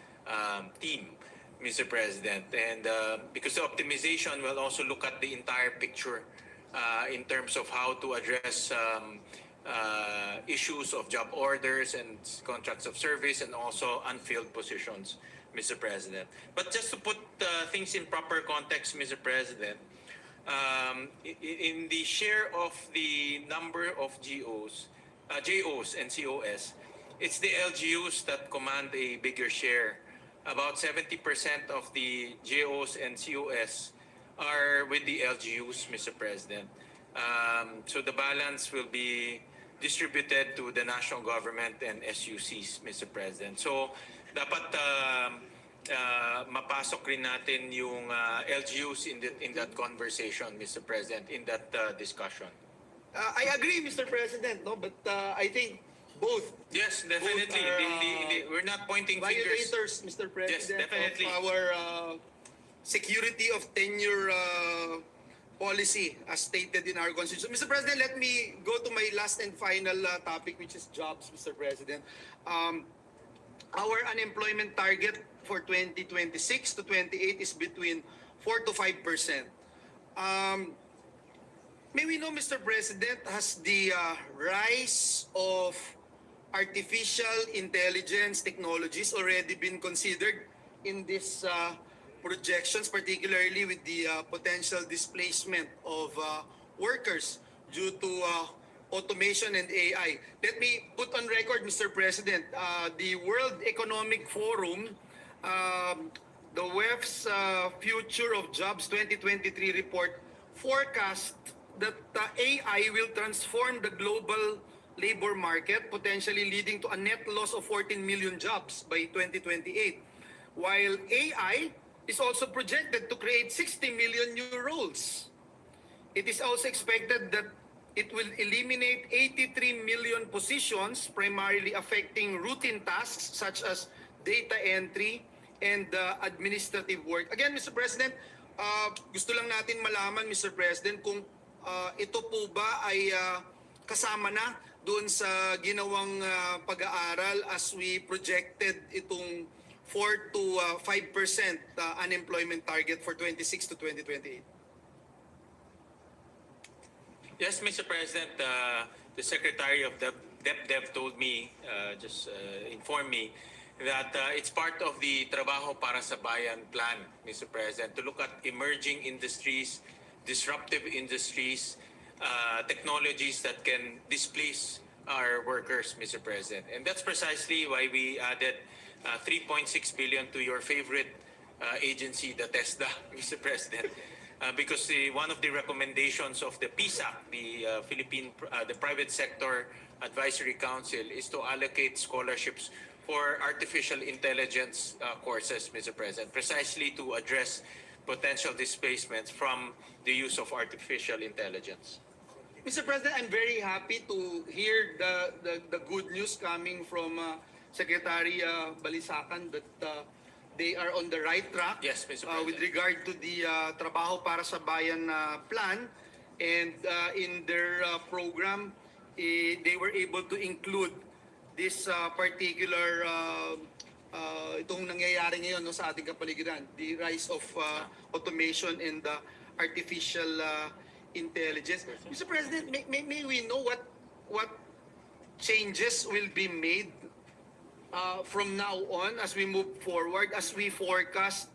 team, Mr. President. And because the optimization will also look at the entire picture in terms of how to address issues of job orders and contracts of service and also unfilled positions, Mr. President. But just to put things in proper context, Mr. President, in the share of the number of JOs and COS, it's the LGUs that command a bigger share. About 70% of the JOs and COS are with the LGUs, Mr. President. So the balance will be distributed to the national government and SUCs, Mr. President. So dapat mapasok rin natin yung LGUs in that conversation, Mr. President, in that discussion. I agree, Mr. President, no, but I think both Yes, definitely. Both, We're not pointing fingers. violators, Mr. President, definitely. of our security of tenure policy as stated in our constitution. Mr. President, let me go to my last and final topic, which is jobs, Mr. President. Our unemployment target for 2026 to 28 is between 4 to 5%. May we know, Mr. President, has the rise of artificial intelligence technologies already been considered in these projections, particularly with the potential displacement of workers due to automation and AI? Let me put on record, Mr. President, the World Economic Forum, the WEF's Future of Jobs 2023 report forecast that AI will transform the global labor market, potentially leading to a net loss of 14 million jobs by 2028. While AI is also projected to create 60 million new roles. It is also expected that it will eliminate 83 million positions, primarily affecting routine tasks such as data entry and administrative work. Again, Mr. President, gusto lang natin malaman, Mr. President, kung ito po ba ay kasama na doon sa ginawang pag-aaral as we projected itong 4 to 5% unemployment target for 26 to 2028. Yes, Mr. President, the Secretary of the DepDev told me, informed me, that it's part of the Trabaho para sa Bayan plan, Mr. President, to look at emerging industries, disruptive industries, technologies that can displace our workers, Mr. President. And that's precisely why we added 3.6 billion to your favorite agency, the TESDA, Mr. President. Because one of the recommendations of the PSAC, the Private Sector Advisory Council, is to allocate scholarships for artificial intelligence courses, Mr. President, precisely to address potential displacements from the use of artificial intelligence. Mr. President, I'm very happy to hear the good news coming from Secretary Balisacan that they are on the right track. Yes, Mr. President. With regard to the Trabaho para sa Bayan plan, and in their program, they were able to include this particular itong nangyayari ngayon no, sa ating kapaligiran, the rise of automation and artificial intelligence. Mr. President, may we know what changes will be made from now on as we move forward, as we forecast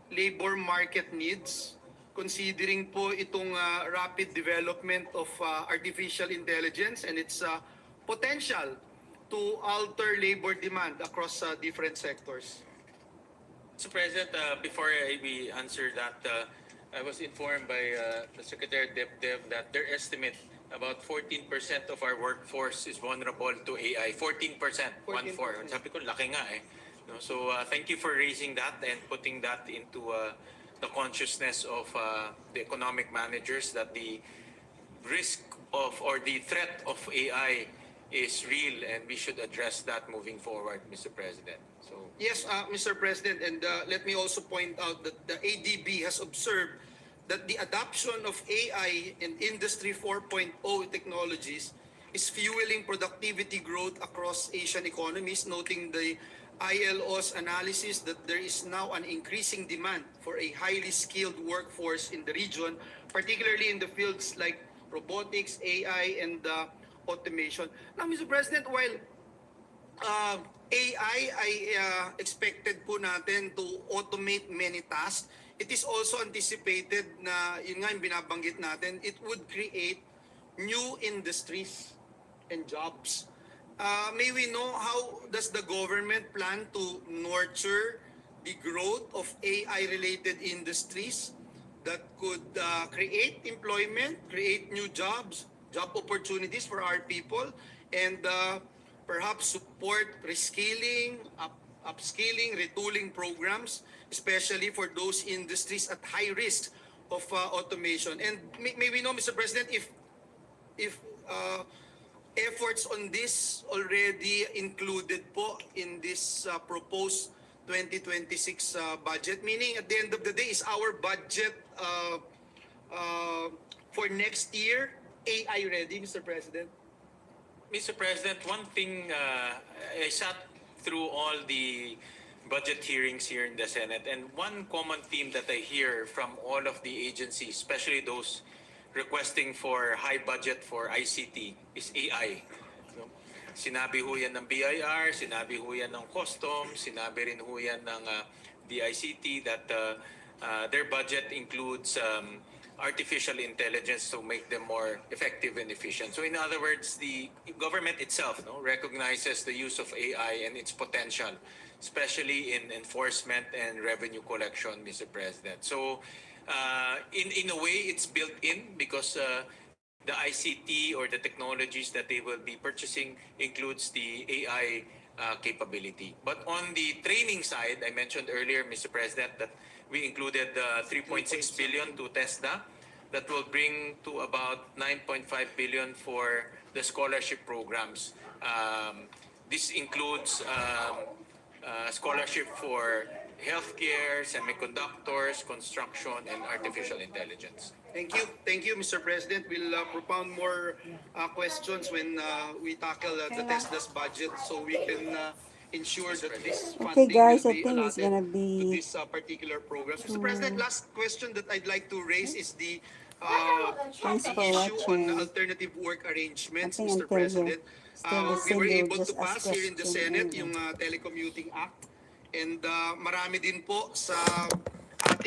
labor market needs, considering po itong rapid development of artificial intelligence and its potential to alter labor demand across different sectors? Mr. President, before we answer that, I was informed by the Secretary of DepDev that their estimate about 14% of our workforce is vulnerable to AI. 14%, 1/4. Sabi ko, laki nga eh. No? So thank you for raising that and putting that into the consciousness of the economic managers, that the risk of or the threat of AI is real and we should address that moving forward, Mr. President. So Yes, Mr. President, and let me also point out that the ADB has observed that the adoption of AI and Industry 4.0 technologies is fueling productivity growth across Asian economies, noting the ILO's analysis that there is now an increasing demand for a highly skilled workforce in the region, particularly in the fields like robotics, AI, and automation. Now, Mr. President, while AI ay expected po natin to automate many tasks, it is also anticipated na, yun nga yung binabanggit natin, it would create new industries and jobs. May we know how does the government plan to nurture the growth of AI-related industries that could create employment, create new jobs, job opportunities for our people, and perhaps support reskilling, upskilling, retooling programs, especially for those industries at high risk of automation. And may we know, Mr. President, if efforts on this already included po in this proposed 2026 budget, meaning at the end of the day, is our budget for next year AI ready, Mr. President? Mr. President, one thing, I sat through all the budget hearings here in the Senate, and one common theme that I hear from all of the agencies, especially those requesting for high budget for ICT, is AI. No? Sinabi ho yan ng BIR, sinabi ho yan ng Customs, sinabi rin ho yan ng DICT that their budget includes artificial intelligence to make them more effective and efficient. So in other words, the government itself recognizes the use of AI and its potential, especially in enforcement and revenue collection, Mr. President. So in a way, it's built in because the ICT or the technologies that they will be purchasing includes the AI capability. But on the training side, I mentioned earlier, Mr. President, that we included 3.6 billion to TESDA that will bring to about 9.5 billion for the scholarship programs. This includes scholarship for healthcare, semiconductors, construction, and artificial intelligence. Thank you, Mr. President. We'll propound more questions when we tackle the TESDA's budget, so we can ensure that this funding guys, will I be think it's allotted gonna to be this particular program. Mr. President, last question that I'd like to raise is the Thanks for issue on watching. alternative work arrangements, I think Mr. until here, President. still the We were same, able just to pass ask here in the question Senate anyway. yung Telecommuting Act. And marami din po sa